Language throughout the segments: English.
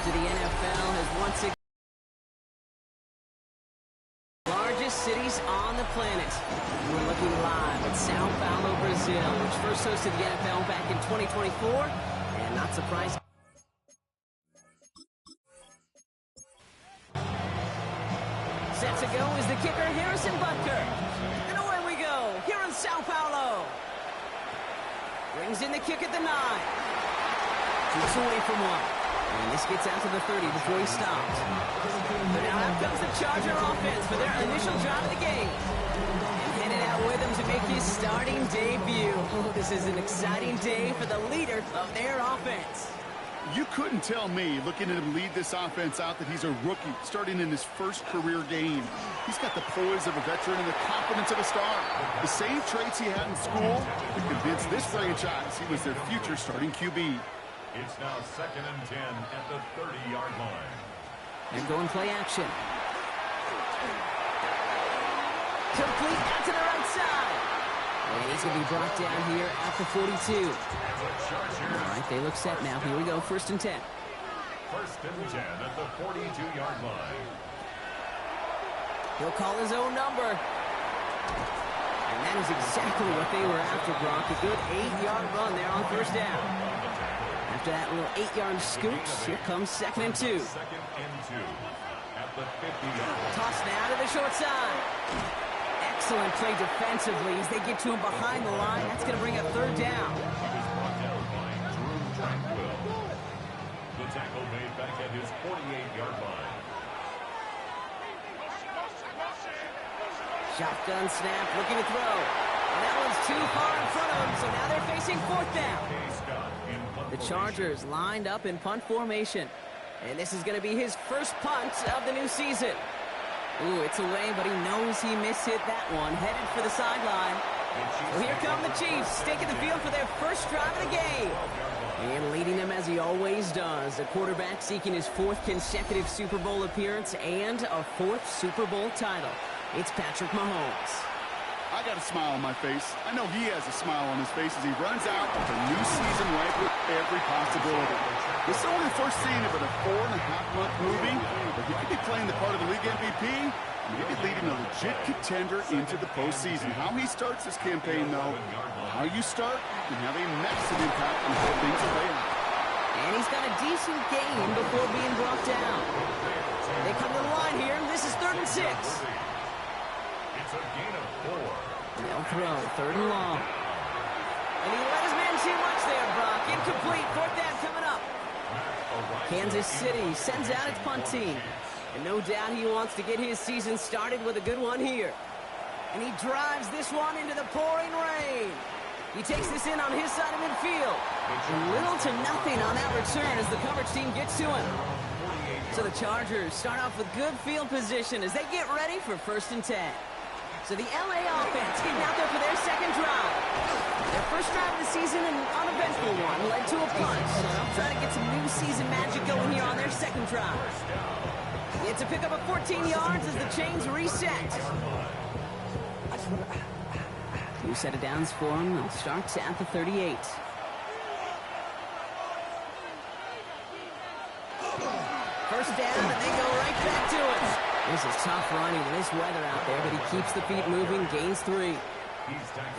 to the NFL has once again largest cities on the planet. We're looking live at Sao Paulo, Brazil, which first hosted the NFL back in 2024, and not surprising. Set to go is the kicker, Harrison Butker. And away we go, here in Sao Paulo. Brings in the kick at the 9. Keeps away from one. And this gets out to the 30 before he stops. But now out comes the Charger offense for their initial drive of the game. And headed out with him to make his starting debut. Oh, this is an exciting day for the leader of their offense. You couldn't tell me, looking at him lead this offense out, that he's a rookie, starting in his first career game. He's got the poise of a veteran and the confidence of a star. The same traits he had in school that convinced this franchise he was their future starting QB. It's now 2nd and 10 at the 30-yard line. And going play action. Complete out to the right side. And he's going to be brought down here at the 42. All right, they look set now. Here we go, 1st and 10. 1st and 10 at the 42-yard line. He'll call his own number. And that is exactly what they were after, Brock. A good 8-yard run there on 1st down. After that little 8-yard scoot, here comes 2nd and 2. 2nd and 2 at the 50-yard line. Toss now to the short side. Excellent play defensively as they get to him behind the line. That's going to bring up 3rd down. He was brought down by Drew Tranquill. The tackle made back at his 48-yard line. Shotgun snap, looking to throw. And that one's too far in front of him, so now they're facing 4th down. The Chargers lined up in punt formation. And this is going to be his first punt of the new season. Ooh, it's away, but he knows he mishit that one. Headed for the sideline. So here come the Chiefs, taking the field for their first drive of the game. And leading them as he always does. The quarterback seeking his 4th consecutive Super Bowl appearance and a 4th Super Bowl title. It's Patrick Mahomes. I got a smile on my face. I know he has a smile on his face as he runs out with a new season right with every possibility. This is only the first scene of a 4.5-month movie, but he could be playing the part of the league MVP, maybe leading a legit contender into the postseason. How he starts this campaign, though, how you start can have a massive impact on how things play out. And he's got a decent game before being brought down. They come to the line here. This is 3rd and 6. It's a gain of 4. They'll throw, 3rd and long. And he let his man too much there, Brock. Incomplete, 4th down coming up. Kansas City sends out its punt team. And no doubt he wants to get his season started with a good one here. And he drives this one into the pouring rain. He takes this in on his side of midfield. And little to nothing on that return as the coverage team gets to him. So the Chargers start off with good field position as they get ready for 1st and 10. So the LA offense getting out there for their 2nd drive. Their first drive of the season, an uneventful one, led to a punt. So they'll try to get some new season magic going here on their 2nd drive. It's a pickup of 14 yards as the chains reset. New set of downs for him. They'll start at the 38. First down, and they go right back to it. This is tough running in this weather out there, but he keeps the feet moving, gains 3.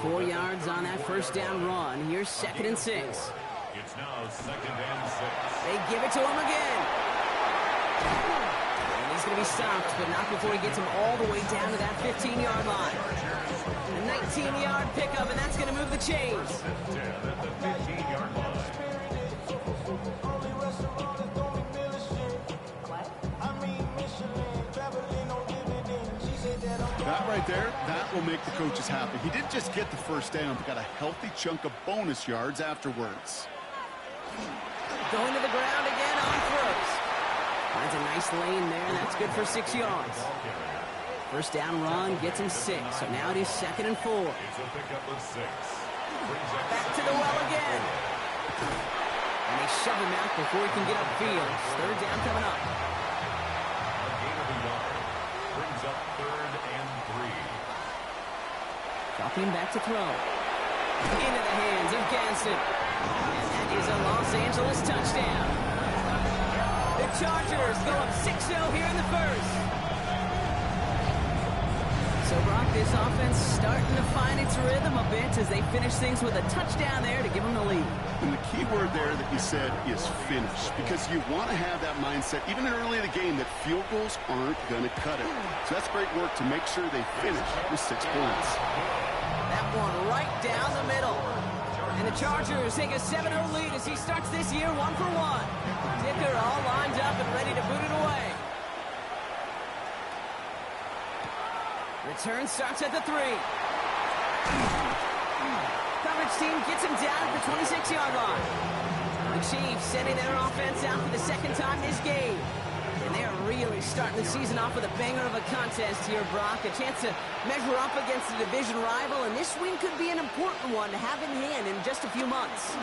4 yards on that 1st down run. Here's 2nd and 6. It's now 2nd and 6. They give it to him again. And he's going to be stopped, but not before he gets him all the way down to that 15-yard line. A 19-yard pickup, and that's going to move the chains. 10 at the 15-yard line. That right there, that will make the coaches happy. He didn't just get the 1st down, but got a healthy chunk of bonus yards afterwards. Going to the ground again on throws. Finds a nice lane there, and that's good for 6 yards. 1st down run gets him 6, so now it is 2nd and 4. It's a pickup of 6. Back to the well again. And they shove him out before he can get upfield. 3rd down coming up. A gain of a yard. Brings up 3rd and 3. Dropping back to throw. Into the hands of Gadsden. And that is a Los Angeles touchdown. The Chargers go up 6-0 here in the first. So, Brock, this offense starting to find its rhythm a bit as they finish things with a touchdown there to give them the lead. And the key word there that you said is finish, because you want to have that mindset, even early in the game, that field goals aren't going to cut it. So that's great work to make sure they finish with 6 points. That one right down the middle. And the Chargers take a 7-0 lead as he starts this year 1 for 1. Dicker all lined up and ready to boot it away. Return starts at the 3. Coverage team gets him down at the 26-yard line. The Chiefs sending their offense out for the second time this game. And they're really starting the season off with a banger of a contest here, Brock. A chance to measure up against a division rival, and this win could be an important one to have in hand in just a few months.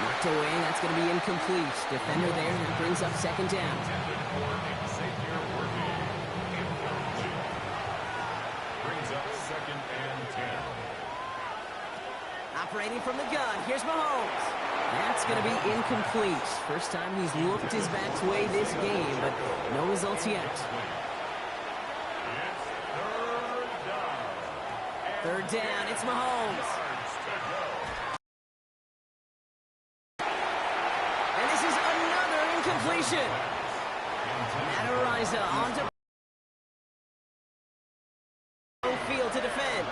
Knocked away, that's going to be incomplete. Defender there, and that brings up second down. Operating from the gun, here's Mahomes. That's going to be incomplete. First time he's looked his back's way this game, but no results yet. Third down, it's Mahomes. And this is another incompletion. Matt Araiza on to field to defend.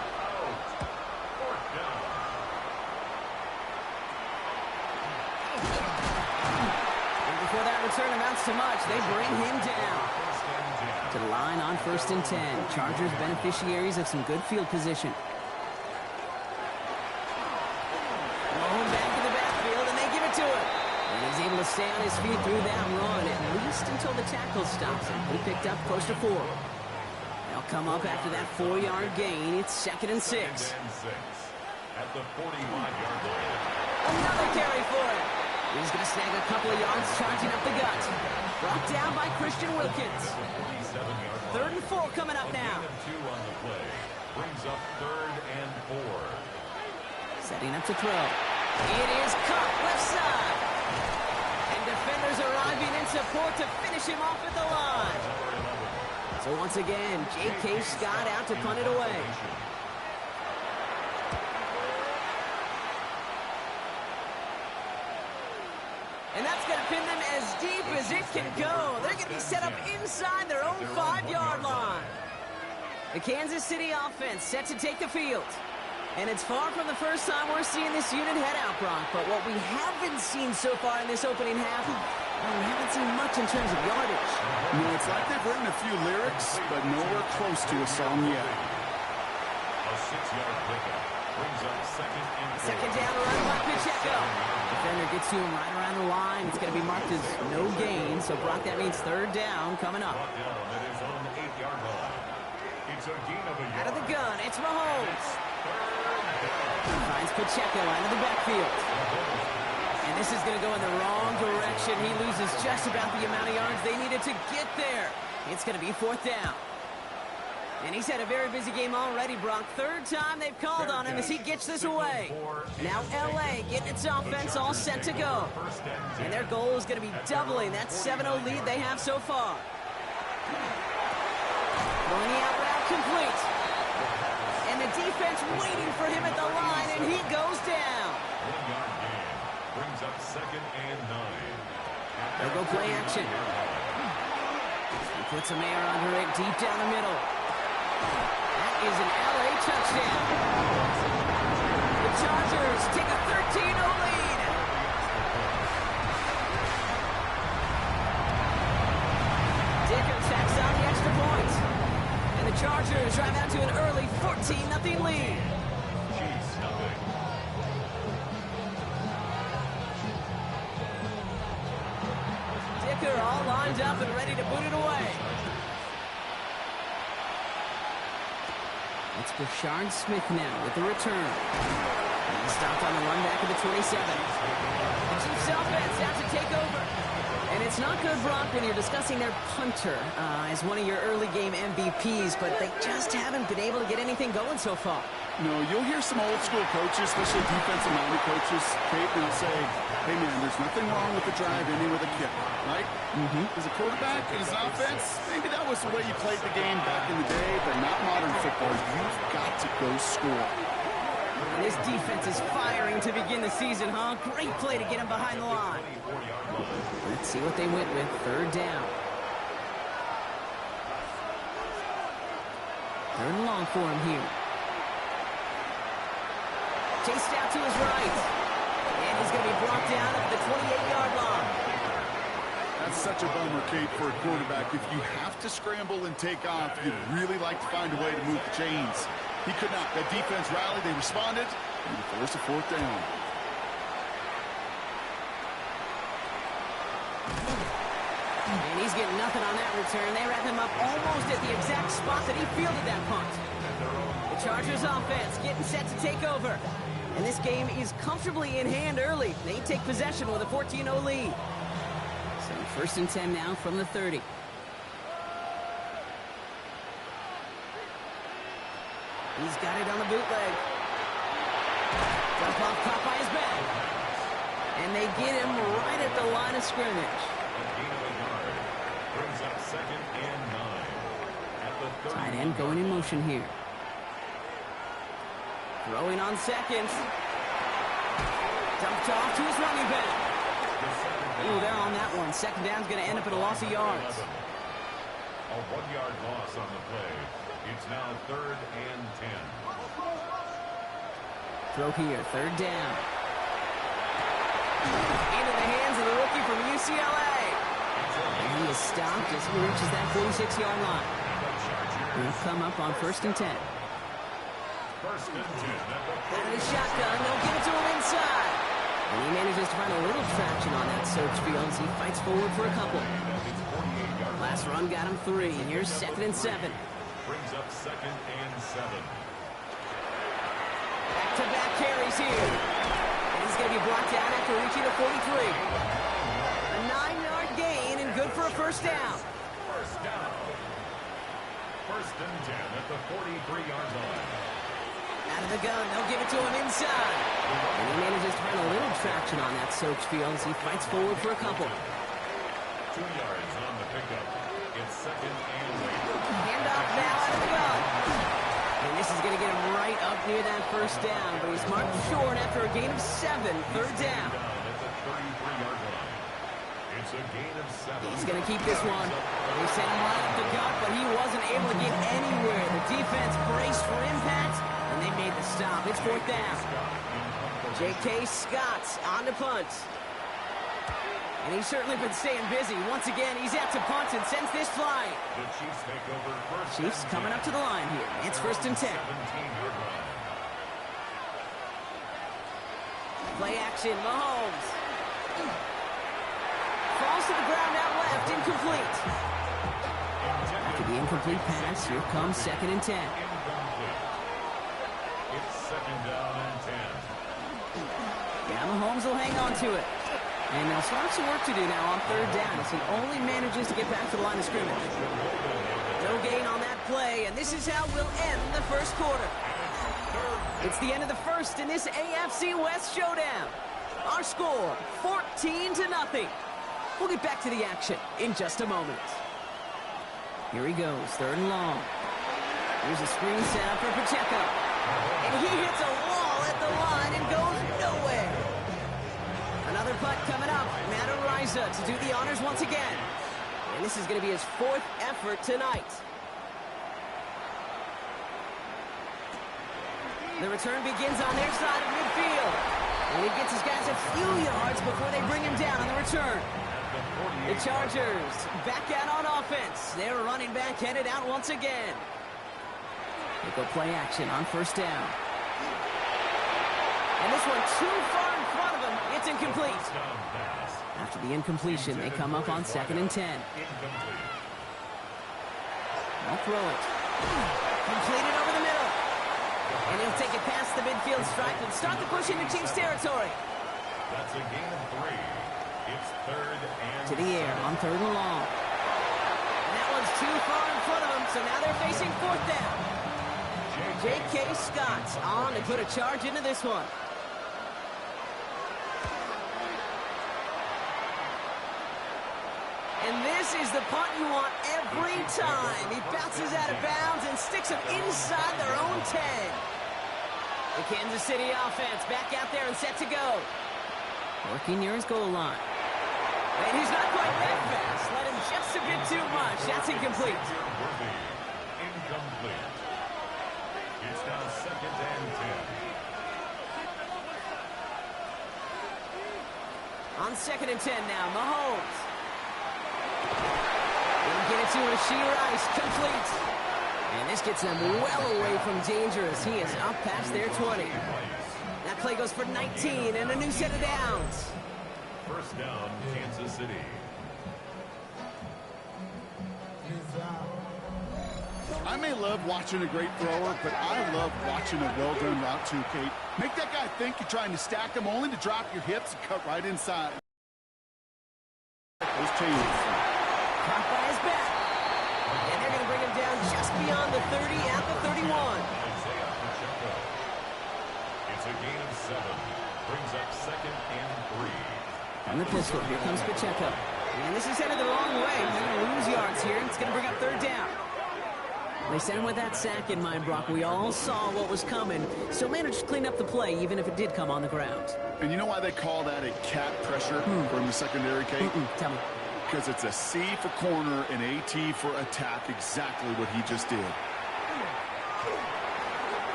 Before that return amounts to much, they bring him down. To the line on 1st and 10. Chargers beneficiaries of some good field position. Mahomes back to the backfield, and they give it to him. And he's able to stay on his feet through that run, at least until the tackle stops him. He picked up close to 4. They'll come up after that 4-yard gain. It's 2nd and 6. At the 45-yard line. Another carry for him. He's going to snag a couple of yards charging up the gut. Brought down by Christian Wilkins. 3rd and 4 coming up now. 2 on the play. Brings up 3rd and 4. Setting up to throw. It is caught left side. And defenders arriving in support to finish him off at the line. So once again, J.K. Scott out to punt it away. And that's going to pin them as deep as it can go. They're going to be set up inside their own 5-yard line. The Kansas City offense set to take the field. And it's far from the first time we're seeing this unit head out, Brock. But what we haven't seen so far in this opening half, we haven't seen much in terms of yardage. No, it's like they've written a few lyrics, but nowhere close to a song yet. A 6-yard pickup. Brings up 2nd and 4. Second down, run by Pacheco. Defender gets to him right around the line. It's going to be marked as no gain. So, Brock, that means 3rd down coming up. Brought down at his own 8-yard line. It's a gain of a yard. Out of the gun, it's Mahomes. Finds Pacheco out of the backfield. And this is going to go in the wrong direction. He loses just about the amount of yards they needed to get there. It's going to be 4th down. And he's had a very busy game already, Brock. 3rd time they've called on him as he gets this away. Now L.A. getting its offense all set to go. And their goal is going to be doubling that 7-0 lead they have so far. Going the out route complete. And the defense waiting for him at the line, and he goes down. 1-yard gain. Brings up 2nd and 9. They'll go play action. He puts a man under it deep down the middle. That is an L.A. touchdown. The Chargers take a 13-0 lead. Dicker tacks on the extra point. And the Chargers drive out to an early 14-0 lead. Chiefs nothing. Dicker all lined up and ready to boot it away. It's Brashard Smith now with the return. And he stopped on the run back of the 27. The Chiefs offense out to take over. And it's not good, Brock, when you're discussing their punter as one of your early game MVPs, but they just haven't been able to get anything going so far. No, you'll hear some old school coaches, especially defensive-minded coaches, Kate, they'll say, hey, man, there's nothing wrong with the drive ending with a kick, right? As a quarterback in his offense, maybe that was the way you played the game back in the day, but not modern football. You've got to go score. And this defense is firing to begin the season, huh? Great play to get him behind the line. Let's see what they went with. Third down. Third and long for him here. Chased out to his right. And he's going to be brought down at the 28-yard line. That's such a bummer, Kate, for a quarterback. If you have to scramble and take off, you'd really like to find a way to move the chains. He could not. That defense rallied. They responded. And he forced a fourth down. And he's getting nothing on that return. They wrap him up almost at the exact spot that he fielded that punt. The Chargers offense getting set to take over. And this game is comfortably in hand early. They take possession with a 14-0 lead. So first and 10 now from the 30. He's got it on the bootleg. Dump off, caught by his back. And they get him right at the line of scrimmage. Brings up 2nd and 9. At the 30. Tight end going in motion here. Throwing on seconds. Dumped off to his running back. Ooh, they're on that one. Second down's going to end up at a loss of yards. A 1-yard loss on the play. It's now 3rd and 10. Throw here, third down. Into the hands of the rookie from UCLA. And he is stopped as he reaches that 46-yard line. He'll come up on first and 10. First and 10. Out of the shotgun, they'll give it to him inside. And he manages to find a little traction on that search field as he fights forward for a couple. Last run got him 3. Here's 2nd and 7. Brings up 2nd and 7. Back-to-back carries here. And he's going to be brought down after reaching the 43. A 9-yard gain and good for a first down. First down. First and 10 at the 43-yard line. Out of the gun, they'll give it to him inside. And he manages to find a little traction on that search field as he fights forward for a couple. 2 yards on the pickup. It's 2nd and 8. Handoff now out of the gun. And this is going to get him right up near that first down, but he's marked short after a gain of 7. Third down. At the 33-yard line. It's a gain of 7. He's going to keep this one. They sent him right up the gut, but he wasn't able to get anywhere. The defense braced for impact, and they made the stop. It's fourth down. J.K. Scott on to punt. And he's certainly been staying busy. Once again, he's out to punt and sends this flying. The Chiefs take over first. Chiefs coming up to the line here. It's first and 10. 17-yard line. Play action, Mahomes. Falls to the ground out left, incomplete. After the incomplete pass, here comes 2nd and 10. Incomplete. It's 2nd down and 10. Yeah, Mahomes will hang on to it. And they'll start some work to do now on third down as he only manages to get back to the line of scrimmage. No gain on that play, and this is how we'll end the first quarter. It's the end of the first in this AFC West showdown. Our score, 14-0. We'll get back to the action in just a moment. Here he goes, third and long. Here's a screen set up for Pacheco. And he hits a wall at the line and goes nowhere. Another punt coming up. Matt Araiza to do the honors once again. And this is going to be his 4th effort tonight. The return begins on their side of midfield. And he gets his guys a few yards before they bring him down on the return. The Chargers back out on offense. Their running back headed out once again. They go play action on first down. And this one too far in front of him. It's incomplete. After the incompletion, they come up on 2nd and 10. They'll throw it. Completed over the middle. And he'll take it past the midfield stripe and start the push into Chiefs territory. That's a gain of 3. It's third and To the air on 3rd and long. And that one's too far in front of them, so now they're facing 4th down. J.K. Scott's on to put a charge into this one. And this is the punt you want every time. He bounces out of bounds and sticks him inside their own 10. The Kansas City offense back out there and set to go. Working near his goal line. And he's not quite that fast. Let him just a bit too much. That's incomplete. Incomplete. It's now 2nd and 10. On 2nd and 10 now, Mahomes. Didn't get it to Rashee Rice. Complete. And this gets him well away from dangerous. He is up past their 20. That play goes for 19 and a new set of downs. First down, Kansas City. I may love watching a great thrower, but I love watching a well-done route too, Kate. Make that guy think you're trying to stack him only to drop your hips and cut right inside. Those changes. Caught by his back. And they're going to bring him down just beyond the 30 at the 31. Isaiah Pacheco. It's a gain of 7. Brings up 2nd and 3. On the pistol, here comes Pacheco. And this is headed the wrong way. They're going to lose yards here. It's going to bring up 3rd down. They sent him with that sack in mind, Brock. We all saw what was coming. Still managed to clean up the play, even if it did come on the ground. And you know why they call that a cat pressure from the secondary, Kate? Tell me. Because it's a C for corner and AT for attack, exactly what he just did.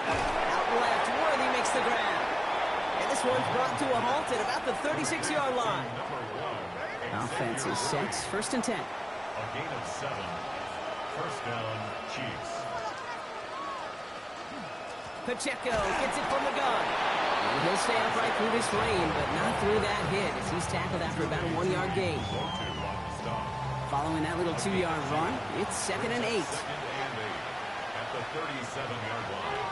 Out left, Worthy makes the grab. And this one's brought to a halt at about the 36-yard line. Offense is set. 1st and 10. A gain of 7. First down, Chiefs. Pacheco gets it from the gun. And he'll stay upright through this lane, but not through that hit as he's tackled after about a 1-yard gain. Following that little 2-yard run, it's 2nd and 8. 2nd and 8 at the 37-yard line.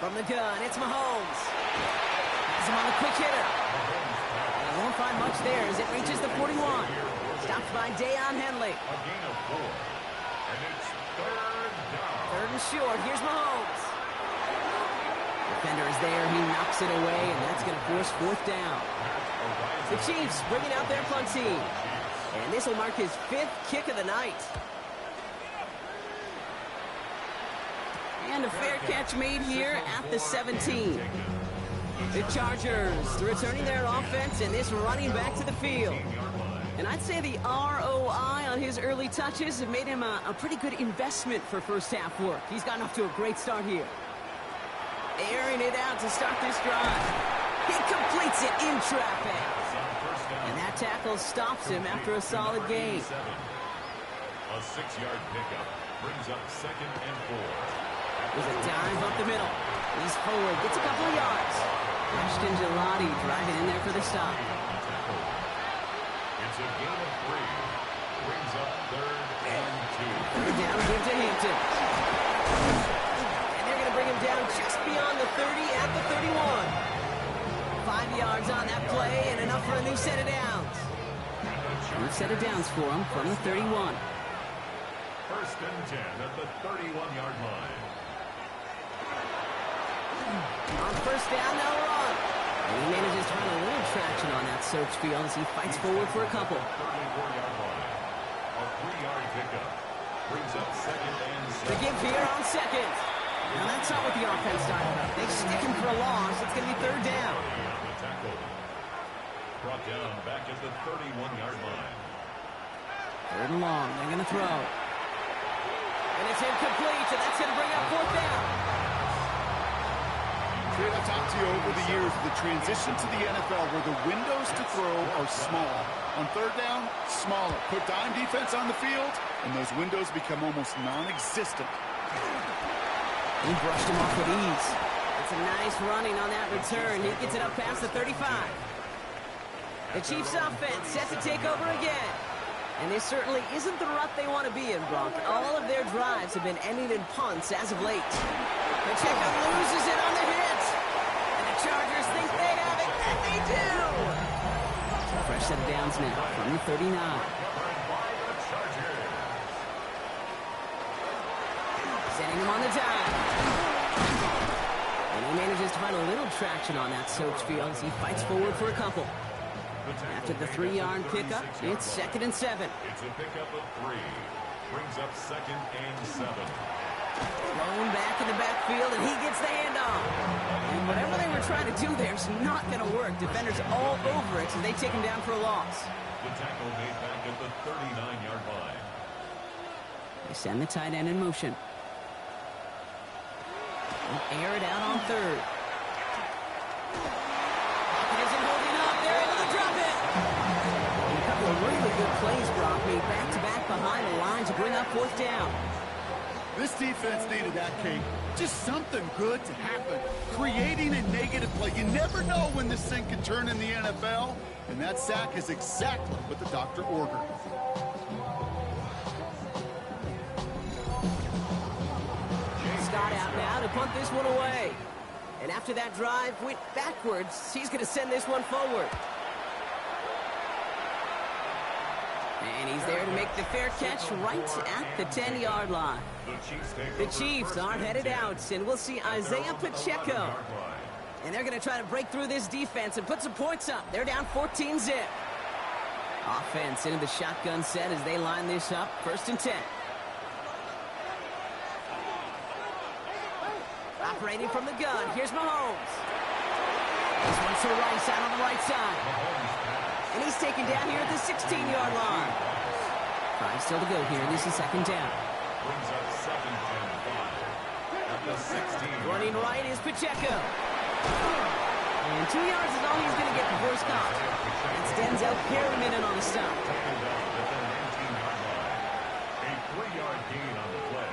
From the gun, it's Mahomes. Has him on the quick hitter. And won't find much there as it reaches the 41. Stopped by Deion Henley. A gain of 4. And it's 3rd down. 3rd and short. Here's Mahomes. Defender is there. He knocks it away, and that's going to force 4th down. The Chiefs bringing out their punt team. And this will mark his 5th kick of the night. And a fair catch made here at the 17. The Chargers returning their offense and this running back to the field. And I'd say the ROI on his early touches have made him a pretty good investment for first half work. He's gotten off to a great start here. Airing it out to start this drive. He completes it in traffic. And that tackle stops him after a solid gain. A 6-yard pickup brings up 2nd and 4. There's a dive up the middle. He's forward, gets a couple of yards. Ashton Gillotte driving in there for the stop. It's a gain of 3. Brings up 3rd and 2. Third down, give to Hampton. And they're going to bring him down just beyond the 30 at the 31. 5 yards on that play and enough for a new set of downs. New set of downs for him from the 31. 1st and 10 at the 31-yard line. On 1st down, they'll run. And he manages to find a little traction on that search field as he fights forward for a couple. 34-yard line. A 3-yard pickup brings up 2nd and 7. The give here on 2nd. Now that's not what the offense started up. They stick him for a loss. It's going to be 3rd down. Brought down back at the 31-yard line. 3rd and long. They're going to throw. And it's incomplete, and that's going to bring up 4th down. Kate, I've talked to you over the years, the transition to the NFL where the windows to throw are small. On 3rd down, smaller. Put dime defense on the field, and those windows become almost non-existent. He brushed him off with ease. It's a nice running on that return. He gets it up past the 35. The Chiefs offense set to take over again. And this certainly isn't the rut they want to be in, Brock. All of their drives have been ending in punts as of late. Pacheco loses it on the hit. And the Chargers think they have it, and they do. Tough set of downs now from the 39. Sending him on the dive. And he manages to find a little traction on that Soach field as he fights forward for a couple. After the 3-yard pickup, it's 2nd and 7. It's a pickup of 3. Brings up 2nd and 7. Thrown back in the backfield, and he gets the handoff. And whatever they were trying to do there is not going to work. Defenders all over it, so they take him down for a loss. The tackle made back at the 39-yard line. They send the tight end in motion. They'll air it out on 3rd. He isn't holding up. They're able to drop it. And a couple of really good plays, Brock, made back-to-back behind the line to bring up 4th down. This defense needed that, Kate. Just something good to happen. Creating a negative play. You never know when this thing can turn in the NFL, and that sack is exactly what the doctor ordered. Scott out now to punt this one away. And after that drive went backwards, he's going to send this one forward. And he's there to make the fair catch right at the 10-yard line. The Chiefs are headed out, and we'll see Isaiah Pacheco. And they're going to try to break through this defense and put some points up. They're down 14-zip. Offense into the shotgun set as they line this up. 1st and 10. Operating from the gun, here's Mahomes. This one's to Rice out on the right side. And he's taken down here at the 16-yard line. 5 still to go here. This is 2nd down. Brings up 2nd and 5. At the 16. Running right is Pacheco. And 2 yards is all he's going to get before he stops. That's Denzel Perryman in on the stop. Taken down at the 19-yard line. A 3-yard gain on the play.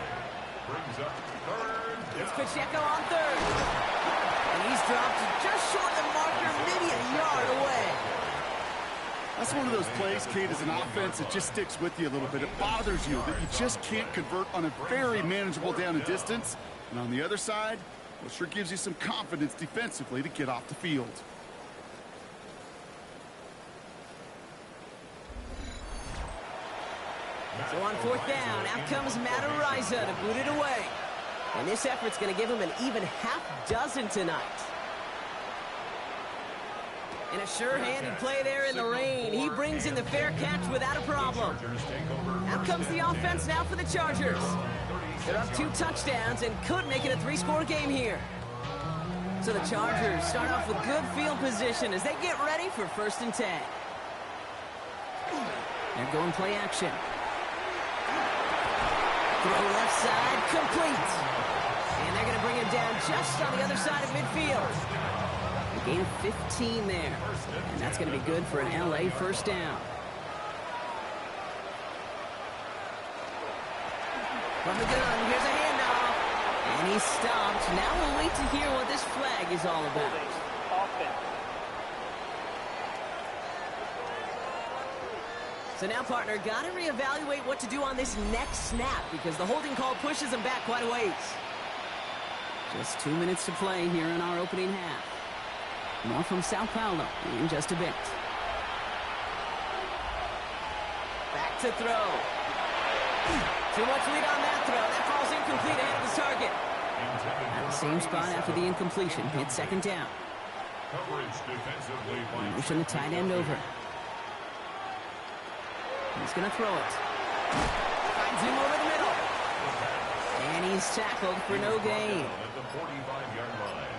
Brings up 3rd down. It's Pacheco on 3rd. And he's dropped just short of the marker, maybe a yard away. That's one of those plays, Kate, as an offense that just sticks with you a little bit. It bothers you that you just can't convert on a very manageable down and distance. And on the other side, well, it sure gives you some confidence defensively to get off the field. So on 4th down, out comes Matt Araiza to boot it away. And this effort's going to give him an even half dozen tonight. And a sure-handed play there in the rain. He brings in the fair catch without a problem. Out comes the offense now for the Chargers. They're up 2 touchdowns and could make it a 3-score game here. So the Chargers start off with good field position as they get ready for 1st and 10. They're going play action. Throw left side, complete. And they're going to bring him down just on the other side of midfield. A gain of 15 there. And that's going to be good for an LA 1st down. From the gun, here's a handoff. And he's stopped. Now we'll wait to hear what this flag is all about. So now, partner, got to reevaluate what to do on this next snap because the holding call pushes him back quite a ways. Just 2 minutes to play here in our opening half. More from Sao Paulo in just a bit. Back to throw. Too much lead on that throw. That falls incomplete ahead of the target. At the same spot after the incompletion. It's 2nd down. Coverage defensively by Motion the tight end over. He's going to throw it. Finds him over the middle. And he's tackled for no gain. At the 45-yard line.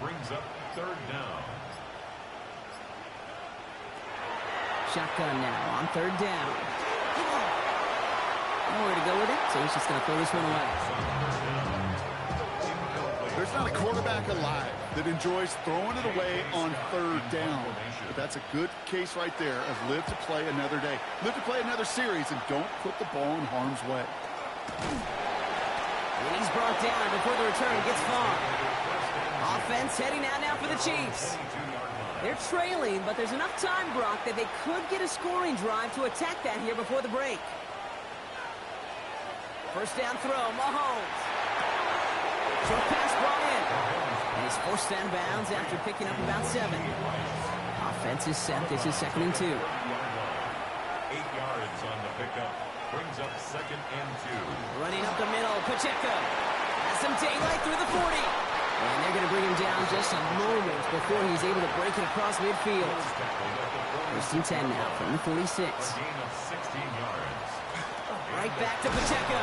Brings up 3rd down. Shotgun now on 3rd down. Nowhere to go with it, so he's just going to throw this one away. There's not a quarterback alive that enjoys throwing it away on 3rd down. But that's a good case right there of live to play another day. Live to play another series and don't put the ball in harm's way. And he's brought down before the return gets far. Offense heading out now for the Chiefs. They're trailing, but there's enough time, Brock, that they could get a scoring drive to attack that here before the break. 1st down throw, Mahomes. Short pass brought in. And he's forced out of bounds after picking up about 7. Defense is set. This is 2nd and 2. 8 yards on the pickup. Brings up 2nd and 2. Running up the middle, Pacheco has some daylight through the 40. And they're going to bring him down just a moment before he's able to break it across midfield. 1st and 10 now from the 46. Gain of 16 yards. Right back to Pacheco.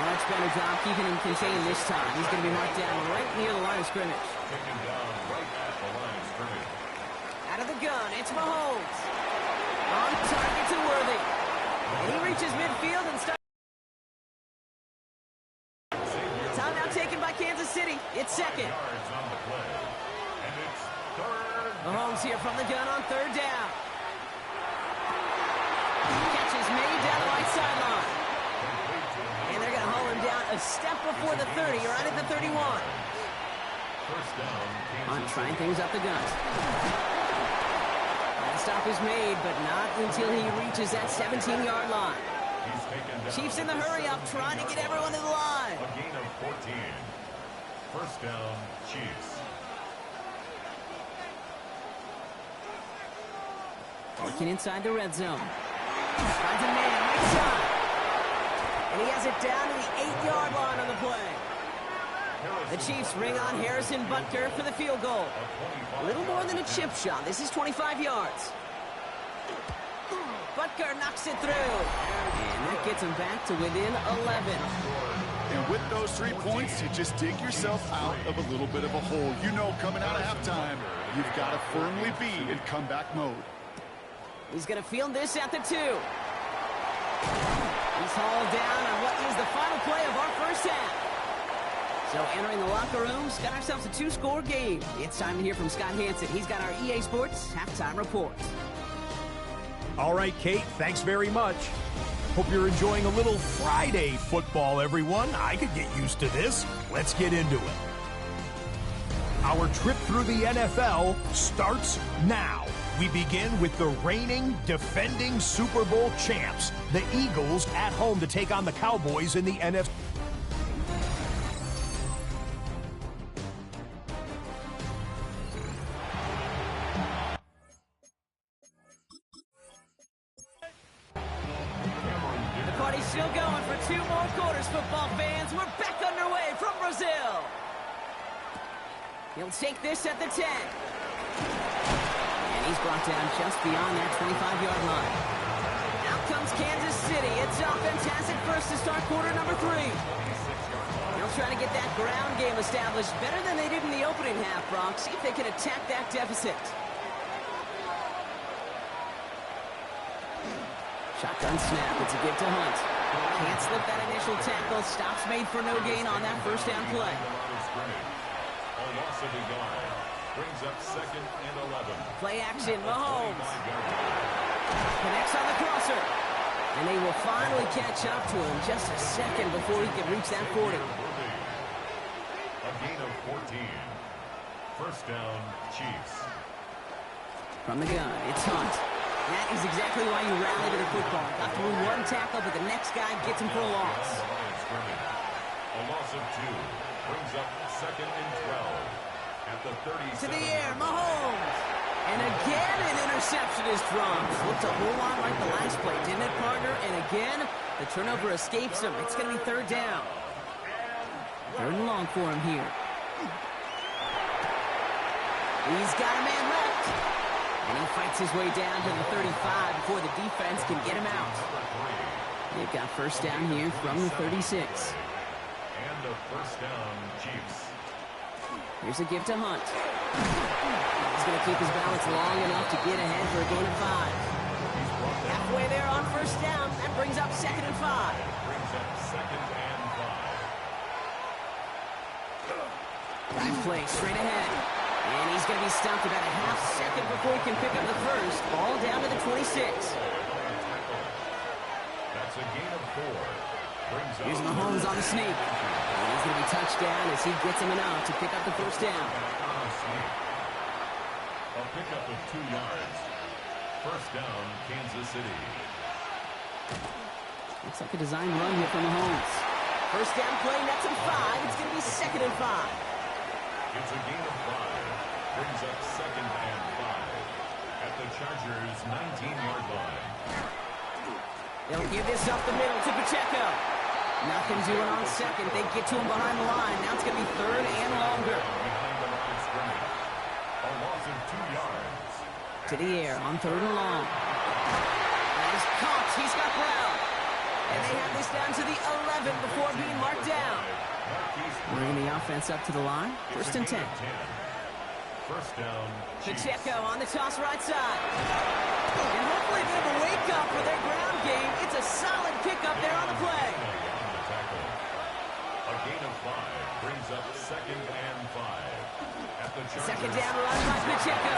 Much better job keeping him contained this time. He's going to be marked down right near the line of scrimmage. Taken down right at the line of scrimmage. Out of the gun, it's Mahomes. On target to Worthy. And he reaches midfield and starts. Timeout taken by Kansas City. It's 2nd. Yards on the play. And it's 3rd. Mahomes here from the gun on 3rd down. Catch is made down the right sideline. And they're going to haul him down a step before the 30, right at the 31. First down. On trying things up the guns. That stop is made, but not until he reaches that 17-yard line. He's taken down. Chiefs in the hurry up, trying to get everyone to the line. A gain of 14. First down, Chiefs. Working inside the red zone. Finds a man, right side. And he has it down to the 8-yard line on the play. The Chiefs bring on Harrison Butker for the field goal. A little more than a chip shot. This is 25 yards. Butker knocks it through. And that gets him back to within 11. And with those 3 points, you just dig yourself out of a little bit of a hole. You know, coming out of halftime, you've got to firmly be in comeback mode. He's going to field this at the 2. He's hauled down on what is the final play of our first half. So entering the locker rooms, got ourselves a 2-score game. It's time to hear from Scott Hanson. He's got our EA Sports halftime report. All right, Kate, thanks very much. Hope you're enjoying a little Friday football, everyone. I could get used to this. Let's get into it. Our trip through the NFL starts now. We begin with the reigning, defending Super Bowl champs, the Eagles, at home to take on the Cowboys in the NFC. The party's still going for 2 more quarters, football fans. We're back underway from Brazil. He'll take this at the 10. And he's brought down just beyond that 25-yard line. Out comes Kansas City. It's a fantastic first to start quarter number 3. They'll try to get that ground game established better than they did in the opening half, Brock. See if they can attack that deficit. Shotgun snap. It's a give to Hunt. Can't slip that initial tackle. Stops made for no gain on that first down play. A loss of a yard. Brings up 2nd and 11. Play action, Mahomes. Connects on the crosser. And they will finally catch up to him just a second before he can reach that 40. A gain of 14. First down, Chiefs. From the gun, it's Hunt. That is exactly why you rally to the football. Got through 1 tackle, but the next guy gets him for a loss. A loss of 2. Brings up 2nd and 12. At the 37. To the air, Mahomes. And again, an interception is dropped. Looked a whole lot like the last play, didn't it, partner? And again, the turnover escapes him. It's going to be 3rd down. 3rd and long for him here. He's got a man left. And he fights his way down to the 35 before the defense can get him out. They've got first down here from the 36. And a first down, Chiefs. Here's a give to Hunt. He's going to keep his balance long enough to get ahead for a gain of 5. Halfway there on first down. That brings up 2nd and 5. Brings up 2nd and 5. Drive play straight ahead. And he's going to be stopped about a half second before he can pick up the first. Ball down to the 26. That's a gain of 4. Brings Here's up Mahomes on the sneak. And he's going to be touched down as he gets him enough to pick up the first down. a pickup of 2 yards. First down, Kansas City. Looks like a design run here from Mahomes. First down play, nets him 5. It's going to be 2nd and 5. It's a gain of 5. Brings up 2nd and 5. at the Chargers' 19-yard line. They'll give this up the middle to Pacheco. Nothing doing on second. They get to him behind the line. Now it's going to be third and longer. Behind the line of scrimmage. A loss of 2 yards. To the air on third and long. And he's caught. He's got Brown. And they have this down to the 11 before being marked down. Bringing the offense up to the line. First and 10. First down. Pacheco on the toss right side. And hopefully a bit of a wake-up for their ground game. It's a solid pickup there on the play. A gain of 5 brings up second and 5. At the Chargers. Second down run by Pacheco.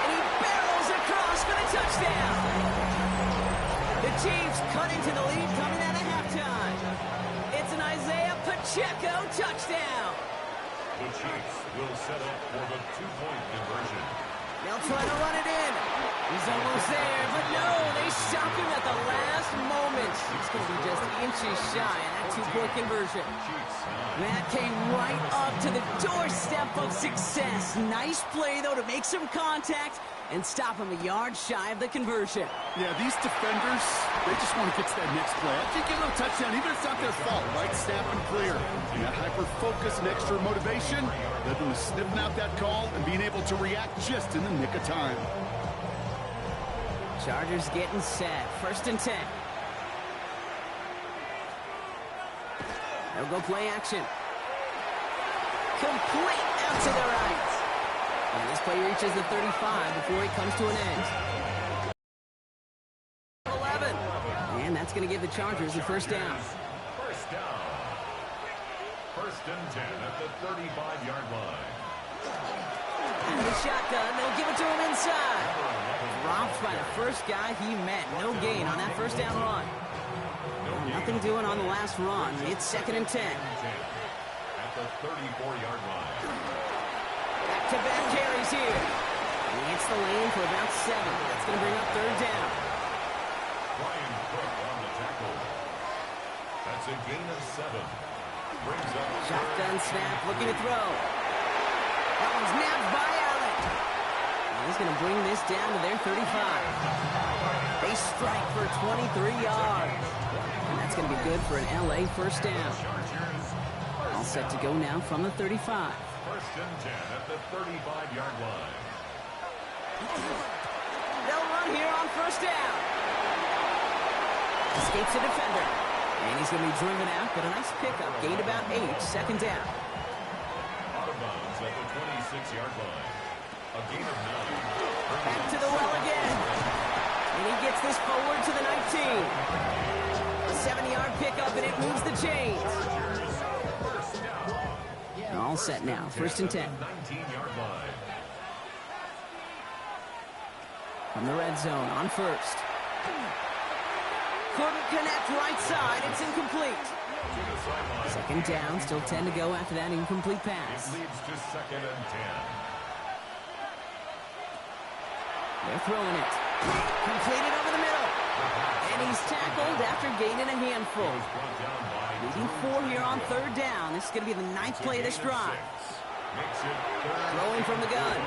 And he barrels across for the touchdown. The Chiefs cut into the lead coming out of halftime. It's an Isaiah Pacheco touchdown. The Chiefs will set up for the 2-point conversion. They'll try to run it in. He's almost there, but no, they stop him at the last moment. It's going to be just inches shy of that 2-point conversion. That came right up to the doorstep of success. Nice play, though, to make some contact and stop him a yard shy of the conversion. Yeah, these defenders, they just want to get to that next play. After you get a little touchdown, even if it's not their fault, right? Snap and clear. And that hyper-focus and extra motivation led them to sniffing out that call and being able to react just in the nick of time. Chargers getting set. First and 10. They'll go play action. Complete out to the right. And this play reaches the 35 before it comes to an end. 11. And that's going to give the Chargers a first down. First down. First and 10 at the 35-yard line. And the shotgun, they'll give it to him inside. Dropped by the first guy he met. No gain on that first down run. Nothing doing on the last run. It's second and 10. At the 34-yard line. Back-to-back carries here. He hits the lane for about 7. That's going to bring up third down. Brian Cook on the tackle. That's a gain of 7. Brings up Shotgun snap, looking to throw. That one's nabbed by Allen. And he's going to bring this down to their 35. They strike for 23 yards. And that's going to be good for an LA first down. All set to go now from the 35. First and 10 at the 35-yard line. They'll run here on first down. Escapes the defender. And he's going to be driven out, but a nice pickup. Gained about 8, second down. Out of bounds at the 26-yard line. A gain of 9. Back to the well again. And he gets this forward to the 19. A 7-yard pickup, and it moves the chains. All set now. First and 10. 19-yard line. From the red zone on first. Couldn't connect right side. It's incomplete. Second down. Still 10 to go after that incomplete pass. It leads to second and 10. They're throwing it. Completed over the middle. And he's tackled after gaining a handful. Leading 4 here on third down. This is going to be the 9th play of this drive. Makes it third. Throwing from the gun.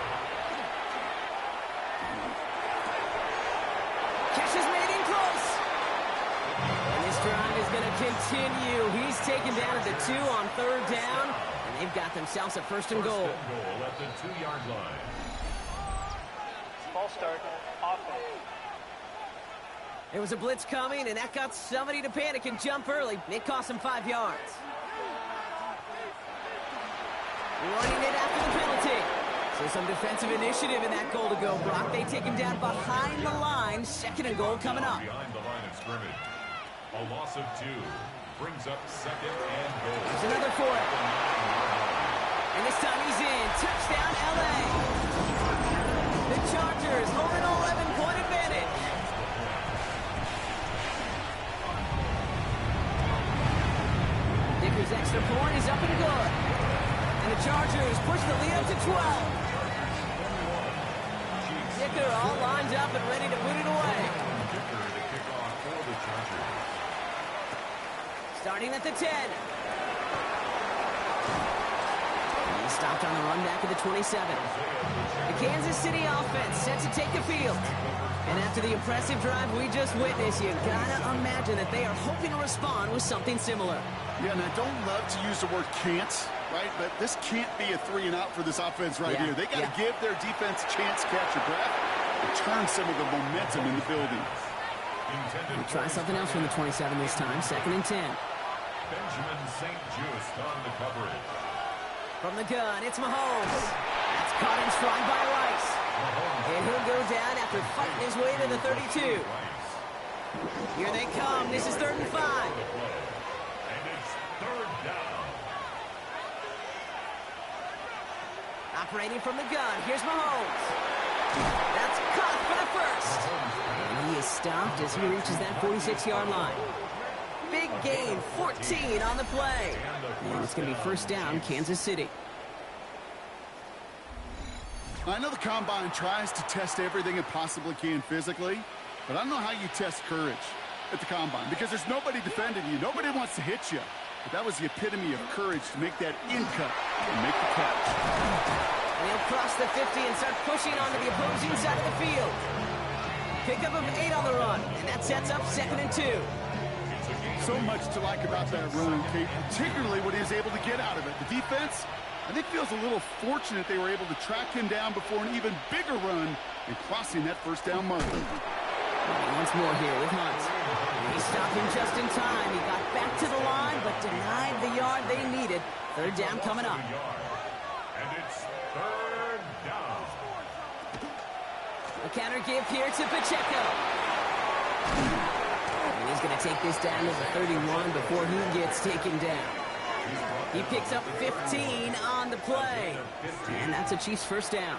Catch is made in close. And this drive is going to continue. He's taken down at the 2 on third down. And they've got themselves a first and goal. First and goal at the 2-yard line. False start, offense. There was a blitz coming, and that got somebody to panic and jump early. It cost them 5 yards. Running it after the penalty. So some defensive initiative in that goal to go, Brock. They take him down behind the line. Second and goal coming up. Behind the line of scrimmage. A loss of 2 brings up second and goal. There's another for it. And this time he's in. Touchdown, LA. The Chargers hold an 11-point advantage. Dicker's extra point is up and good. And the Chargers push the lead up to 12. Dicker all lined up and ready to put it away. Dicker to kick off for the Chargers. Starting at the 10. Stopped on the run back at the 27. The Kansas City offense set to take the field. And after the impressive drive we just witnessed, you gotta imagine that they are hoping to respond with something similar. Yeah, and I don't love to use the word can't, right? But this can't be a 3-and-out for this offense right here. They got to give their defense a chance to catch your breath and turn some of the momentum in the building. We'll try something else from the 27 this time. 2nd and 10. Benjamin St. Just on the coverage. From the gun, it's Mahomes. That's caught in strong by Rice. And he'll go down after fighting his way to the 32. Here they come. This is 3rd and 5. And it's 3rd down. Operating from the gun, here's Mahomes. That's caught for the first. And he is stopped as he reaches that 46-yard line. Big gain, 14 on the play. And it's going to be 1st down, Kansas City. I know the Combine tries to test everything it possibly can physically, but I don't know how you test courage at the Combine because there's nobody defending you. Nobody wants to hit you. But that was the epitome of courage to make that in-cut and make the catch. And he'll cross the 50 and start pushing onto the opposing side of the field. Pickup of 8 on the run, and that sets up 2nd and 2. So much to like about that run, Kate, particularly what he was able to get out of it. The defense, I think, feels a little fortunate they were able to track him down before an even bigger run and crossing that 1st down marker. Once more here with Hunt. He stopped him just in time. He got back to the line, but denied the yard they needed. 3rd down coming up. And it's 3rd down. A counter give here to Pacheco. And he's going to take this down to the 31 before he gets taken down. He picks up 15 on the play. And that's a Chiefs 1st down.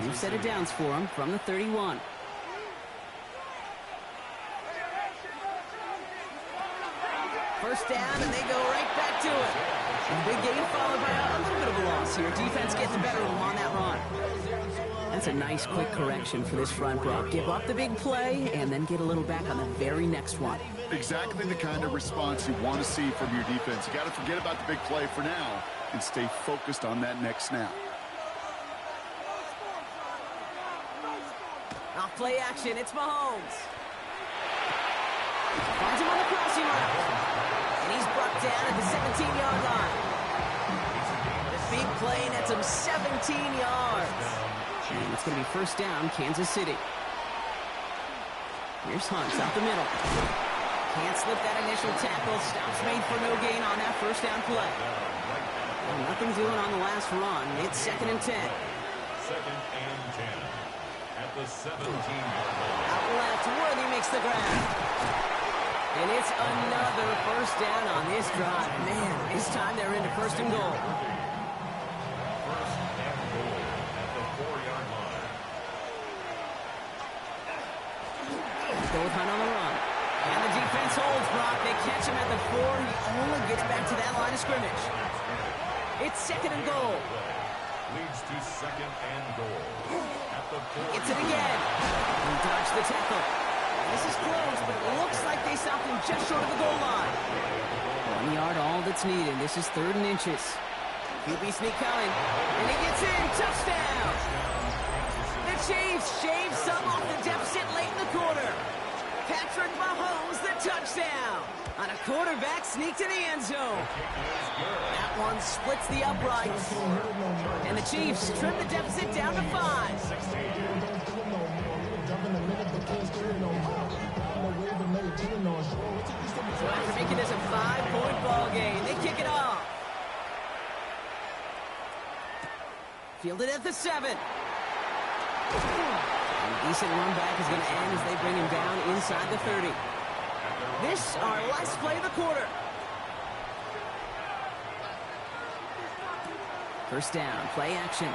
New set of downs for him from the 31. First down, and they go right back to it. And big gain followed by a little bit of a loss here. Defense gets the better of them on that run. That's a nice quick correction for this front row. Give up the big play and then get a little back on the very next one. Exactly the kind of response you want to see from your defense. You got to forget about the big play for now and stay focused on that next snap. Off play action, it's Mahomes. Finds him on the crossing route. And he's brought down at the 17-yard line. The big play nets him 17 yards. And it's going to be 1st down, Kansas City. Here's Hunt out the middle. Can't slip that initial tackle. Stops made for no gain on that 1st down play. Well, nothing doing on the last run. It's 2nd and 10. 2nd and 10. At the 17-yard line. Out left, Worthy makes the grab. And it's another 1st down on this drive. Man, this time they're into 1st and goal. 1st and goal at the 4-yard line. Go with Hunt on the run. And the defense holds Brock. They catch him at the 4. He only gets back to that line of scrimmage. It's 2nd and goal. Leads to 2nd and goal. At the 4. Gets it again. He dodged the tackle. This is close, but it looks like they stopped him just short of the goal line. 1 yard, all that's needed. This is 3rd and inches. QB sneak coming, and he gets in. Touchdown! The Chiefs shave some off the deficit late in the quarter. Patrick Mahomes, the touchdown. On a quarterback sneak to the end zone. That one splits the uprights. And the Chiefs trim the deficit down to 5. So after making this a 5-point ball game, they kick it off. Fielded at the 7. And a decent run back is going to end as they bring him down inside the 30. This our last play of the quarter. 1st down, play action.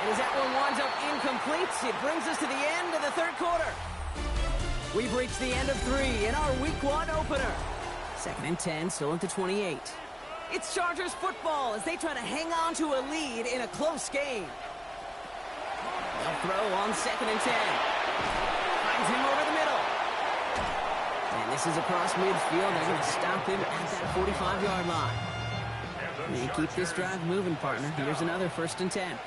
And as that one winds up incomplete, it brings us to the end of the 3rd quarter. We've reached the end of 3 in our Week 1 opener. 2nd and 10, still at the 28. It's Chargers football as they try to hang on to a lead in a close game. They'll throw on 2nd and 10. Finds him over the middle. And This is across midfield. They're going to stop him at that 45-yard line. They keep this drive moving, partner. Here's another 1st and 10.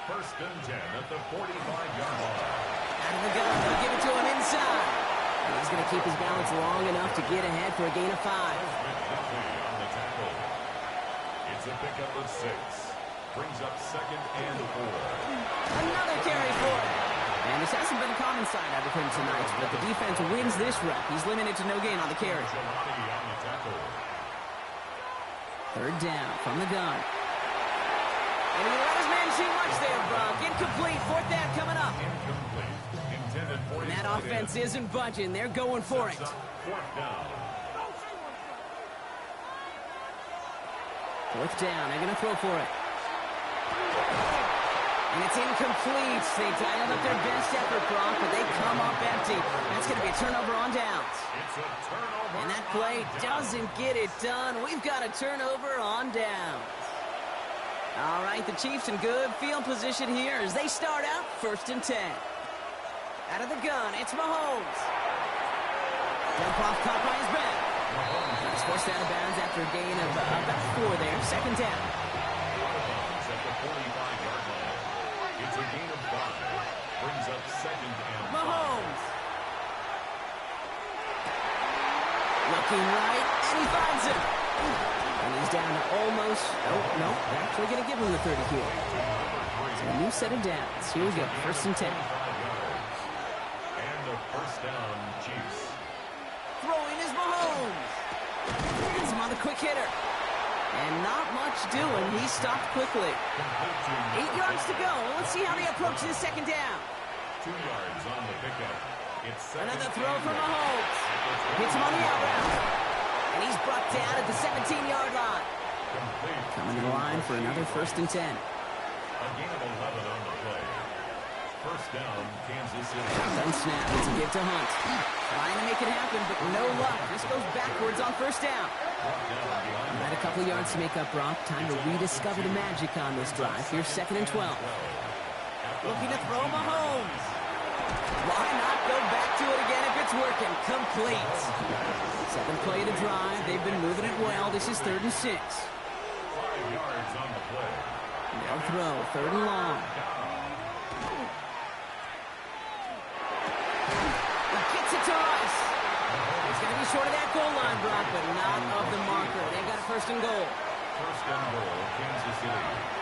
1st and 10 at the 45-yard line. Out of the gun. They'll give it to him inside. And he's going to keep his balance long enough to get ahead for a gain of 5. On the tackle. It's a pickup of 6. Brings up 2nd and 4. Another carry for him. And this hasn't been a common sight out of him tonight, but the defense wins this rep. He's limited to no gain on the carry. Jelani on the tackle. 3rd down from the gun. And he let his man too much there, Brock. Incomplete. 4th down coming up. Incomplete. Intended for And that offense isn't budging. They're going for it. 4th down. 4th down. They're going to throw for it. And it's incomplete. They dialed up their best effort, Brock, but they come up empty. That's going to be a turnover on downs. It's a turnover. And that play doesn't get it done. We've got a turnover on downs. All right, the Chiefs in good field position here as they start out 1st and 10. Out of the gun, it's Mahomes. Dump off caught by his back. He's forced out of bounds after a gain of about 4 there. 2nd down. At the 45-yard line. It's a gain of 5. Brings up 2nd and 5. Mahomes. Looking right, and he finds him. And he's down to almost, no, they're actually going to give him the 30 here. So a new set of downs. Here we go, 1st and 10. And the 1st down, Chiefs. Throwing is Mahomes. He's him on the quick hitter. And not much doing. He stopped quickly. 8 yards to go. Let's see how they approach this 2nd down. 2 yards on the pickup. It's Another throw from Mahomes. Hits him on the out route. And he's brought down at the 17-yard line. Coming to the line for another 1st and 10. A gain of 11 on the play. 1st down, Kansas City. Shotgun snap. It's a give to Hunt. Trying to make it happen, but no luck. This goes backwards on 1st down. Got a couple yards to make up, Brock. Time to rediscover the magic on this drive. Here's 2nd and 12. Looking to throw Mahomes. Why not go back to it again if it's working? Complete. 7th play of the drive. They've been moving it well. This is 3rd and 6. 5 yards on the play. They'll throw. 3rd and long. He gets it to Rice. He's going to be short of that goal line, Brock, but not of the marker. They've got a 1st and goal. 1st and goal, Kansas City.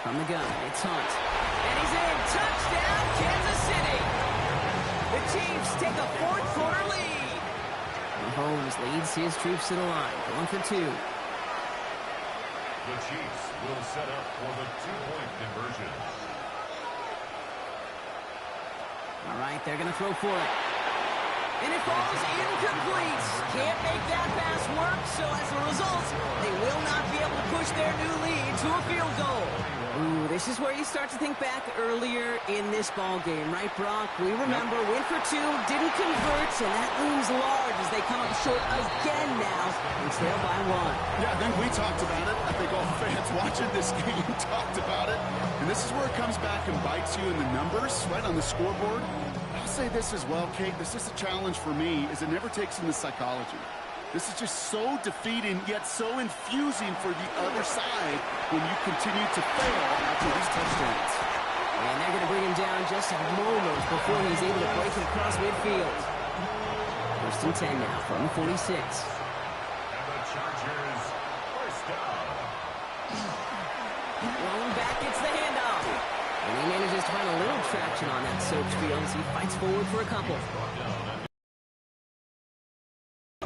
From the gun, it's Hunt. And he's in. Touchdown, Kansas City. The Chiefs take a 4th quarter lead. Mahomes leads his troops to the line. Going for 2. The Chiefs will set up for the 2-point conversion. All right, they're going to throw for it. And it falls incomplete. Can't make that pass work, so as a result, they will not be able to push their new lead to a field goal. Ooh, this is where you start to think back earlier in this ball game, right, Brock? We remember went for 2, didn't convert, and that looms large as they come up short again now and trail by 1. Yeah, I think we talked about it. I think all fans watching this game talked about it. And this is where it comes back and bites you in the numbers, right on the scoreboard. I'll say this as well, Kate. This is a challenge for me, is it never takes in the psychology. This is just so defeating, yet so infusing for the other side when you continue to fail after these touchdowns. And they're going to bring him down just a moment before he's able to break it across midfield. 1st and 10 now from the 46. And the Chargers, 1st down. Rolling back, it's the handoff. And he manages to find a little traction on that soaked field as he fights forward for a couple.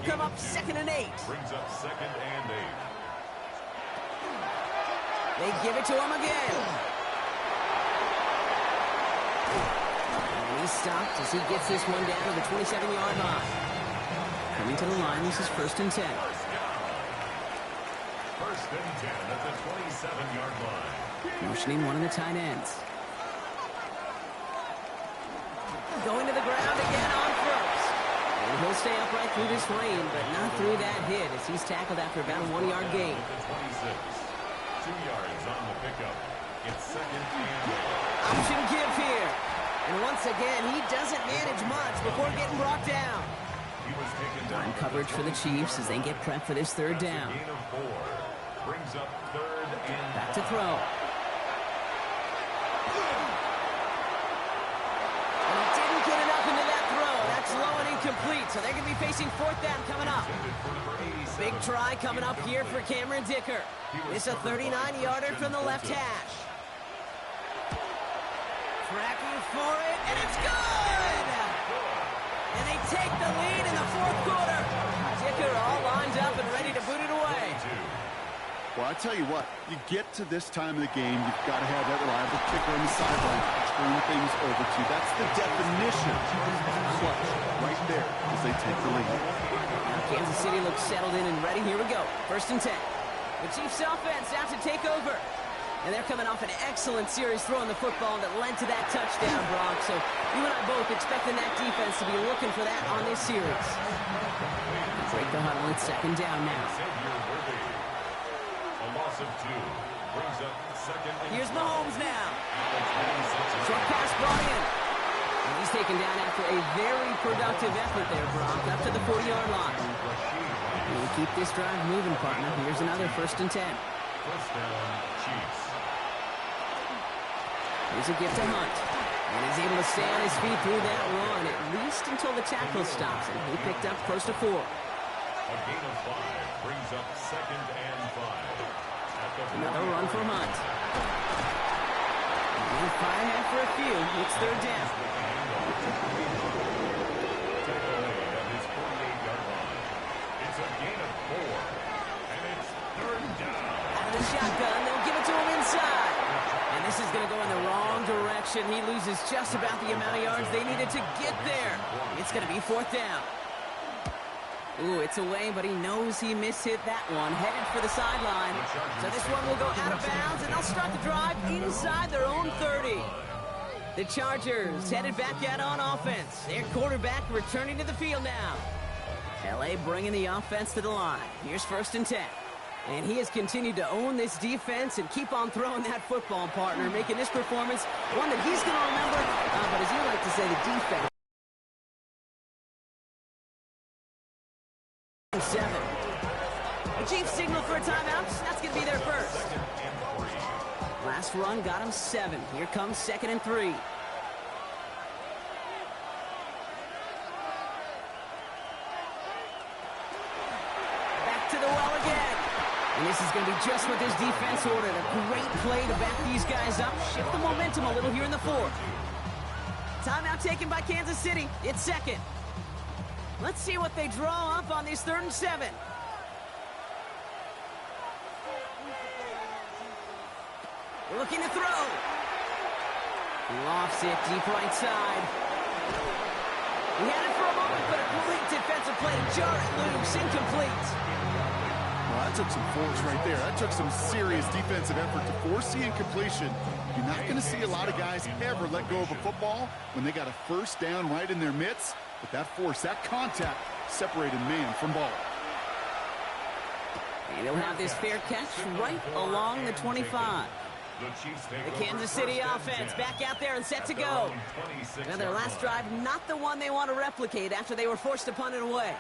Come up 2nd and 8. Brings up 2nd and 8. They give it to him again. And he's stopped as he gets this one down to the 27-yard line. Coming to the line, this is 1st and 10. 1st and 10 at the 27-yard line. Motioning one of the tight ends. Going to the ground again on 1st. And he'll stay upright through this rain, but not through that hit as he's tackled after about a 1-yard gain. 26. 2 yards on the pickup. It's 2nd and 8. Option give here. And once again, he doesn't manage much before getting brought down. Time coverage for the Chiefs as they get prepped for this third down. Gain of 4. Brings up third and Back to throw. And he didn't get enough into that throw. That's low and incomplete, so they're going to be facing fourth down coming up. Big try coming up here for Cameron Dicker. It's a 39-yarder from the left hash. Tracking for it, and it's good! And they take the lead in the fourth quarter. Dicker all lined up and ready to boot it away. Well, I tell you what, you get to this time of the game, you've got to have that reliable kicker on the sideline to turn things over to. That's the definition of clutch right there as they take the lead. Now Kansas City looks settled in and ready. Here we go. First and 10. The Chiefs offense out to take over. And they're coming off an excellent series throwing the football that led to that touchdown, Brock. So you and I both expecting that defense to be looking for that on this series. Break the huddle. It's second down now. a loss of 2. Brings up second and Here's Mahomes now. Short pass brought in. And he's taken down after a very productive effort there, Brock, up to the 40-yard line. We'll keep this drive moving, partner. Here's another first and 10. First down, Chiefs. Here's a gift to Hunt. And he's able to stay on his feet through that run, at least until the tackle stops him. He picked up close to 4. A gain of 5 brings up second and 5. Another run for Hunt. And fire ahead for a few. It's third down. It's a gain of 4. And it's third down. Out of the shotgun, they'll give it to him inside. And this is going to go in the wrong direction. He loses just about the amount of yards they needed to get there. It's going to be fourth down. Ooh, it's away, but he knows he mishit that one. Headed for the sideline. So this one will go out of bounds, and they'll start the drive inside their own 30. The Chargers headed back out on offense. Their quarterback returning to the field now. L.A. bringing the offense to the line. Here's first and 10. And he has continued to own this defense and keep on throwing that football, partner, making this performance one that he's going to remember. But as you like to say, the defense. 7. The Chiefs signal for a timeout. That's going to be their first. Last run got him 7. Here comes second and 3. Back to the well again. And this is going to be just what this defense ordered. A great play to back these guys up. Shift the momentum a little here in the fourth. Timeout taken by Kansas City. It's second. Let's see what they draw up on this third and 7. Looking to throw. Lofts it deep right side. He had it for a moment, but a complete defensive play to jar it loose. Incomplete. Well, that took some force right there. That took some serious defensive effort to force the incompletion. You're not going to see a lot of guys ever let go of a football when they got a first down right in their midst. But that force, that contact, separated man from ball. And he'll have this fair catch right along the 25. The Kansas City offense back out there and set to go. Now their last drive, not the one they want to replicate after they were forced to punt it away.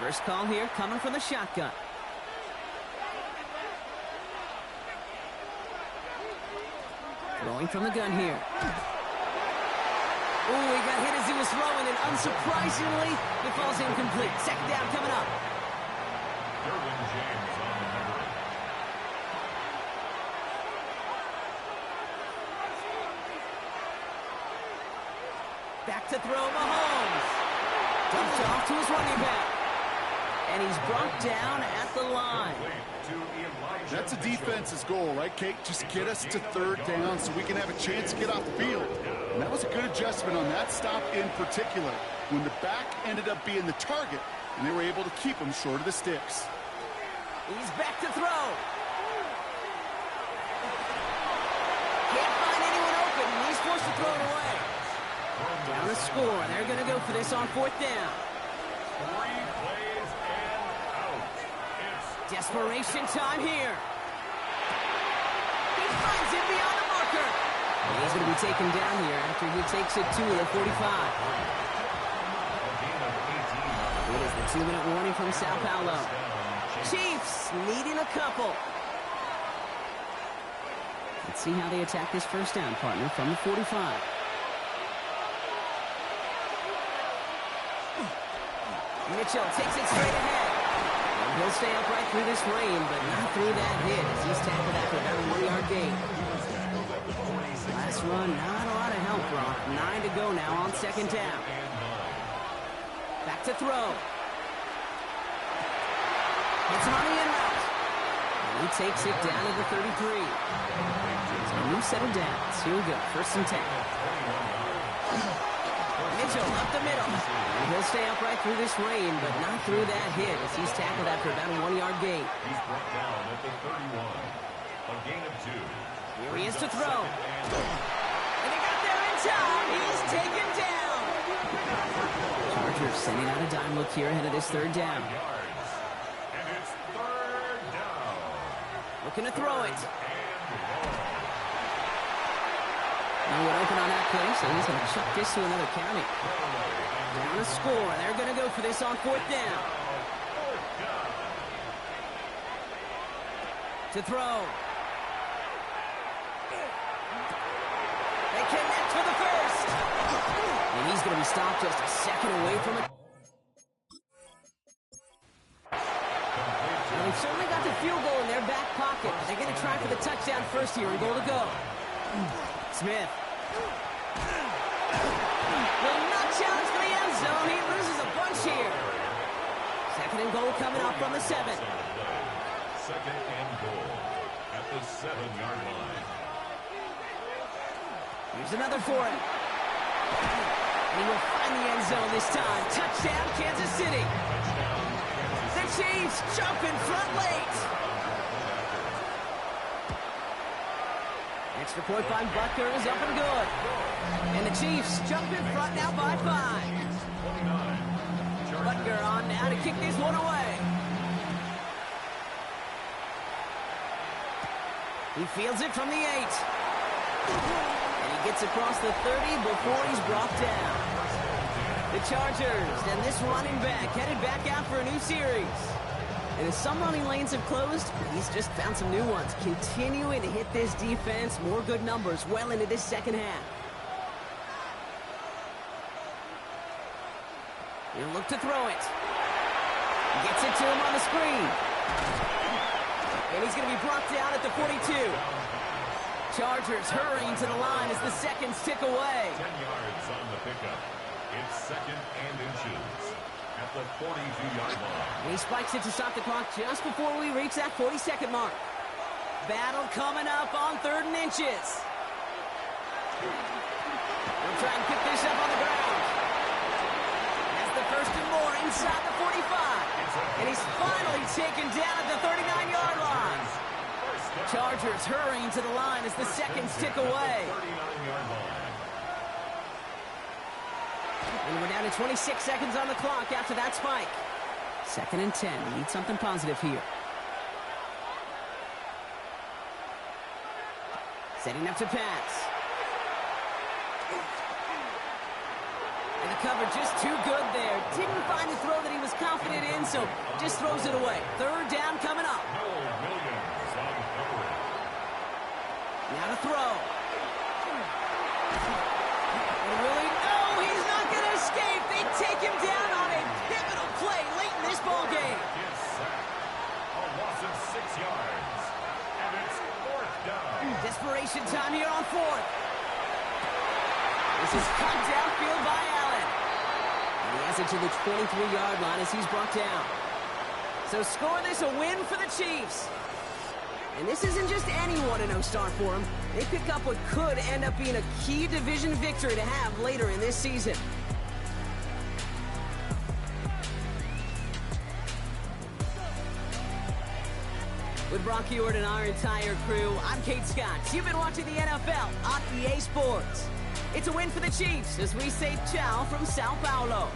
First call here coming from the shotgun. Throwing from the gun here. Ooh, he got hit as he was throwing, and unsurprisingly, it falls incomplete. Second down coming up. Derwin James on the cover. Back to throw Mahomes. Dumped off to his running back. And he's brought down at the line. That's a defense's goal, right, Kate? Just get us to third down so we can have a chance to get off the field. And that was a good adjustment on that stop in particular, when the back ended up being the target, and they were able to keep him short of the sticks. He's back to throw. Can't find anyone open, and he's forced to throw it away. Down the score, and they're going to go for this on fourth down. 3 plays and out. It's Desperation time here. He finds it beyond the marker. And he's going to be taken down here after he takes it to the 45. It is the 2-minute warning from Sao Paulo. Chiefs needing a couple. Let's see how they attack this first down, partner, from the 45. Mitchell takes it straight ahead. And he'll stay upright through this rain, but not through that hit as he's tackled after about a 1-yard gain. Last run, not a lot of help, Brock. 9 to go now on second down. Back to throw. Hits him on the in route. And he takes it down to the 33. So a new set of downs. Here we go, 1st and 10. Mitchell up the middle. And he'll stay upright through this rain, but not through that hit as he's tackled after about a 1-yard gain. He's brought down at the 31. A gain of 2. Here he is to throw. And he got there in time. He's taken down. Chargers sending out a dime look here ahead of this 3rd down. And it's 3rd down. Looking to throw it. No one open on that play, so he's going to chuck this to another county. Down a score, and they're going to go for this on 4th down. To throw. They connect for the first. And he's going to be stopped just a second away from it. Well, they've certainly got the field goal in their back pocket. They're going to try for the touchdown first here and goal to go. Smith. Will not challenge for the end zone. He loses a bunch here. 2nd and goal coming up from the 7. 2nd and goal at the 7-yard line. Here's another for him. And he will find the end zone this time. Touchdown, Kansas City. The Chiefs jump in front late. Extra point by Butker is up and good. And the Chiefs jump in front now by 5. Butker on now to kick this one away. He fields it from the 8. And he gets across the 30 before he's brought down. The Chargers and this running back headed back out for a new series. And as some running lanes have closed, he's just found some new ones. Continuing to hit this defense, more good numbers well into this 2nd half. He'll look to throw it. Gets it to him on the screen. And he's going to be brought down at the 42. Chargers hurrying to the line as the seconds tick away. 10 yards on the pickup. It's 2nd and inches at the 42-yard line. And he spikes it to stop the clock just before we reach that 40-second mark. Battle coming up on 3rd and inches. We'll try and pick this up on the ground. That's the 1st and more inside the 45. And he's finally taken down at the 39-yard line. Chargers hurrying to the line as the seconds tick away. 39-yard line. And we're down to 26 seconds on the clock after that spike. 2nd and 10. We need something positive here. Setting up to pass. And the cover just too good there. Didn't find the throw that he was confident in, so just throws it away. 3rd down coming up. Now to throw. And really, no, he's not going to escape. They take him down on a pivotal play late in this ball game. A loss of 6 yards. And it's 4th down. Desperation time here on 4th. This is cut downfield by Allen. And he has it to the 23-yard line as he's brought down. So score this a win for the Chiefs. And this isn't just any 1-0 start for them. They pick up what could end up being a key division victory to have later in this season. With Brock Huard and our entire crew, I'm Kate Scott. You've been watching the NFL on EA Sports. It's a win for the Chiefs as we say ciao from Sao Paulo.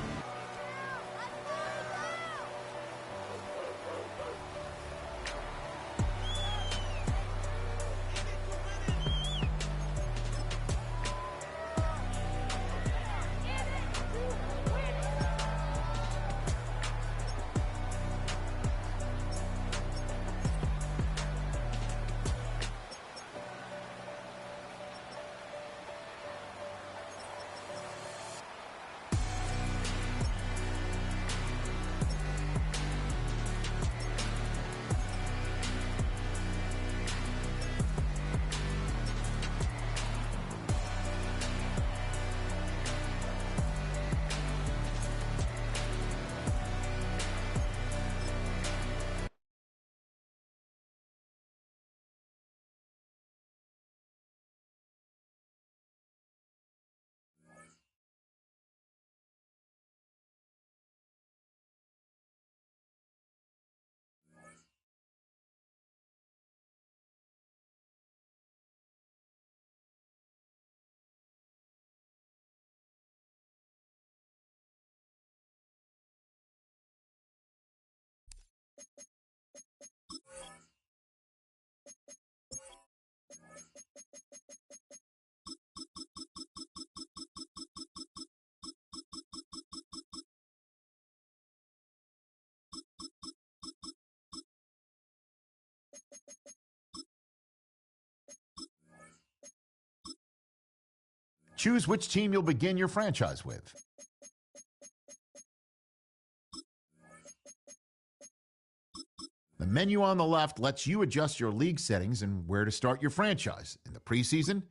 Choose which team you'll begin your franchise with. The menu on the left lets you adjust your league settings and where to start your franchise. In the preseason,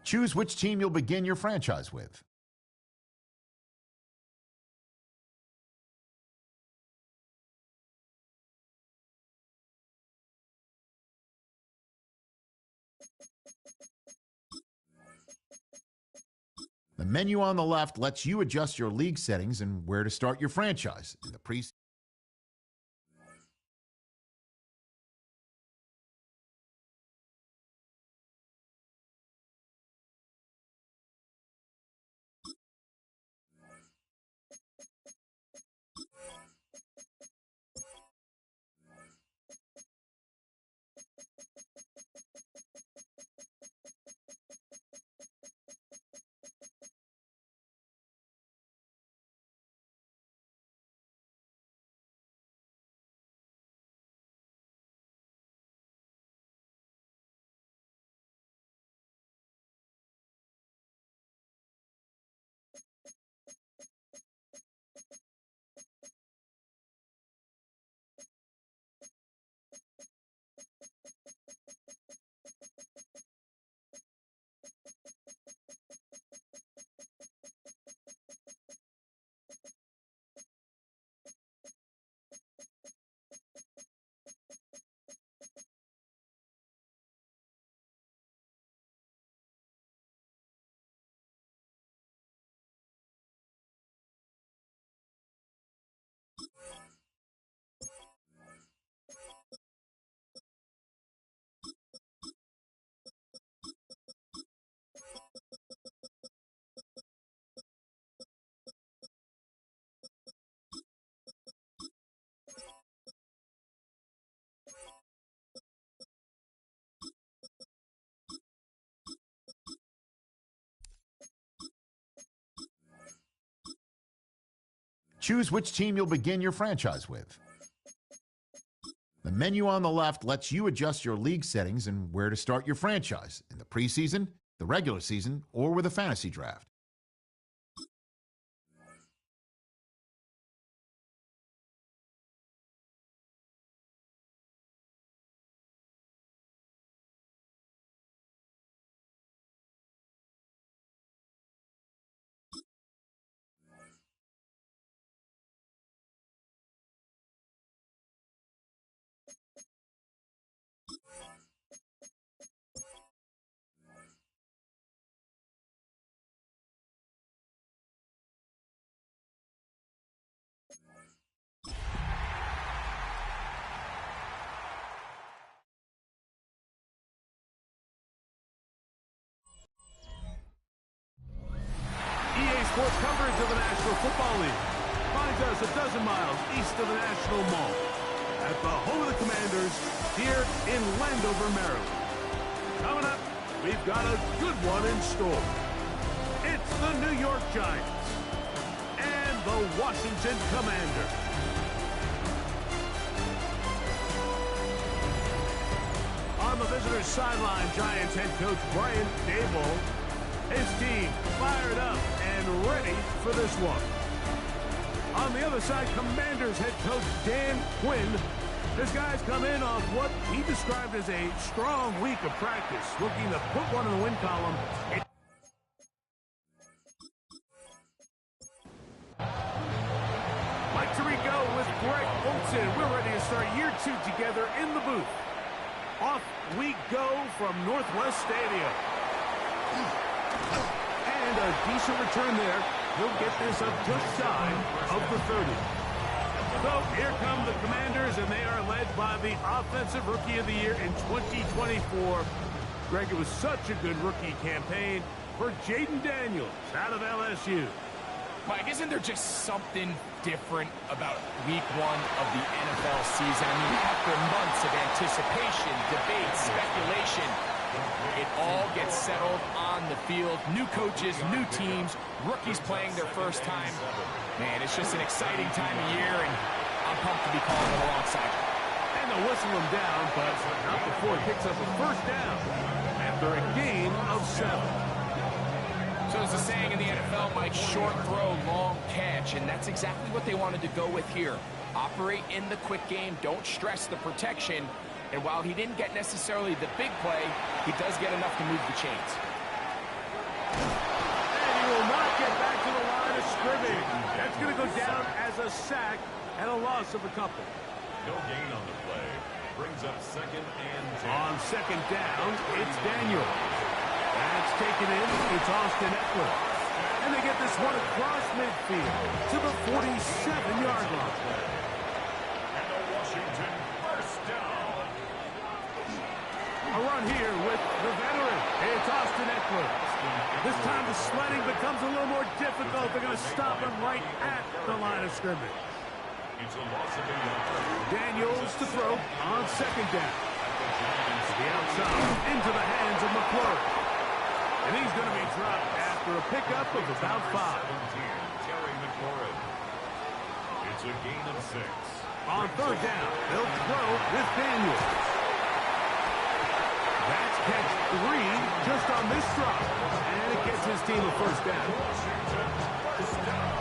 Choose which team you'll begin your franchise with. The menu on the left lets you adjust your league settings and where to start your franchise in the preseason. Choose which team you'll begin your franchise with. The menu on the left lets you adjust your league settings and where to start your franchise in the preseason, the regular season, or with a fantasy draft. Sports coverage of the National Football League finds us a dozen miles east of the National Mall at the home of the Commanders here in Landover, Maryland. Coming up, we've got a good one in store. It's the New York Giants and the Washington Commanders. On the visitors' sideline, Giants head coach Brian Daboll. His team fired up and ready for this one. On the other side, Commanders head coach Dan Quinn. His guys come in off what he described as a strong week of practice, looking to put one in the win column. Mike Tirico with Greg Olsen. We're ready to start year 2 together in the booth. Off we go from Northwest Stadium. And a decent return there. He'll get this up just shy of the 30. So here come the Commanders, and they are led by the Offensive Rookie of the Year in 2024. Greg, it was such a good rookie campaign for Jaden Daniels out of LSU. Mike, isn't there just something different about week 1 of the NFL season? I mean, after months of anticipation, debate, speculation, it all gets settled on the field. New coaches, new teams, rookies playing their first time. Man, it's just an exciting time of year, and I'm pumped to be calling it alongside you. And they'll whistle him down, but not before he picks up a first down after a gain of 7. So there's a saying in the NFL, Mike, short throw, long catch, and that's exactly what they wanted to go with here. Operate in the quick game, don't stress the protection, and while he didn't get necessarily the big play, he does get enough to move the chains. And he will not get back to the line of scrimmage. That's going to go down as a sack and a loss of a couple. No gain on the play. Brings up 2nd and 10. On 2nd down, it's Daniel. That's taken in. It's Austin Eckler. And they get this one across midfield to the 47-yard line. And the Washington first down. A run here with the veteran. It's Austin Eckler. This time the sledding becomes a little more difficult. They're going to stop him right at the line of scrimmage. It's a loss of a yard. Daniels to throw on 2nd down. To the outside, into the hands of McClure. And he's going to be dropped after a pickup of about 5. 17, Terry McLaurin. It's a gain of 6. On 3rd down, they'll throw with Daniels. That's catch 3 just on this drop. And it gets his team a first down. Washington first down.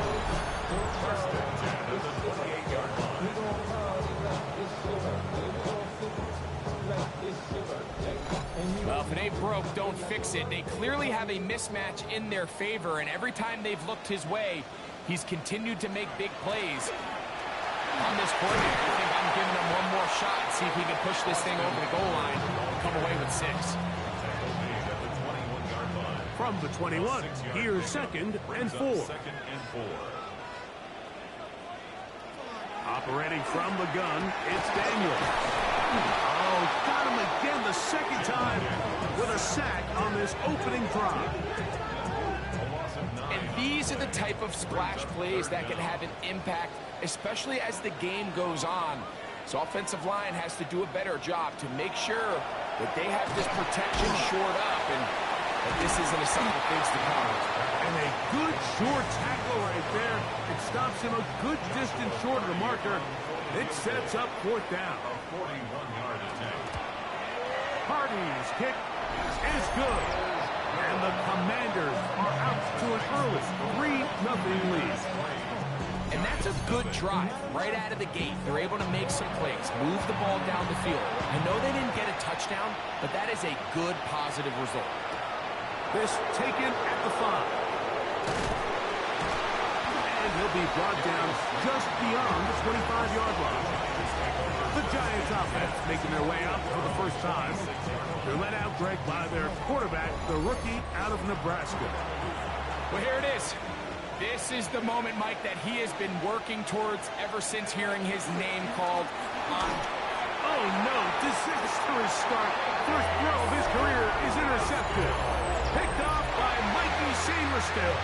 First and 10 at the 28-yard line. Well, if it ain't broke, don't fix it. They clearly have a mismatch in their favor, and every time they've looked his way, he's continued to make big plays. On this coordinator, I think I'm giving him one more shot, see if he can push this thing over the goal line and come away with 6. From the 21, here's 2nd and 4. 2nd and 4. Operating from the gun, it's Daniel. Oh, got him again the 2nd time with a sack on this opening drive. And these are the type of splash plays that can have an impact, especially as the game goes on. So offensive line has to do a better job to make sure that they have this protection shored up and that this isn't a sign of things to come. And a good short tackle right there. It stops him a good distance short of the marker. It sets up 4th down. A 41-yard attempt. Hardy's kick is good. And the Commanders are out to an early 3-0 lead. And that's a good drive right out of the gate. They're able to make some plays, move the ball down the field. I know they didn't get a touchdown, but that is a good positive result. This taken at the 5. And he'll be brought down just beyond the 25-yard line. The Giants offense making their way up for the first time. They're led out, Greg, by their quarterback, the rookie out of Nebraska. Well, here it is. This is the moment, Mike, that he has been working towards ever since hearing his name called on. Oh, no. Disastrous start. First throw of his career is intercepted. Picked off by Mikey Sainristil.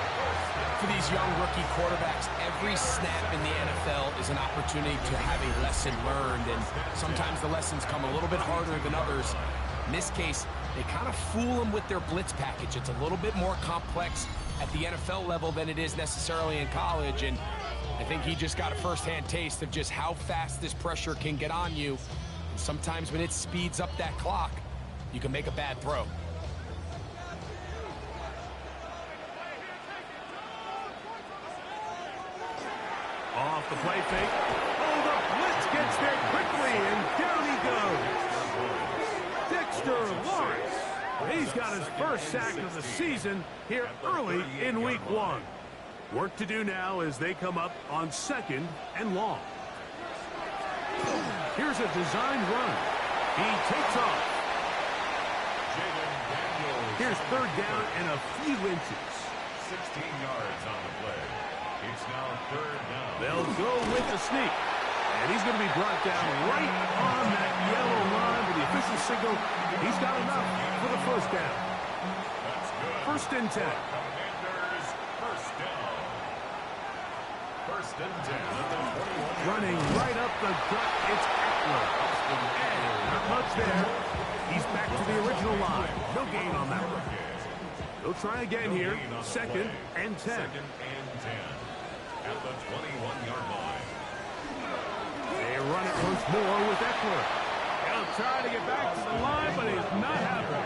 For these young rookie quarterbacks, every snap in the NFL is an opportunity to have a lesson learned, and sometimes the lessons come a little bit harder than others. In this case, they kind of fool them with their blitz package. It's a little bit more complex at the NFL level than it is necessarily in college, and I think he just got a first-hand taste of just how fast this pressure can get on you. And sometimes when it speeds up that clock, you can make a bad throw. Off the play fake. Oh, the blitz gets there quickly, and down he goes. Dexter Lawrence. He's got his first sack of the season here early in week 1. Work to do now as they come up on 2nd and long. Here's a designed run. He takes off. Here's 3rd down and a few inches. 16 yards on the play. It's now 3rd down. They'll go with the sneak. And he's going to be brought down right on that yellow line with the official signal. He's got enough for the first down. That's good. 1st and 10. Commanders first down. 1st and 10 at the 21. Running right up the gut, it's Eckler. And not much there. He's back to the original line. No gain on that one. They'll try again here. 2nd and 10. 2nd and 10 at the 21-yard line. They run it once more with Eckler. He'll try to get back to the line, but he's not happening.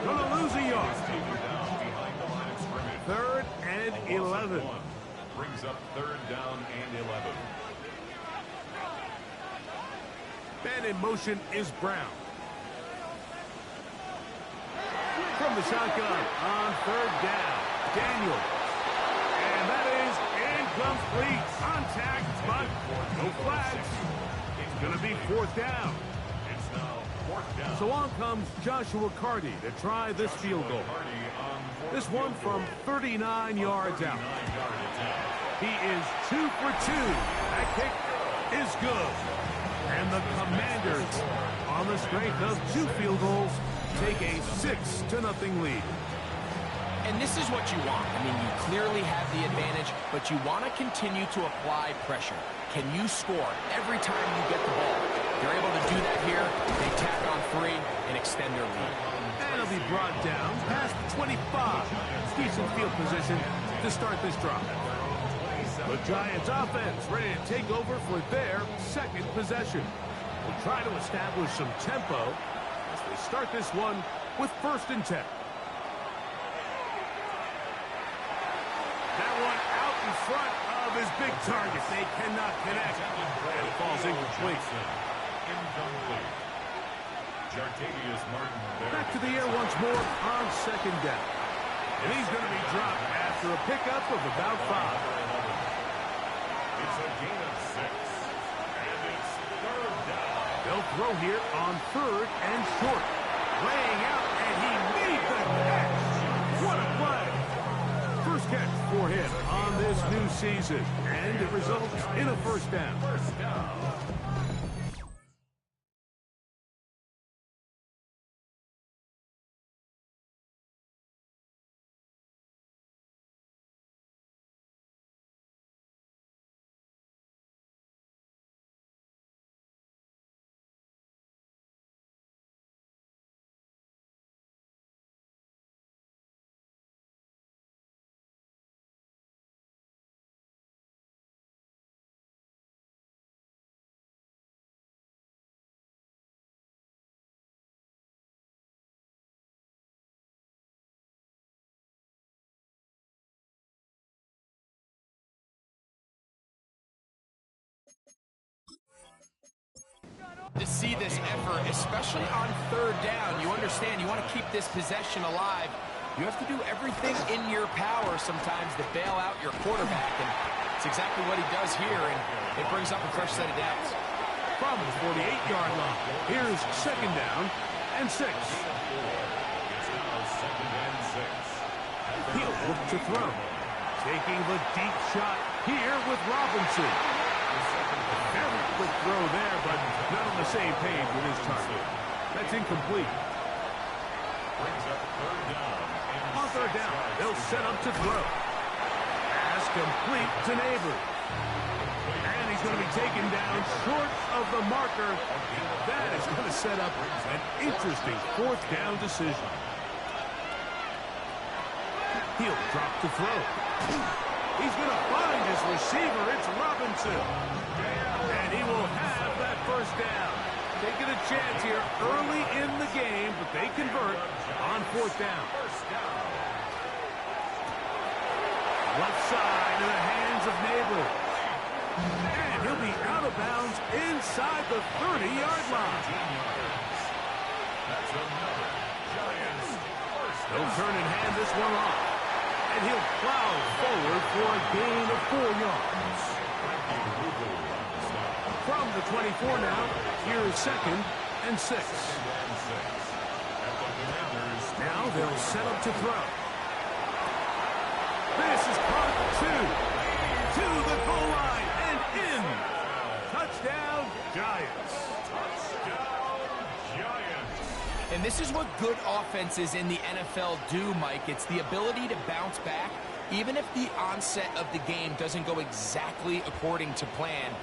Going to lose a yard. Behind the line of scrimmage. 3rd and 11. Brings up 3rd down and 11. Man in motion is Brown. From the shotgun on 3rd down. Daniels. And that is incomplete. Contact, but no flags. It's going to be 4th down. It's now 4th down. So on comes Joshua Carty to try this field goal. This one from 39 yards out. He is 2 for 2. That kick is good. And the Commanders, on the strength of 2 field goals, take a 6-0 lead. And this is what you want. I mean, you clearly have the advantage, but you want to continue to apply pressure. Can you score every time you get the ball? They're able to do that here. They tack on 3 and extend their lead. And it'll be brought down past 25. Decent field position to start this drive. The Giants offense ready to take over for their 2nd possession. We'll try to establish some tempo as they start this one with 1st and 10. That one out in front of his big target. They cannot connect. And it falls incomplete. Back to the air once more on 2nd down. And he's going to be dropped after a pickup of about 5. It's a gain of 6. And it's 3rd down. They'll throw here on 3rd and short. Laying out, and he made the catch. What a play. First catch for him on this new season. And it results in a 1st down. 1st down. To see this effort, especially on 3rd down, you understand you want to keep this possession alive. You have to do everything in your power sometimes to bail out your quarterback, and it's exactly what he does here, and it brings up a fresh set of downs. From the 48-yard line, here's 2nd down and 6. He'll look to throw. Taking the deep shot here with Robinson. Very quick throw there, but not on the same page with his target. That's incomplete. On 3rd down, they'll set up to throw. Pass complete to Neighbors. And he's going to be taken down short of the marker. That is going to set up an interesting 4th down decision. He'll drop to throw. He's going to find his receiver. It's Robinson. And he will have that 1st down. Taking a chance here early in the game, but they convert on 4th down. Left side to the hands of Neighbors. And he'll be out of bounds inside the 30-yard line. They'll turn and hand this one off. And he'll plow forward for a gain of 4 yards. From the 24 now, here is 2nd and 6. Now they'll set up to throw. This is caught 2. To the goal line and in. Touchdown, Giants. And this is what good offenses in the NFL do, Mike. It's the ability to bounce back, even if the onset of the game doesn't go exactly according to plan.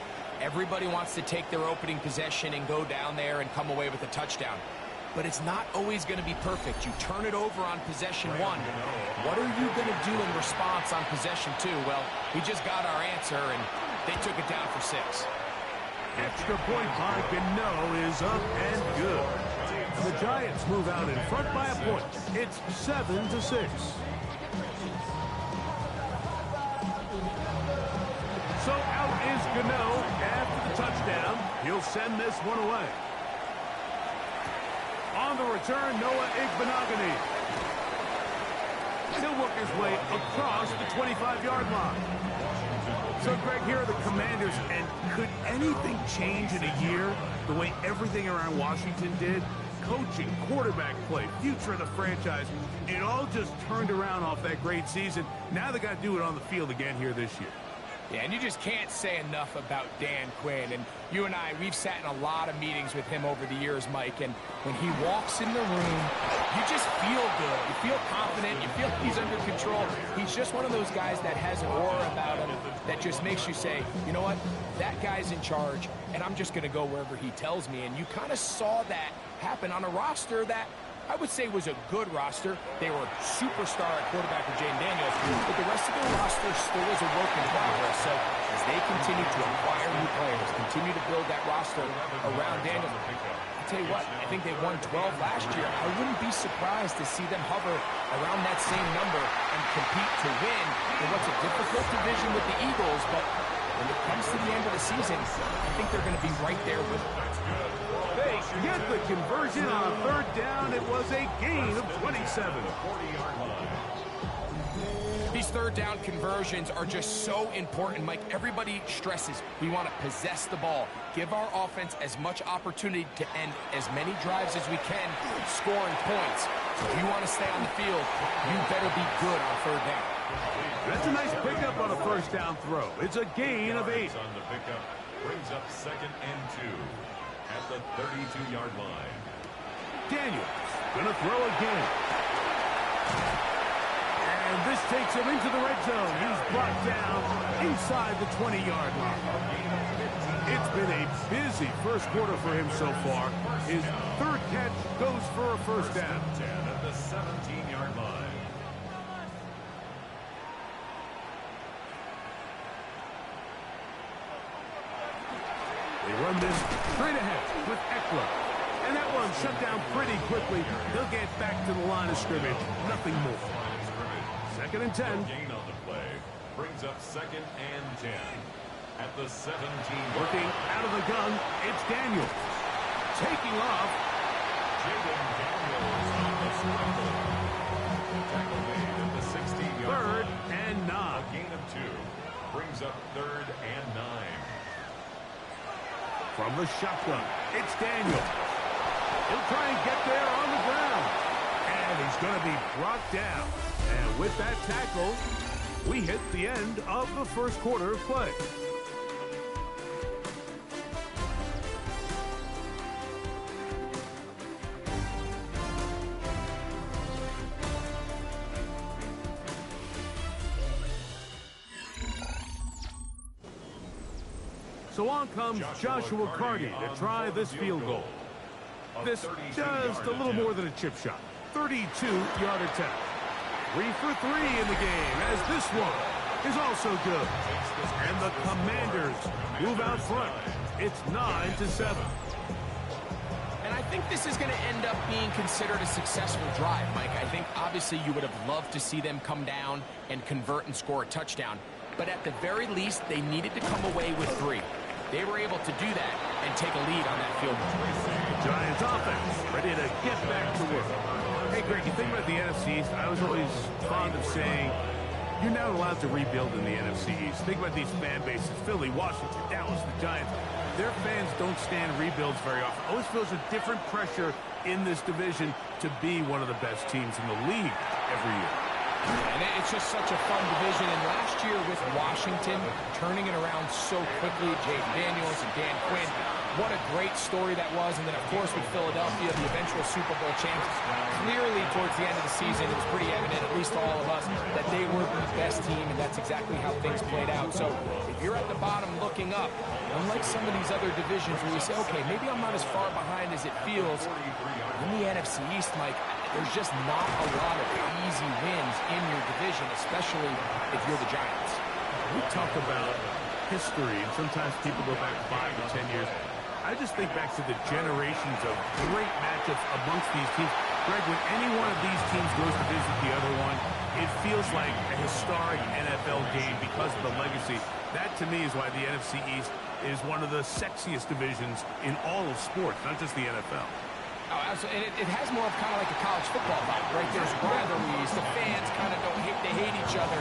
Everybody wants to take their opening possession and go down there and come away with a touchdown. But it's not always going to be perfect. You turn it over on possession 1. What are you going to do in response on possession 2? Well, we just got our answer, and they took it down for 6. Extra point by Gano is up and good. The Giants move out in front by a point. It's 7-6. So out is Gano after the touchdown. He'll send this one away. On the return, Noah Igbinoghene. He'll work his way across the 25-yard line. So, Greg, here are the Commanders, and could anything change in a year the way everything around Washington did? Coaching, quarterback play, future of the franchise, it all just turned around off that great season. Now they got to do it on the field again here this year. Yeah, and you just can't say enough about Dan Quinn. And you and I, we've sat in a lot of meetings with him over the years, Mike, and when he walks in the room, you just feel good. You feel confident. You feel he's under control. He's just one of those guys that has an aura about him that just makes you say, you know what, that guy's in charge, and I'm just going to go wherever he tells me. And you kind of saw that happen on a roster that I would say was a good roster. They were superstar at quarterback with Jayden Daniels, but the rest of the roster still is a work in progress. So as they continue to acquire new players, continue to build that roster around Daniels, I'll tell you what, I think they won 12 last year. I wouldn't be surprised to see them hover around that same number and compete to win in what's a difficult division with the Eagles, but when it comes to the end of the season, I think they're going to be right there with them. They get the conversion on third down. It was a gain of 27. These third down conversions are just so important, Mike. Everybody stresses we want to possess the ball, give our offense as much opportunity to end as many drives as we can, scoring points. So if you want to stay on the field, you better be good on third down. That's a nice pickup on a first down throw. It's a gain of 8. On the pickup brings up 2nd and 2 at the 32-yard line. Daniels gonna throw again. And this takes him into the red zone. He's brought down inside the 20-yard line. It's been a busy first quarter for him so far. His third catch goes for a first down. 10 at the 17-yard line. They run this straight ahead with Eckler. And that one shut down pretty quickly. They'll get back to the line of scrimmage. Nothing more. 2nd and 10. Gain on the play brings up 2nd and 10 at the 17. Working out of the gun, it's Daniels. Taking off. Jayden Daniels on the scramble. Tackle made at the 16-yard 3rd line. and 9. A gain of 2 brings up 3rd and 9. From the shotgun, it's Daniels. He'll try and get there on the ground. And he's going to be brought down. And with that tackle, we hit the end of the first quarter of play. So on comes Joshua Carty to try this field goal. This just a little more than a chip shot. 32-yard attempt. 3 for 3 in the game, as this one is also good. And the Commanders move out front. It's 9-7. And I think this is going to end up being considered a successful drive, Mike. I think obviously you would have loved to see them come down and convert and score a touchdown. But at the very least, they needed to come away with 3. They were able to do that and take a lead on that field goal. Giants offense ready to get back to work. Hey, Greg, you think about the NFC East, I was always fond of saying, you're not allowed to rebuild in the NFC East. Think about these fan bases, Philly, Washington, Dallas, the Giants. Their fans don't stand rebuilds very often. Always feels a different pressure in this division to be one of the best teams in the league every year. And it's just such a fun division. And last year with Washington turning it around so quickly, Jayden Daniels and Dan Quinn, what a great story that was. And then, of course, with Philadelphia, the eventual Super Bowl champs. Clearly, towards the end of the season, it was pretty evident, at least to all of us, that they were the best team, and that's exactly how things played out. So if you're at the bottom looking up, unlike some of these other divisions where you say, okay, maybe I'm not as far behind as it feels, in the NFC East, Mike, there's just not a lot of easy wins in your division, especially if you're the Giants. We talk about history, and sometimes people go back 5 to 10 years. I just think back to the generations of great matchups amongst these teams. Greg, when any one of these teams goes to visit the other one, it feels like a historic NFL game because of the legacy. That, to me, is why the NFC East is one of the sexiest divisions in all of sports, not just the NFL. Oh, absolutely. And it has more of kind of like a college football vibe, right? There's rivalries. The fans kind of go other,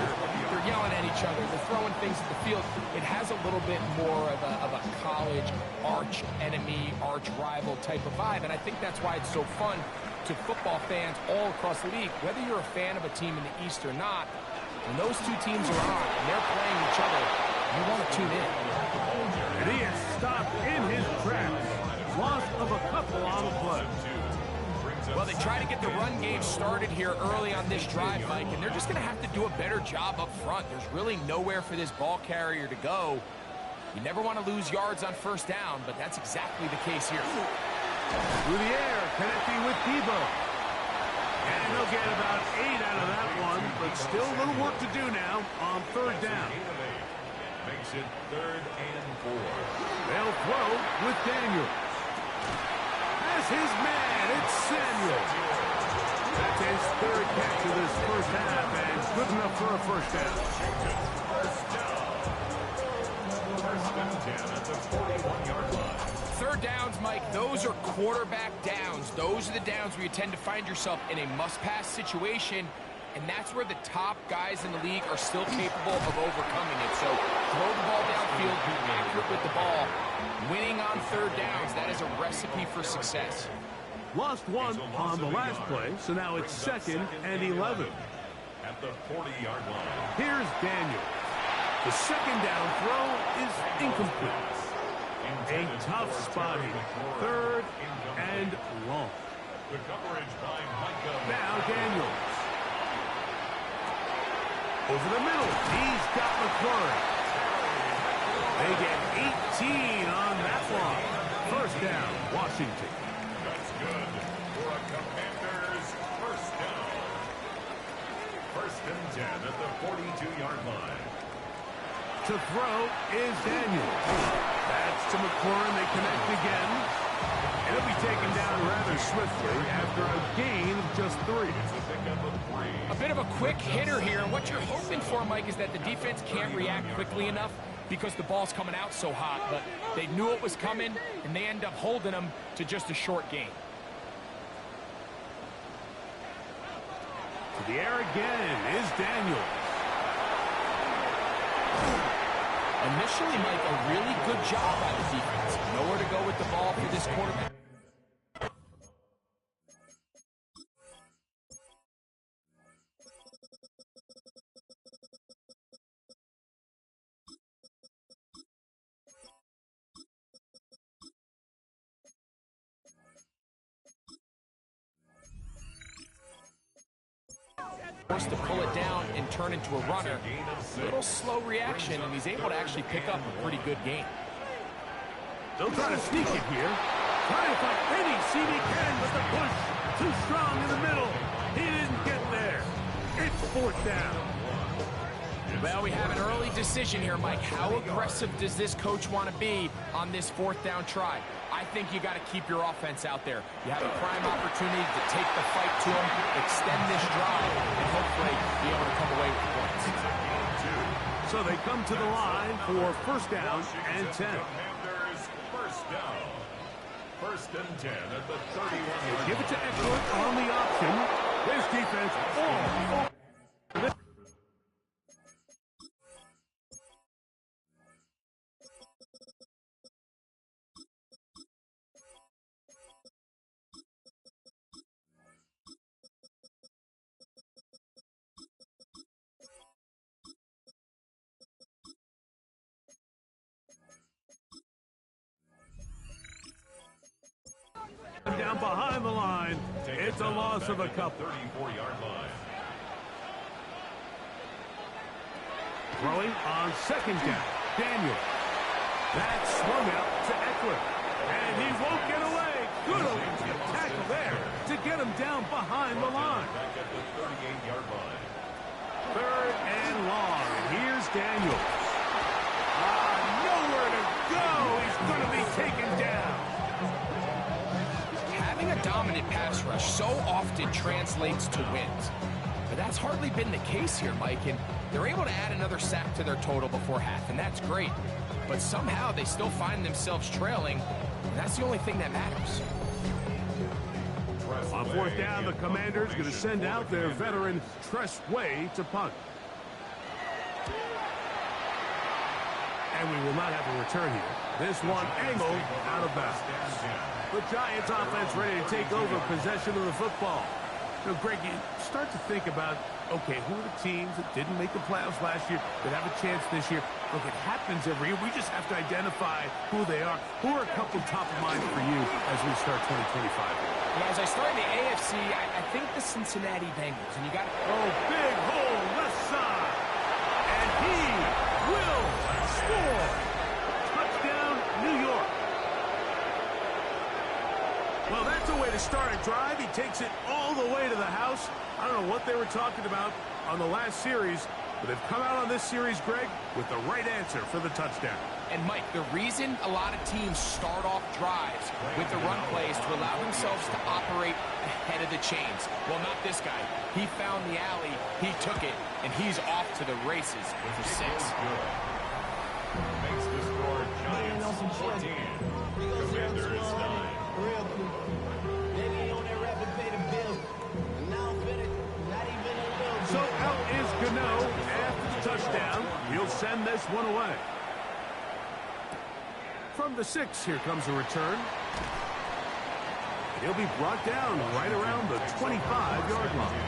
they're yelling at each other, they're throwing things at the field. It has a little bit more of a college arch enemy, arch rival type of vibe, and I think that's why it's so fun to football fans all across the league. Whether you're a fan of a team in the East or not, when those two teams are on and they're playing each other, you want to tune in. And he is stopped in his tracks. Loss of a couple on the play. Well, they try to get the run game started here early on this drive, Mike, and they're just going to have to do a better job up front. There's really nowhere for this ball carrier to go. You never want to lose yards on first down, but that's exactly the case here. Through the air, connecting with Debo. And he'll get about 8 out of that one, but still a little work to do now on third down. Makes it 3rd and 4. They'll throw with Daniel. That's his man, it's Samuel. That's his 3rd catch of this first half, and good enough for a first down. First and 10 at the 41-yard line. Third downs, Mike, those are quarterback downs. Those are the downs where you tend to find yourself in a must-pass situation, and that's where the top guys in the league are still capable of overcoming it. So throw the ball downfield, be accurate with the ball. Winning on third downs, that is a recipe for success. Lost one on the last play, so now it's 2nd and 11. At the 40-yard line. Here's Daniel. The second down throw is incomplete. A tough spot here. 3rd and long. The coverage by Micah. Now Daniels. Over the middle. He's got McClure. They get 18 on that one. First down, Washington. That's good for a Commanders first down. 1st and 10 at the 42-yard line. To throw is Daniels. That's to McLaurin. They connect again. And he'll be taken down rather swiftly after a gain of just 3. A bit of a quick hitter here, and what you're hoping for, Mike, is that the defense can't react quickly enough because the ball's coming out so hot, but they knew it was coming, and they end up holding them to just a short gain. To the air again is Daniels. Initially, Mike, a really good job by the defense. Nowhere to go with the ball for this quarterback. Forced to pull it down and turn into a runner. A little slow reaction, and he's able to actually pick up a pretty good gain. They'll try to sneak it here. Trying to find any CD can, but the push too strong in the middle. He didn't get there. It's 4th down. Well, we have an early decision here, Mike. How aggressive does this coach want to be on this 4th down try? I think you got to keep your offense out there. You have a prime opportunity to take the fight to him, extend this drive, and hopefully be able to come away with points. So they come to the line for 1st down and 10. Commanders first down. 1st and 10 at the 31. Give it to Eckler on the option. This defense all. Down behind the line, it's a loss of a couple. 34-yard line. Throwing on 2nd down, Daniel. That's swung out to Eckler, and he won't get away. Good tackle there to get him down behind the line. Back at the 38-yard line. 3rd and long. Here's Daniel. Nowhere to go. He's going to be taken down. Having a dominant pass rush so often translates to wins. But that's hardly been the case here, Mike, and they're able to add another sack to their total before half, and that's great. But somehow they still find themselves trailing, and that's the only thing that matters. On 4th down, the Commanders going to send out their veteran Tress Way to punt. And we will not have a return here. This one angled out of bounds. The Giants offense ready to take over possession of the football. You know, Greg, you start to think about, okay, who are the teams that didn't make the playoffs last year that have a chance this year? Look, it happens every year. We just have to identify who they are. Who are a couple top of mind for you as we start 2025? Yeah, as I start in the AFC, I think the Cincinnati Bengals. And you got big hole left side. And he will score. Touchdown, New York. Well, that's a way to start a drive. He takes it all the way to the house. I don't know what they were talking about on the last series, but they've come out on this series, Greg, with the right answer for the touchdown. And, Mike, the reason a lot of teams start off drives with the run plays to allow themselves to operate ahead of the chains. Well, not this guy. He found the alley, he took it, and he's off to the races for 6. Makes the score Giants 14. Commanders 9. So out is Gano after the touchdown. He'll send this one away. From the 6, here comes a return. He'll be brought down right around the 25-yard line.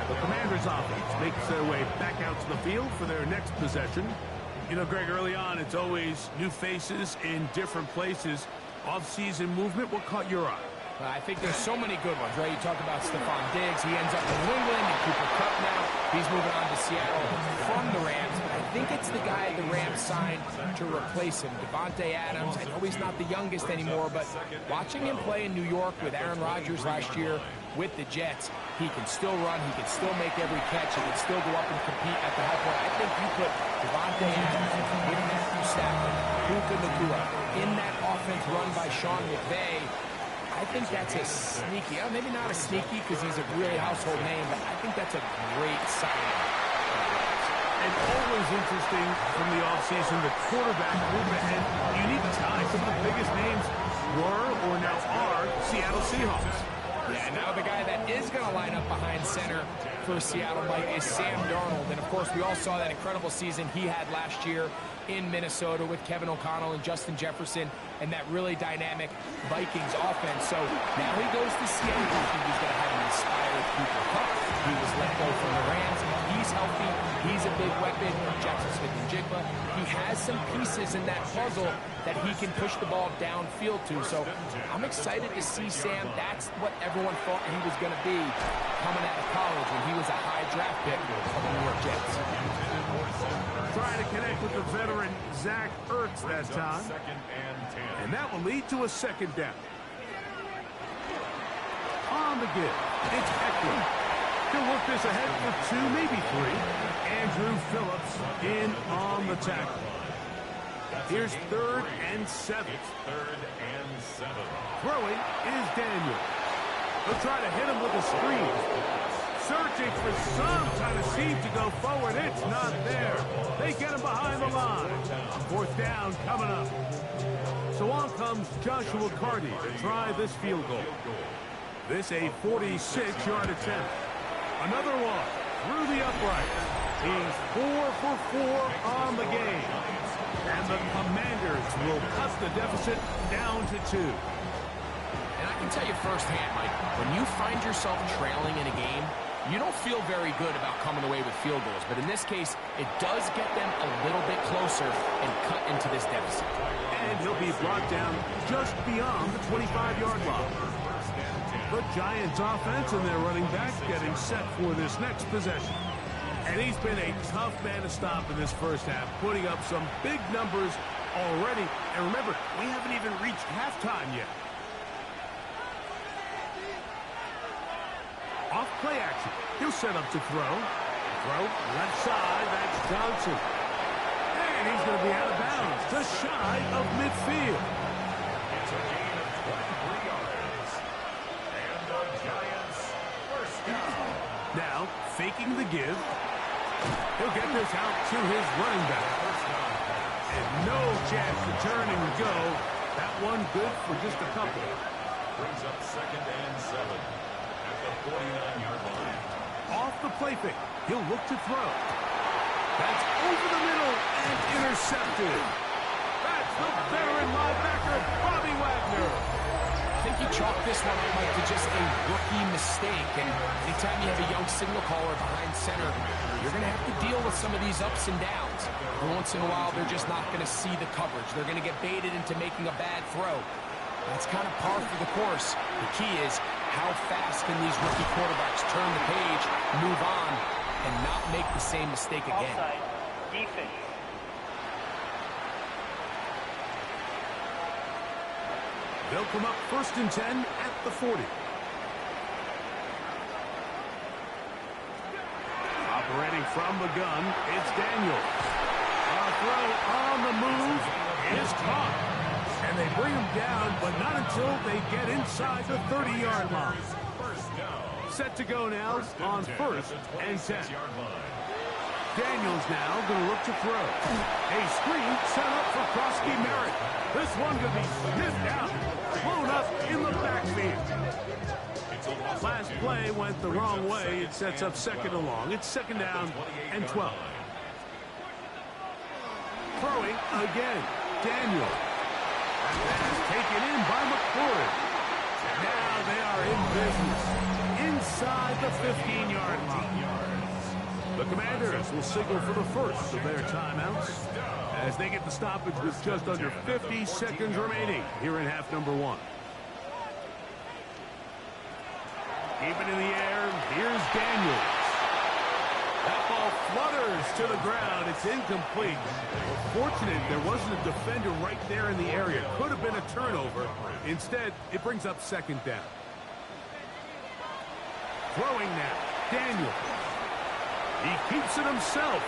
The Commanders' offense makes their way back out to the field for their next possession. You know, Greg, early on, it's always new faces in different places. Off-season movement, what caught your eye? I think there's so many good ones, right? You talk about Stephon Diggs. He ends up in New England, and Cooper Kupp now. He's moving on to Seattle from the Rams. But I think it's the guy the Rams signed to replace him, Davante Adams. I know he's not the youngest anymore, but watching him play in New York with Aaron Rodgers last year with the Jets, he can still run. He can still make every catch. He can still go up and compete at the high point. I think you put Davante Adams with Matthew Stafford, Puka Nacua in that offense run by Sean McVay. I think that's a sneaky, maybe not a sneaky because he's a really household name, but I think that's a great signing. And always interesting from the offseason, the quarterback movement and unique ties. Some of the biggest names were or now are Seattle Seahawks. Yeah, now the guy that is going to line up behind center for Seattle, Mike, is Sam Darnold. And, of course, we all saw that incredible season he had last year in Minnesota with Kevin O'Connell and Justin Jefferson and that really dynamic Vikings offense. So now he goes to Seattle. I think he's going to have an inspired Cooper Kupp. He was let go from the Rams. He's healthy. He's a big weapon. Jackson Smith-Njigba. He has some pieces in that puzzle that he can push the ball downfield to. So I'm excited to see Sam. That's what everyone thought he was going to be coming out of college when he was a high draft pick of the New York Jets. Trying to connect with the veteran Zach Ertz that time. And that will lead to a second down. On the give, it's Eckler. He'll work this ahead for 2, maybe 3. Andrew Phillips in on the tackle. Here's 3rd and 7. Throwing is Daniel. They'll try to hit him with a screen. Searching for some kind of seam to go forward. It's not there. They get him behind the line. 4th down coming up. So on comes Joshua Carty to try this field goal. This a 46-yard attempt. Another one through the upright. He's 4 for 4 on the game. And the Commanders will cut the deficit down to 2. And I can tell you firsthand, Mike, when you find yourself trailing in a game, you don't feel very good about coming away with field goals. But in this case, it does get them a little bit closer and cut into this deficit. And he'll be brought down just beyond the 25-yard line. The Giants offense and their running back getting set for this next possession. And he's been a tough man to stop in this first half, putting up some big numbers already. And remember, we haven't even reached halftime yet. Off play action. He'll set up to throw. Throw left side. That's Johnson. And he's going to be out of bounds, just shy of midfield. It's a gain of 23 yards. And the Giants first down. Now, faking the give. He'll get this out to his running back. And no chance to turn and go. That one good for just a couple. Brings up 2nd and 7 at the 49-yard line. Off the play fake. He'll look to throw. That's over the middle and intercepted. That's the veteran linebacker, Bobby Wagner. I think he chalked this one up, Mike, to just a rookie mistake. And anytime you have a young signal caller behind center, you're going to have to deal with some of these ups and downs. Every once in a while, they're just not going to see the coverage. They're going to get baited into making a bad throw. That's kind of par for the course. The key is how fast can these rookie quarterbacks turn the page, move on, and not make the same mistake again. Offside. Defense. They'll come up 1st and 10 at the 40. Operating from the gun, it's Daniels. A throw on the move is caught. And they bring him down, but not until they get inside the 30-yard line. Set to go now on 1st and 10. Daniels now going to look to throw. A screen set up for Krosky Merritt. This one going to be sniffed out, blown up in the backfield. Last play went the wrong way. It sets up 2nd and long. It's 2nd down and 12. Throwing again, Daniels. And that is taken in by McCord. Now they are in business inside the 15-yard line. The Commanders will signal for the first of their timeouts as they get the stoppage with just under 50 seconds remaining here in half number 1. Keep it in the air. Here's Daniels. That ball flutters to the ground. It's incomplete. Fortunate there wasn't a defender right there in the area. Could have been a turnover. Instead, it brings up 2nd down. Throwing now. Daniels. He keeps it himself.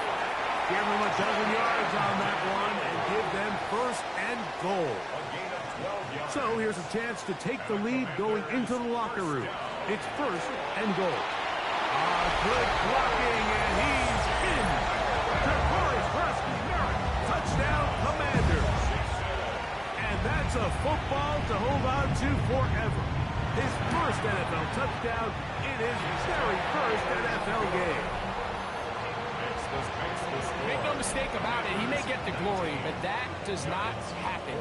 Give him a dozen yards on that one and give them 1st and goal. So here's a chance to take the lead going into the locker room. It's 1st and goal. Good blocking, and he's in. Ja'Cory Krosky Merritt, touchdown Commanders. And that's a football to hold on to forever. His 1st NFL touchdown in his very 1st NFL game. Make no mistake about it, he may get the glory, but that does not happen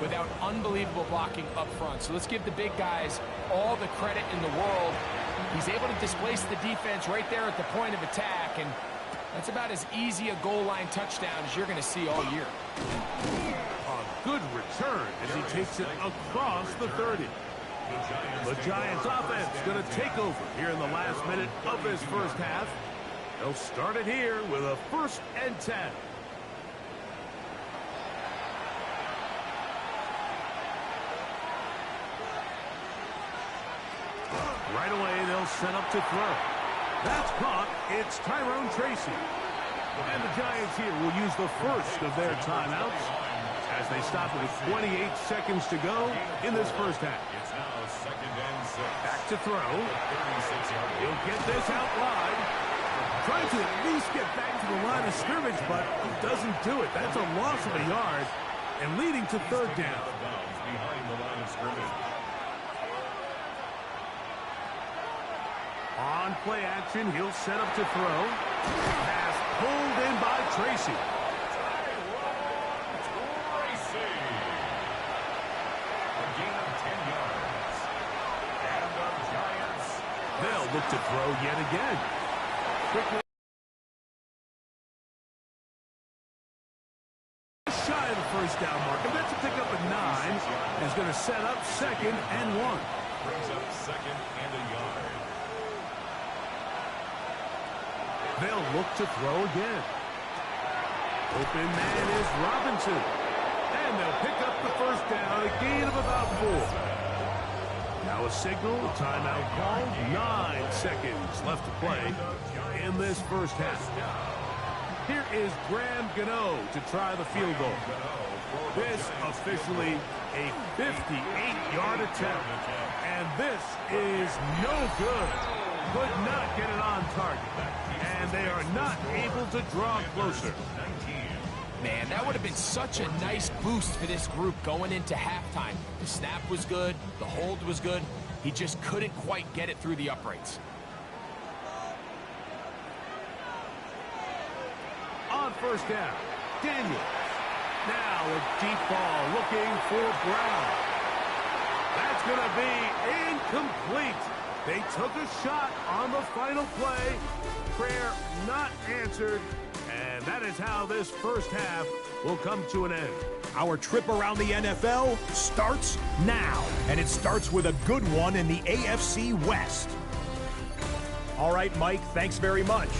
without unbelievable blocking up front. So let's give the big guys all the credit in the world. He's able to displace the defense right there at the point of attack, and that's about as easy a goal line touchdown as you're going to see all year. A good return as he takes it across the 30. The Giants offense going to take over here in the last minute of this first half. They'll start it here with a 1st and 10. Right away, they'll set up to throw. That's caught. It's Tyrone Tracy. And the Giants here will use the 1st of their timeouts as they stop with 28 seconds to go in this first half. Back to throw. He'll get this out wide. Trying to at least get back to the line of scrimmage, but he doesn't do it. That's a loss of a yard and leading to 3rd down. On play action, he'll set up to throw. Pass pulled in by Tracy. They'll look to throw yet again. Quickly. Shy of the 1st down mark, and that's a pickup at 9. Is going to set up 2nd and 1. Brings up 2nd and a yard. They'll look to throw again. Open man is Robinson. And they'll pick up the 1st down, a gain of about 4. Now a signal, timeout called. 9 seconds left to play in this first half. Here is Graham Gano to try the field goal. This officially a 58-yard attempt. And this is no good. Could not get it on target. And they are not able to draw closer. Man, that would have been such a nice boost for this group going into halftime. The snap was good. The hold was good. He just couldn't quite get it through the uprights. On first down. Daniels. Now a deep ball looking for Brown. That's going to be incomplete. They took a shot on the final play. Prayer not answered. And that is how this first half will come to an end. Our trip around the NFL starts now, and it starts with a good one in the AFC West. All right, Mike, thanks very much.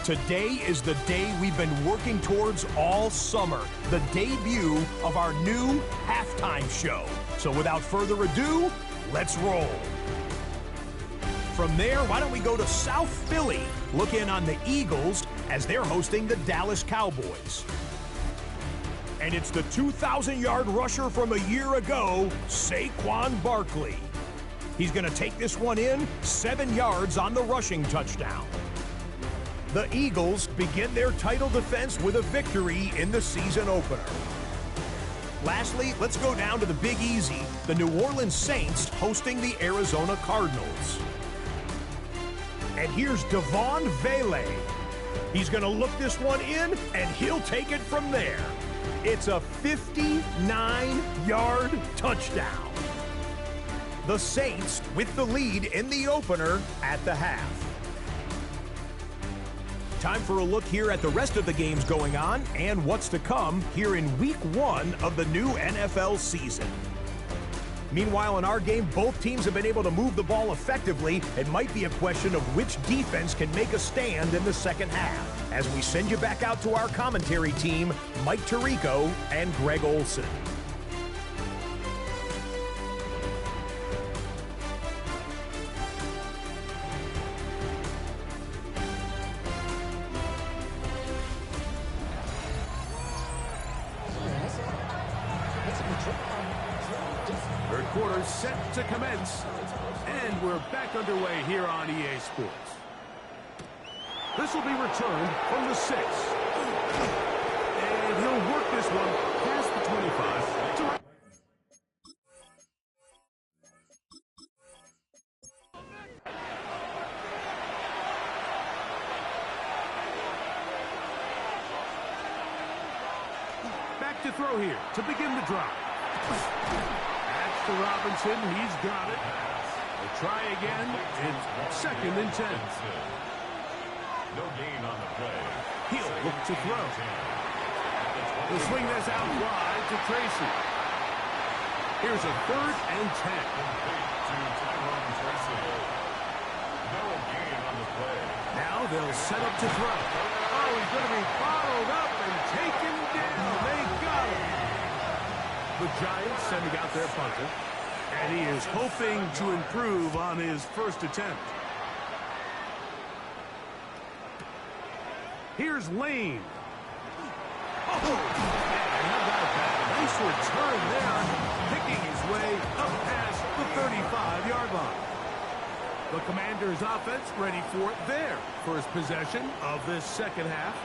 Today is the day we've been working towards all summer, the debut of our new halftime show. So without further ado, let's roll. From there, why don't we go to South Philly, look in on the Eagles as they're hosting the Dallas Cowboys. And it's the 2,000-yard rusher from a year ago, Saquon Barkley. He's going to take this one in 7 yards on the rushing touchdown. The Eagles begin their title defense with a victory in the season opener. Lastly, let's go down to the Big Easy, the New Orleans Saints hosting the Arizona Cardinals. And here's Devon Vele. He's going to look this one in, and he'll take it from there. It's a 59-yard touchdown. The Saints with the lead in the opener at the half. Time for a look here at the rest of the games going on and what's to come here in Week 1 of the new NFL season. Meanwhile, in our game, both teams have been able to move the ball effectively. It might be a question of which defense can make a stand in the second half. As we send you back out to our commentary team, Mike Tirico and Greg Olson. Third quarter set to commence, and we're back underway here on EA Sports. This will be returned from the 6. And he'll work this one past the 25. Back to throw here to begin the drive. To Robinson, he's got it. They'll try again. It's 2nd and 10. No gain on the play. He'll look to throw. He'll swing this out wide to Tracy. Here's a 3rd and 10. No gain on the play. Now they'll set up to throw. Oh, he's going to be followed up and taken down. They got him. The Giants sending out their punter, and he is hoping to improve on his first attempt. Here's Lane. Oh, how about that? Nice return there, picking his way up past the 35-yard line. The Commanders' offense ready for their first possession of this second half.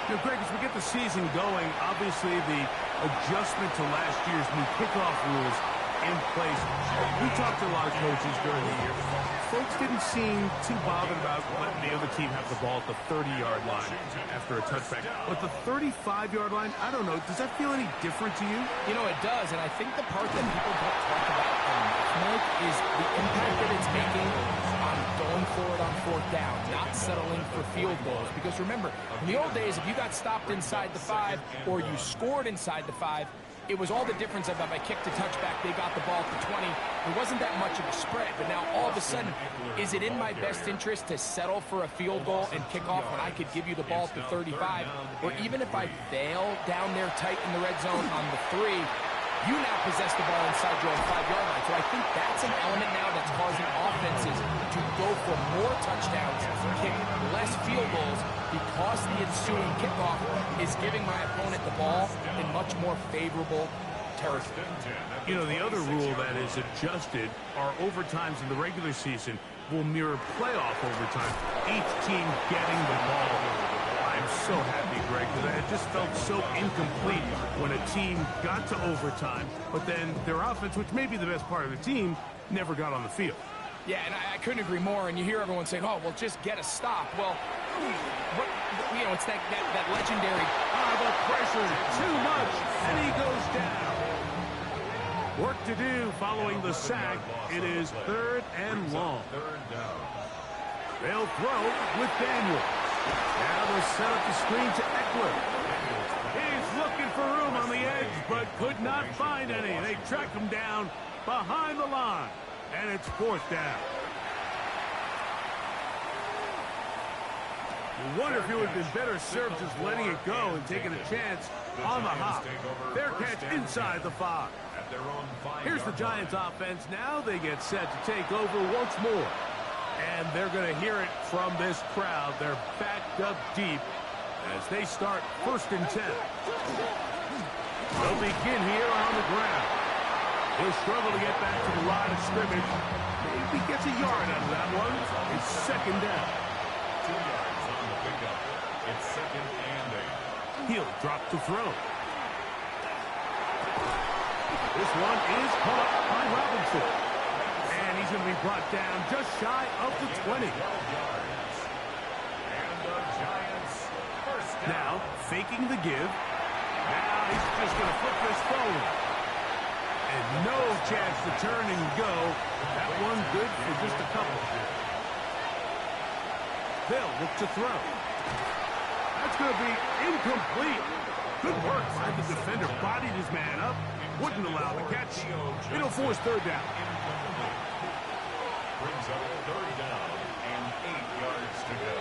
Now, Greg, as we get the season going, obviously the adjustment to last year's new kickoff rules in place. We talked to a lot of coaches during the year. Folks didn't seem too bothered about letting the other team have the ball at the 30-yard line after a touchback. But the 35-yard line, I don't know, does that feel any different to you? You know, it does, and I think the part that people don't talk about enough, Mike, is the impact that it's making on going for it on 4th down, not settling for field goals. Because remember, in the old days, if you got stopped inside the 5 or you scored inside the 5, it was all the difference of if I kicked a touchback, they got the ball at the 20. It wasn't that much of a spread, but now all of a sudden, is it in my best interest to settle for a field goal and kick off when I could give you the ball at the 35? Or even if I fail down there tight in the red zone on the 3, you now possess the ball inside your own 5-yard line. So I think that's an element now that's causing offenses to go for more touchdowns, kick less field goals, because the ensuing kickoff is giving my opponent the ball in much more favorable territory. You know, the other rule that is adjusted are overtimes in the regular season will mirror playoff overtime, each team getting the ball. I'm so happy, Greg, because it just felt so incomplete when a team got to overtime, but then their offense, which may be the best part of the team, never got on the field. Yeah, and I couldn't agree more, and you hear everyone saying, oh, well, just get a stop. Well, You know, it's that legendary. The pressure, too much, and he goes down. Work to do following the sack. It is 3rd and long. They'll throw with Daniels. Now they'll set up the screen to Eckler. He's looking for room on the edge, but could not find any. They track him down behind the line, and it's 4th down. You wonder if he would have been better served just letting it go and taking a chance on the hop. Fair catch inside the 5. Here's the Giants offense now. They get set to take over once more. And they're going to hear it from this crowd. They're backed up deep as they start 1st and 10. They'll begin here on the ground. He'll struggle to get back to the line of scrimmage. Maybe gets a yard out of that one. It's 2nd down. 2 yards on the pickup. It's 2nd and 8. He'll drop the throw. This one is caught by Robinson. And he's going to be brought down just shy of the 20. And the Giants first down. Now, faking the give. Now he's just going to flip this forward. And no chance to turn and go. That one good for just a couple. They'll look to throw. That's going to be incomplete. Good work by the defender. Bodied his man up. Wouldn't allow the catch. It'll force 3rd down. Brings up 3rd down and 8 yards to go.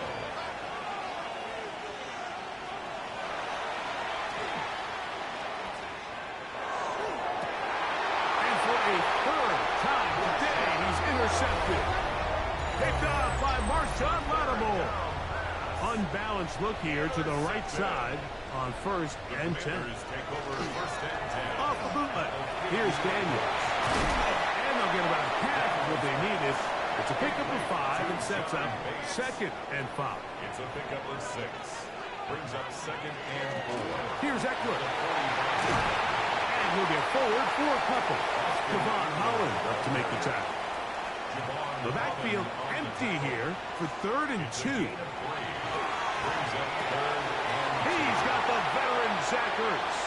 And for a 3rd time today, he's intercepted. Picked off by Marshawn Lattimore. Unbalanced look here to the right side on 1st and 10. Take over 1st and 10. Off the bootleg. Here's Daniels. And they'll get about half of what they needed. It's a pickup of 5 and sets up 2nd and 5. It's a pickup of 6. Brings up 2nd and 4. Here's Eckler. And he'll get forward for a couple. Javon Holland up to make the tackle. The backfield empty here for 3rd and 2. He's got the veteran Zach Ertz.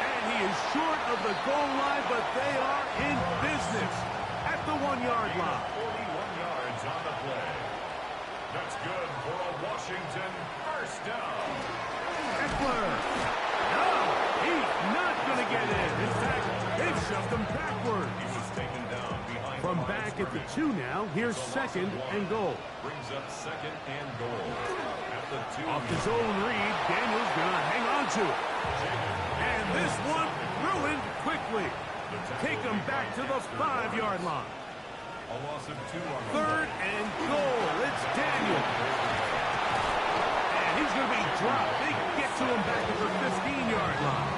And he is short of the goal line, but they are in business at the 1-yard line. 41 yards on the play. That's good for a Washington first down. Eckler. No, he's not going to get in. In fact, they've shoved him backward. He was taken down behind From back at the 2 now, here's 2nd and goal. Brings up 2nd and goal. At the 2. Off the zone read, Daniels going to hang on to it. And this one ruined quickly. Take them back to the 5-yard line. A loss of 2 on 3rd and goal. It's Daniels. And he's going to be dropped. They get to him back at the 15-yard line.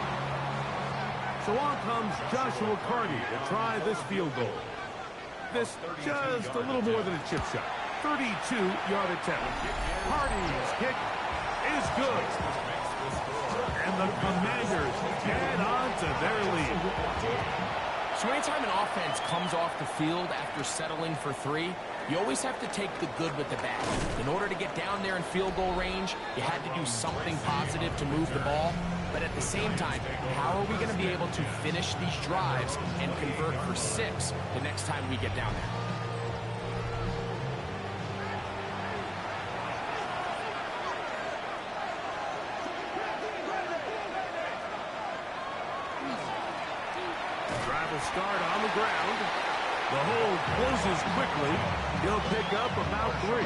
So on comes Joshua Carty to try this field goal. This just a little more than a chip shot. 32-yard attempt. Carty's kick is good. And the Commanders get on to their lead. So anytime an offense comes off the field after settling for 3, you always have to take the good with the bad. In order to get down there in field goal range, you had to do something positive to move the ball. But at the same time, how are we going to be able to finish these drives and convert for 6 the next time we get down there? Drive will start on the ground. The hold closes quickly. He'll pick up about 3.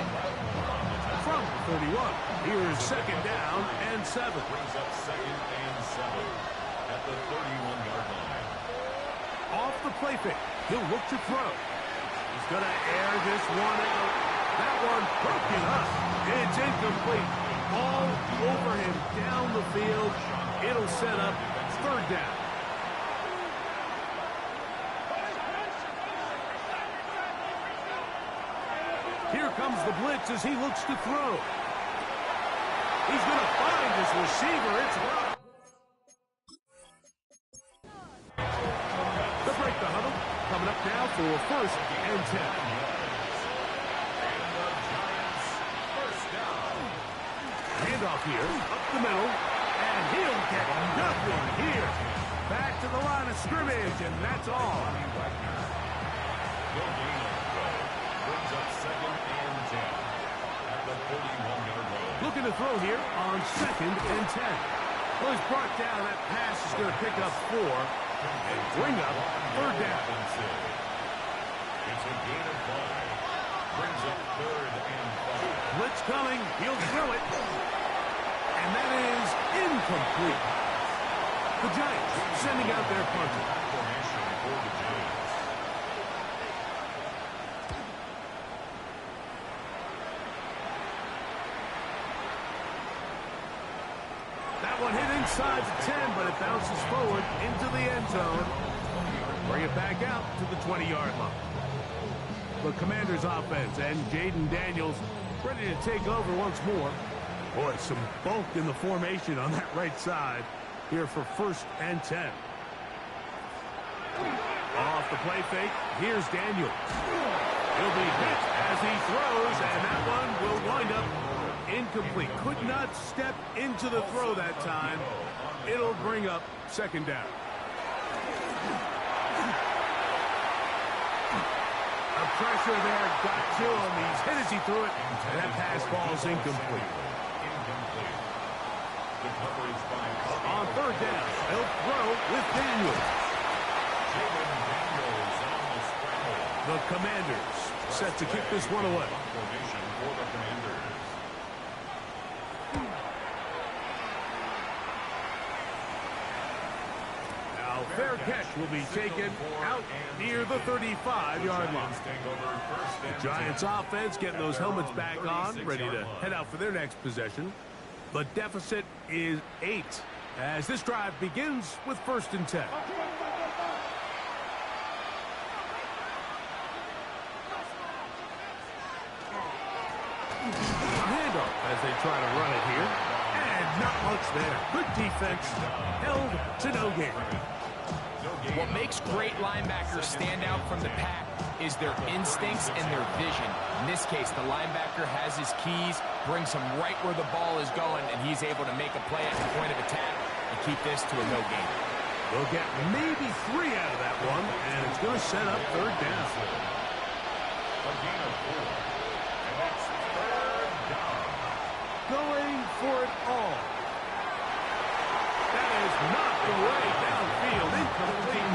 From 31, here's 2nd down and 7. Brings up 2nd and 7 at the 31-yard line. Off the play fake, he'll look to throw. He's going to air this one out. That one broken up. It's incomplete. All over him down the field. It'll set up 3rd down. Here comes the blitz as he looks to throw. He's going to find his receiver. It's Rob. The break the huddle. Coming up now for 1st and 10. And the Giants handoff here, up the middle, and he'll get nothing here. Back to the line of scrimmage, and that's all. No gain on the throw. Brings up 2nd and 10 at the 41-yard line. Looking to throw here on 2nd and 10. Well, he's brought down. That pass is going to pick up 4 and bring up 3rd down. It's a gain of 5. Brings up 3rd and 5. Blitz coming. He'll throw it. And that is incomplete. The Giants sending out their punter. Formation for the Giants. That one hit inside the 10, but it bounces forward into the end zone. Bring it back out to the 20-yard line. The Commanders' offense and Jaden Daniels ready to take over once more. Boy, some bulk in the formation on that right side here for 1st and 10. Off the play fake, here's Daniels. He'll be hit as he throws, and that one will wind up incomplete. Could not step into the throw that time. It'll bring up 2nd down. A pressure there got to him. He's hit as he threw it, and that pass falls incomplete. The coverage by On 3rd down, he'll throw with Daniels. Jaden Daniels on the scramble. The Commanders set to kick this one away. Formation for the Commanders. Now, fair catch will be taken out near the 35-yard line. The Giants offense getting those helmets back on, ready to head out for their next possession. The deficit is 8 as this drive begins with 1st and 10. Handoff as they try to run it here. And not much there. Good defense. Held to no gain. What makes great linebackers stand out from the pack is their instincts and their vision. In this case, the linebacker has his keys, brings him right where the ball is going, and he's able to make a play at the point of attack and keep this to a no gain. They'll get maybe 3 out of that one, and it's going to set up 3rd down. A gain of 4. And that's 3rd down. Going for it all. That is not the way downfield. Incomplete.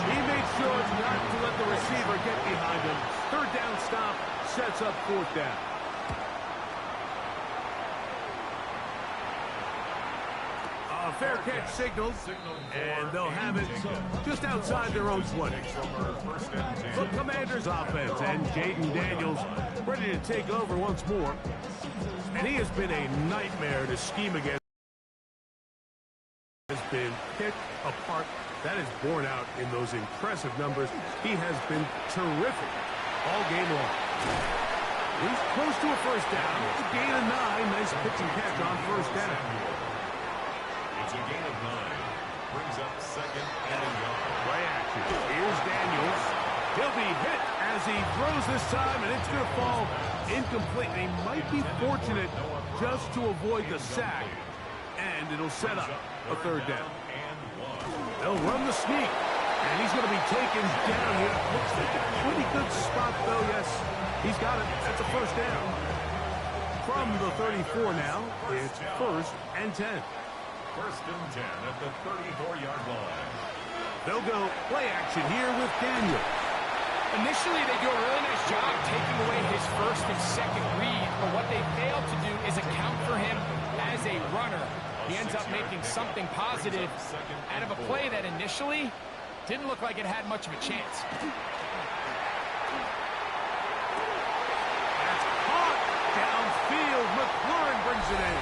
He made sure not to let the receiver get behind him. 3rd down stop sets up 4th down. A fair catch signals, and they'll have it just outside their own 20. The Commanders offense and Jaden Daniels ready to take over once more. And he has been a nightmare to scheme against. Has been picked apart. That is borne out in those impressive numbers. He has been terrific all game long. He's close to a 1st down. It's a gain of 9. Nice pitch and catch on 1st down. It's a gain of 9. Brings up 2nd and a yard. Play action. Here's Daniels. He'll be hit as he throws this time, and it's going to fall incomplete. He might be fortunate just to avoid the sack, and it'll set up a 3rd down. They'll run the sneak, and he's going to be taken down here. Looks like a pretty good spot, though. Yes, he's got it. That's a 1st down. From the 34 now, it's 1st and 10. 1st and 10 at the 34-yard line. They'll go play action here with Daniels. Initially, they do a really nice job taking away his 1st and 2nd read, but what they fail to do is account for him as a runner. He ends up making something positive out of a play that initially didn't look like it had much of a chance. That's caught downfield. McLaurin brings it in.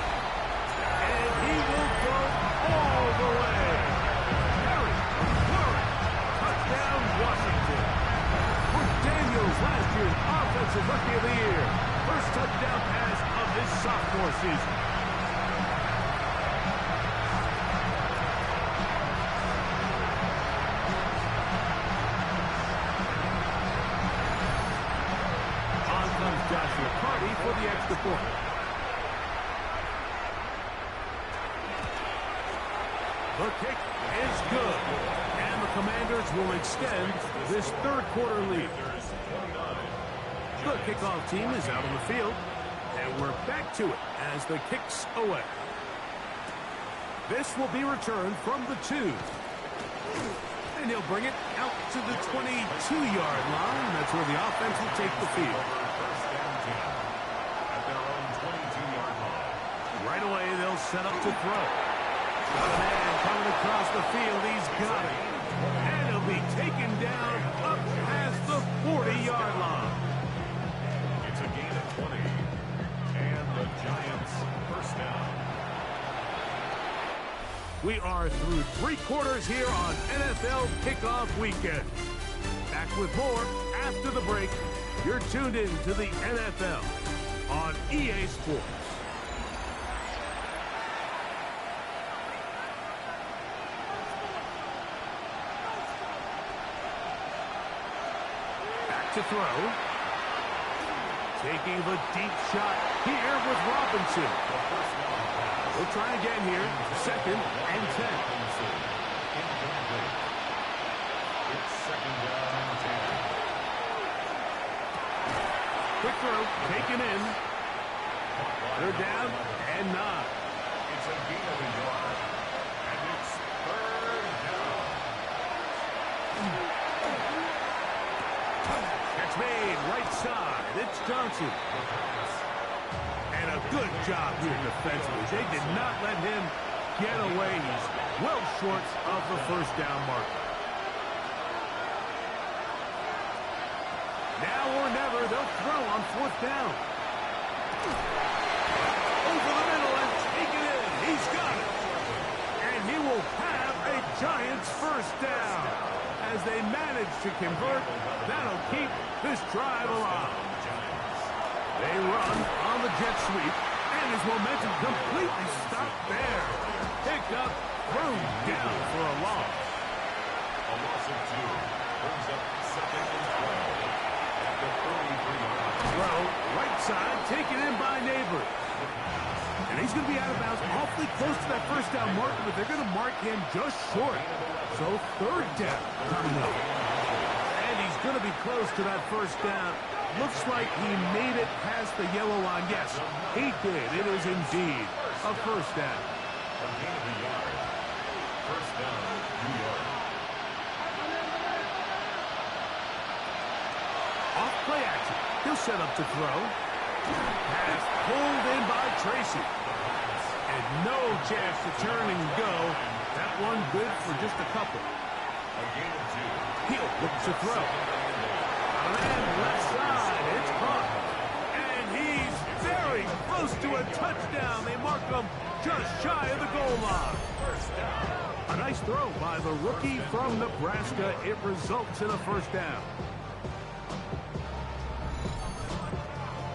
And he will go all the way. Harry McLaurin. Touchdown, Washington. For Daniels, last year's Offensive Rookie of the Year. First touchdown pass of his sophomore season. On comes Joshua Carty for the extra point. The kick is good. And the Commanders will extend this third quarter lead. The kickoff team is out on the field. And we're back to it as the kick's away. This will be returned from the 2. And he'll bring it out to the 22-yard line. That's where the offense will take the field. Right away, they'll set up to throw. Got a man coming across the field. He's got it. And he'll be taken down up past the 40-yard line. It's a gain of 20. And the Giants first down. We are through 3 quarters here on NFL Kickoff Weekend. Back with more after the break. You're tuned in to the NFL on EA Sports. To throw. Taking the deep shot here with Robinson. We'll try again here. 2nd and 10. It's 2nd down and 10. Quick throw. Taken in. They're down and 9. It's a gain of a yard. And it's 3rd down. Catch made right side. It's Johnson. And a good job here defensively. They did not let him get away. He's well short of the first down marker. Now or never, they'll throw on 4th down. Over the middle and take it in. He's got it. And he will have a Giants first down. As they manage to convert, that'll keep this drive alive. They run on the jet sweep, and his momentum completely stopped there. Picked up, thrown down for a loss. A loss of 2 brings up 2nd and 12 at the 43-yard line. Throw, right side, taken in by Neighbors. And he's going to be out of bounds awfully close to that first down marker, but they're going to mark him just short. So 3rd down coming up. And he's going to be close to that first down. Looks like he made it past the yellow line. Yes, he did. It is indeed a first down. A gain of a yard. First down, New York. Off play action. He'll set up to throw. Pass pulled in by Tracy. And no chance to turn and go. That one good for just a couple. A gain of 2. He'll look to throw. And left side, it's caught. And he's very close to a touchdown. They mark him just shy of the goal line. First down. A nice throw by the rookie from Nebraska. It results in a first down.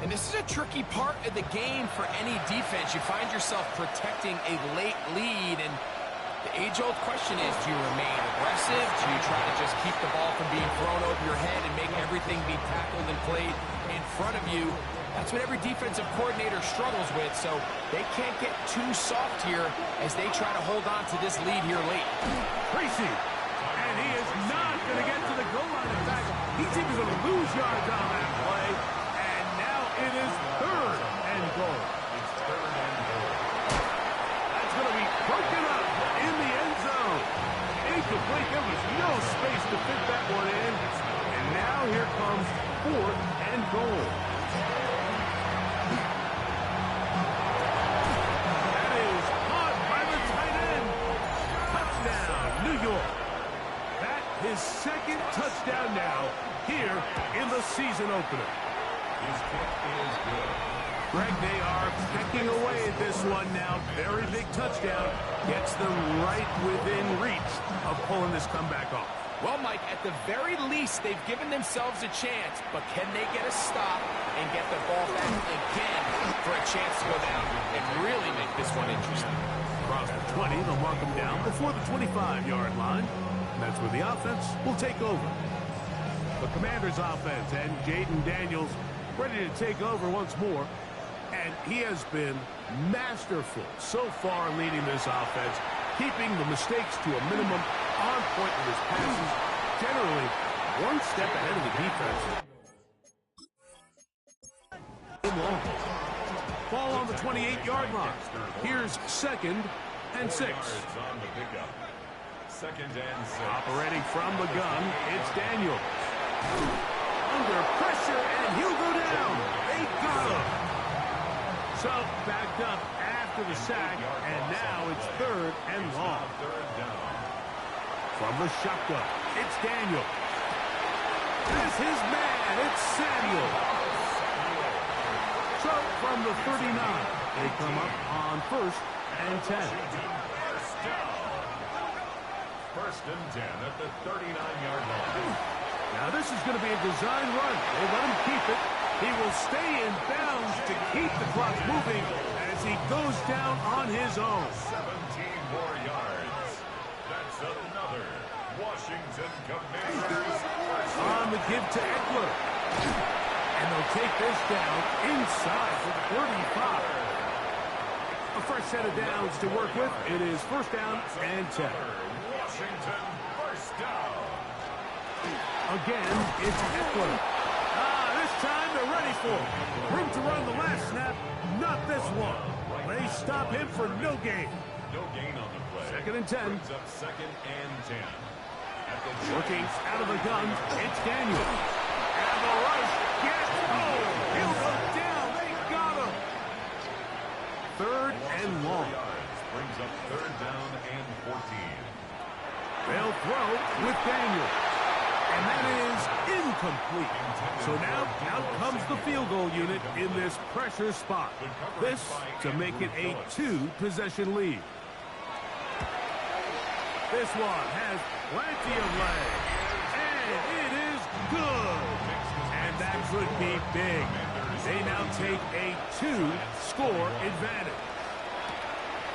And this is a tricky part of the game for any defense. You find yourself protecting a late lead, and the age-old question is, do you remain aggressive? Do you try to just keep the ball from being thrown over your head and make everything be tackled and played in front of you? That's what every defensive coordinator struggles with, so they can't get too soft here as they try to hold on to this lead here late. Tracy, and he is not going to get to the goal line. In fact, he's even going to lose yards on that play, and now it is 3rd and goal. It's 3rd and goal. That's going to be broken up in the end zone. Incomplete. There was no space to fit that one in. And now here comes 4th and goal. That is caught by the tight end. Touchdown, New York. That his 2nd touchdown now here in the season opener. His kick is good. Greg, they are pecking away at this one now. Very big touchdown. Gets them right within reach of pulling this comeback off. Well, Mike, at the very least, they've given themselves a chance, but can they get a stop and get the ball back again for a chance to go down and really make this one interesting? Across the 20, they'll mark them down before the 25-yard line. And that's where the offense will take over. The Commanders' offense and Jaden Daniels ready to take over once more. And he has been masterful so far leading this offense. keeping the mistakes to a minimum, on point with his passes, generally one step ahead of the defense. Long. Ball on the 28-yard line. Here's 2nd and 6. Second and 6. Operating from the gun, it's Daniels. Under pressure, and he'll go down. They got him. So, backed up after the sack, and now it's 3rd and long. From the shotgun, it's Daniels. As his man, it's Samuel. So, from the 39, they come up on 1st and 10. First and 10 at the 39-yard line. Now this is going to be a design run. They let him keep it. He will stay in bounds to keep the clock moving as he goes down on his own. 17 more yards. That's another Washington Commanders. On the give to Eckler. And they'll take this down inside the 35. A fresh set of downs to work with. It is 1st down and 10. Washington first down. Again, it's Eckler. This time they're ready for it. Room to run the last snap, not this one. They stop him for no gain. No gain on the play. 2nd and 10. Brings up 2nd and 10. At the Looking out of the gun, it's Daniel. And the rush gets home. He'll go down. They got him. 3rd and long. Brings up 3rd down and 14. They'll throw with Daniel. And that is incomplete. So now out comes the field goal unit in this pressure spot. This to make it a 2-possession lead. This one has plenty of leg. And it is good. And that could be big. They now take a 2-score advantage.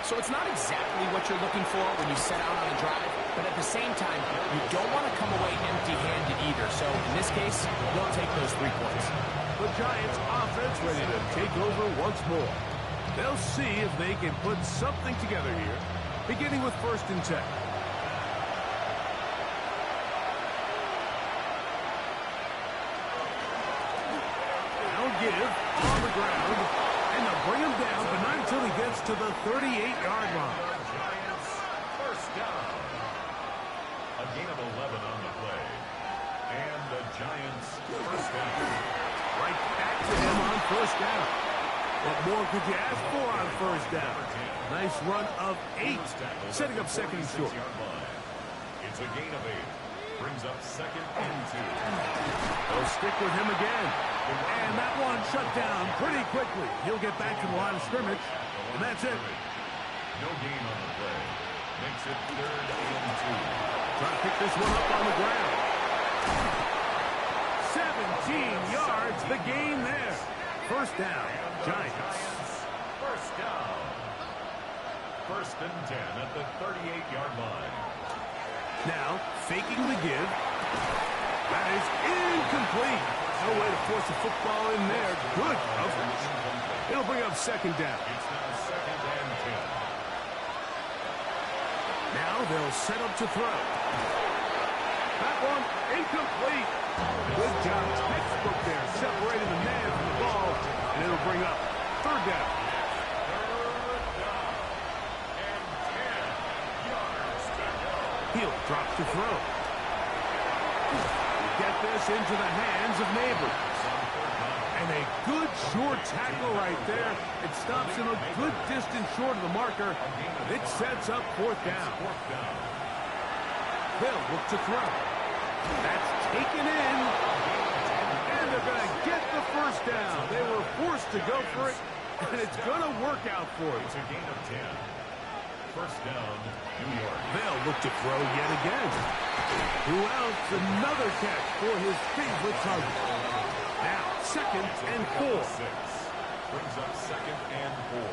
So it's not exactly what you're looking for when you set out on a drive, but at the same time, you don't want to come away empty-handed either. So in this case, they'll take those 3 points. The Giants offense ready to take over once more. They'll see if they can put something together here, beginning with 1st and 10. They'll give on the ground, and they'll bring him down, but not until he gets to the 38-yard line. Giants first down. A gain of 11 on the play. And the Giants first down. Right back to him on 1st down. What more could you ask for on 1st down? Nice run of 8, setting up 2nd and short. It's a gain of 8. Brings up 2nd and 2. They'll stick with him again. And that one shut down pretty quickly. He'll get back to the line of scrimmage, and that's it. No gain on the play. Makes it 3rd and 2. Trying to pick this one up on the ground. 17 yards, the gain there. 1st down, Giants. First down. 1st and 10 at the 38-yard line. Now, faking the give. That is incomplete. No way to force a football in there. Good coverage. It'll bring up 2nd down. It's now 2nd and 10. Now they'll set up to throw. That one incomplete. Good job. Textbook there, separating the man from the ball. And it'll bring up 3rd down. Hill drops to throw. Get this into the hands of Neighbors. And a good short tackle right there. It stops him a good distance short of the marker. It sets up 4th down. Hill look to throw. That's taken in. And they're going to get the 1st down. They were forced to go for it, and it's going to work out for them. It's a gain of 10. First down, New York. They'll look to throw yet again. Who else? Another catch for his favorite target. Now, 2nd and 4. Brings up 2nd and 4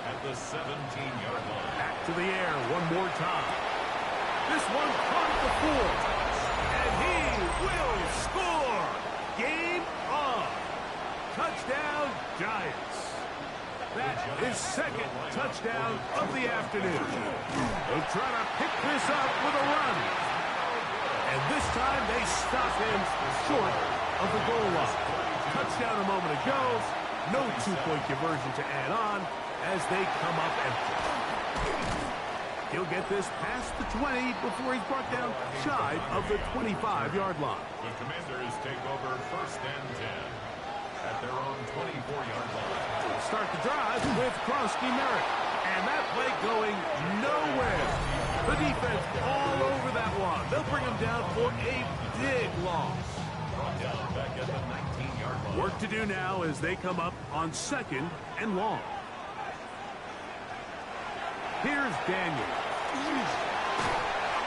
at the 17-yard line. Back to the air one more time. This one caught at the 4. And he will score. Game on. Touchdown, Giants. That is second touchdown of the afternoon. They'll try to pick this up with a run. And this time they stop him short of the goal line. Touchdown a moment ago. No two-point conversion to add on as they come up empty. He'll get this past the 20 before he's brought down shy of the 25-yard line. The Commanders take over 1st and 10 at their own 24-yard line. Start the drive with Kronsky Merritt. And that play going nowhere. The defense all over that one. They'll bring him down for a big loss. Brought down back at the 19-yard line. Work to do now as they come up on 2nd and long. Here's Daniel.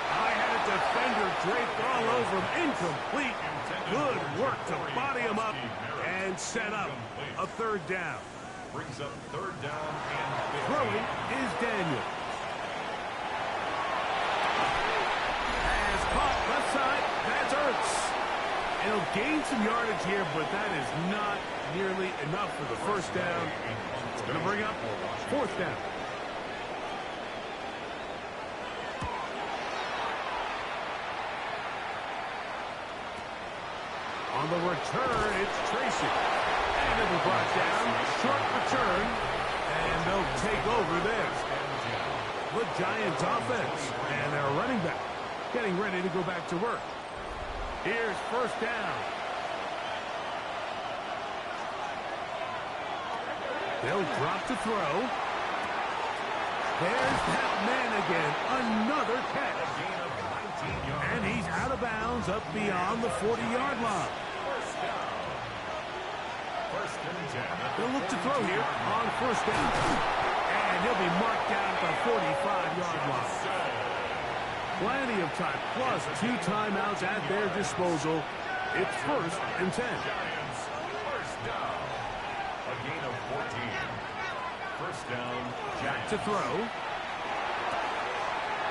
I had a defender draped all over him. Incomplete. Good work to body him up and set up a 3rd down. Brings up 3rd down and 50. Throwing is Daniel. Has caught left side. That's Ertz. And he'll gain some yardage here, but that is not nearly enough for the 1st down. It's going to bring up 4th down. On the return, it's Tracy. And it'll be brought down. Short return. And they'll take over there. The Giants offense. And their running back getting ready to go back to work. Here's 1st down. They'll drop to throw. There's that man again. Another catch. And he's out of bounds up beyond the 40-yard line. They'll look to throw here on 1st down. And he'll be marked down at the 45-yard line. Plenty of time, plus 2 timeouts at their disposal. It's 1st and 10. Giants, 1st down. A gain of 14. 1st down, Giants. To throw.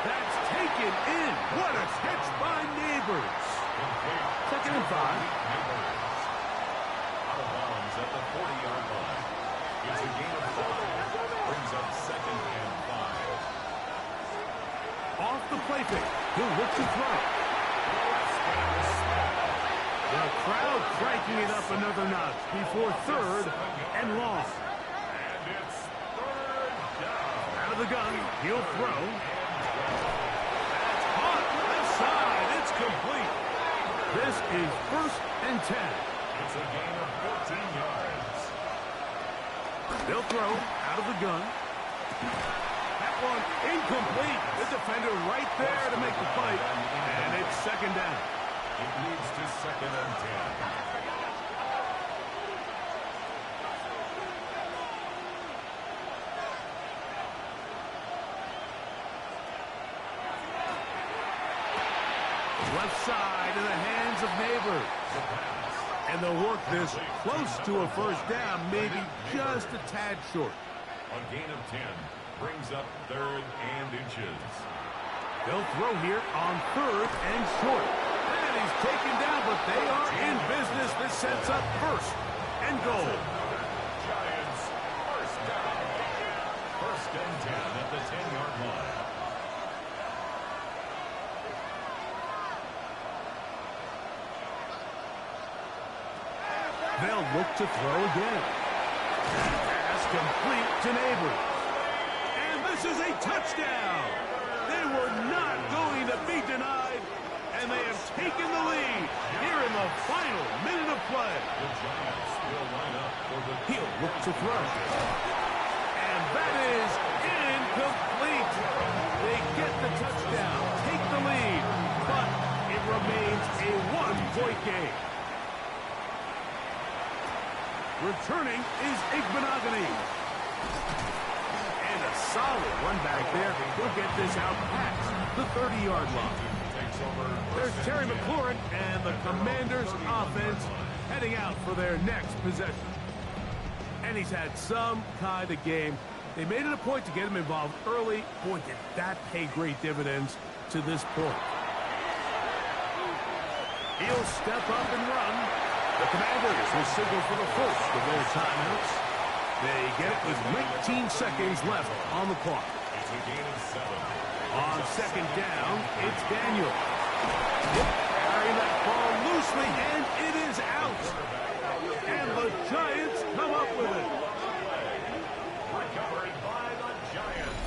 That's taken in. What a catch by Neighbors. 2nd and 5. Out of bounds at the 40-yard line. It's a gain of 5. Brings up 2nd and 5. Off the play fake. He'll look to throw. The crowd cranking it up another notch before 3rd and long. And it's 3rd down. Out of the gun. He'll throw. That's caught. Left side. It's complete. This is 1st and 10. It's a gain of 14 yards. They'll throw out of the gun. That one incomplete. The defender right there to make the fight. And it's 2nd down. It leads to 2nd and 10. Left side in the hands of Neighbors. And they'll work this close to a 1st down, maybe just a tad short. A gain of 10 brings up 3rd and inches. They'll throw here on 3rd and short. And he's taken down, but they are in business. This sets up 1st and goal. Giants, 1st down. 1st and 10 at the 10-yard line. They'll look to throw again. Pass complete to Neighbors. And this is a touchdown. They were not going to be denied, and they have taken the lead here in the final minute of play. The Giants will line up for the... He'll look to throw. And that is incomplete. They get the touchdown, take the lead, but it remains a 1-point game. Returning is Igbenogany. And a solid run back there. He'll get this out past the 30-yard line. There's Terry McLaurin and the Commanders offense heading out for their next possession. And he's had some kind of game. They made it a point to get him involved early. Boy, did that pay great dividends to this point. He'll step up and run. The Commanders will signal for the first of those timeouts. They get it with 19 seconds left on the clock. It's a gain of 7. On second down, it's Daniel. Carry that ball loosely, and it is out. And the Giants come up with it. Recovered by the Giants.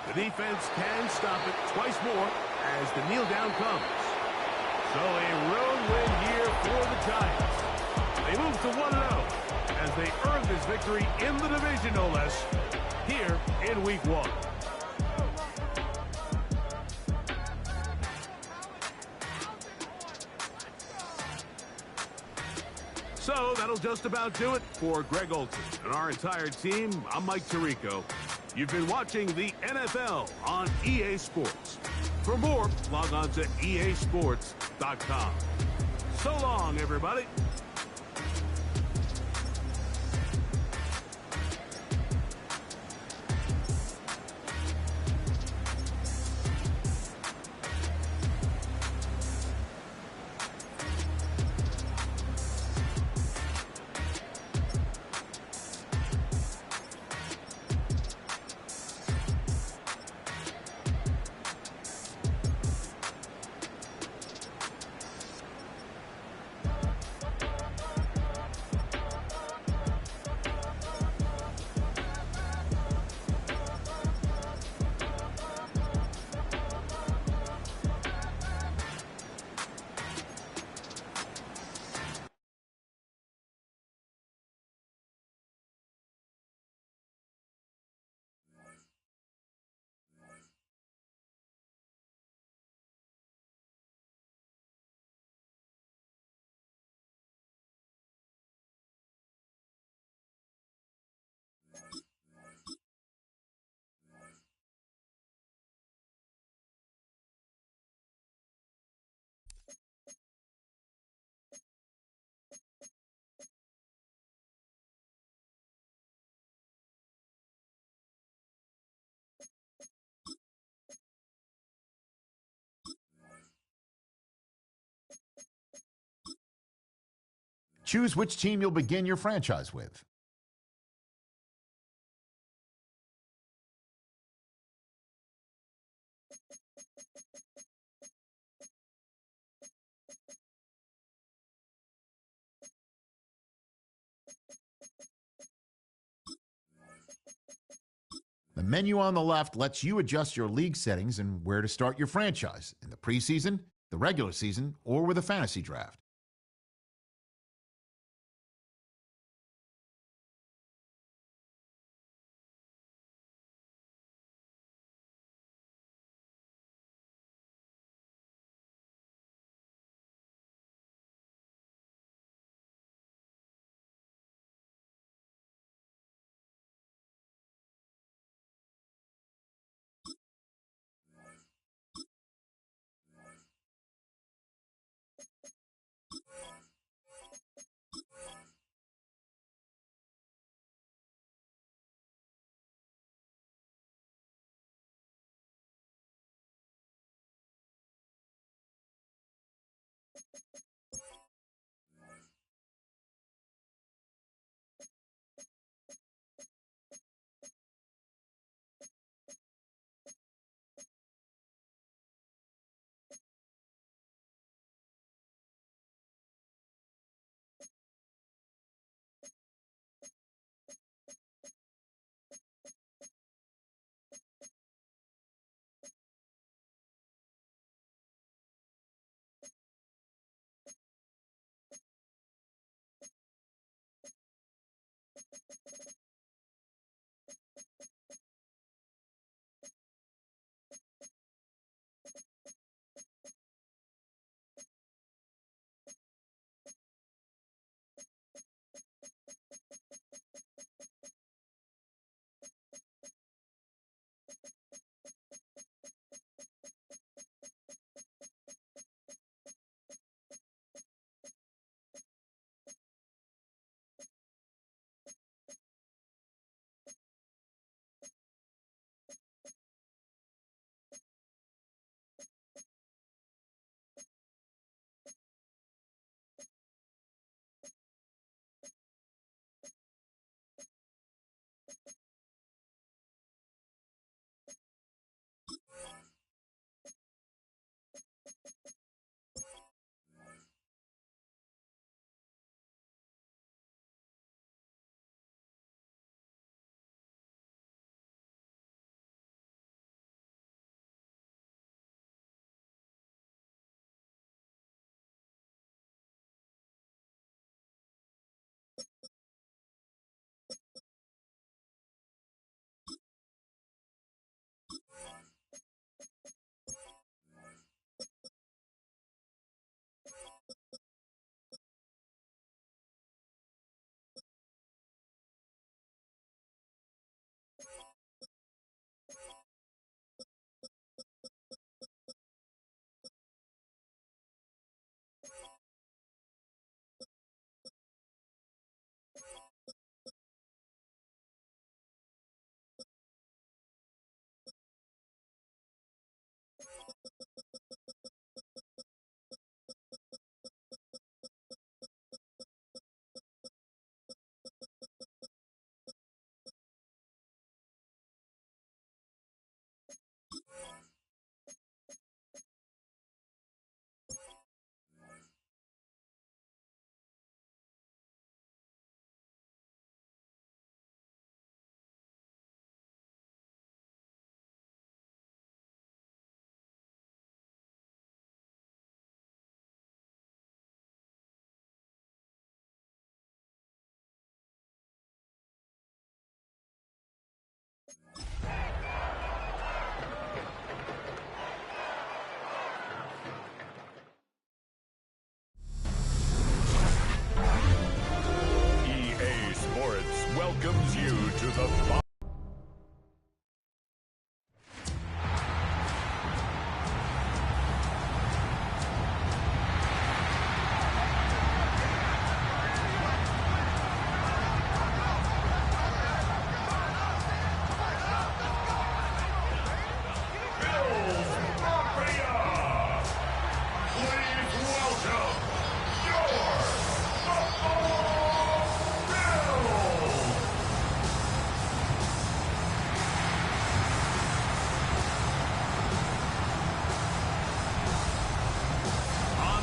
The defense can stop it twice more as the kneel down comes. So a road win here for the Giants. They move to 1-0 as they earn this victory in the division, no less, here in Week 1. So that'll just about do it for Greg Olson and our entire team. I'm Mike Tirico. You've been watching the NFL on EA Sports. For more, log on to easports.com. So long, everybody. Choose which team you'll begin your franchise with. The menu on the left lets you adjust your league settings and where to start your franchise in the preseason, the regular season, or with a fantasy draft.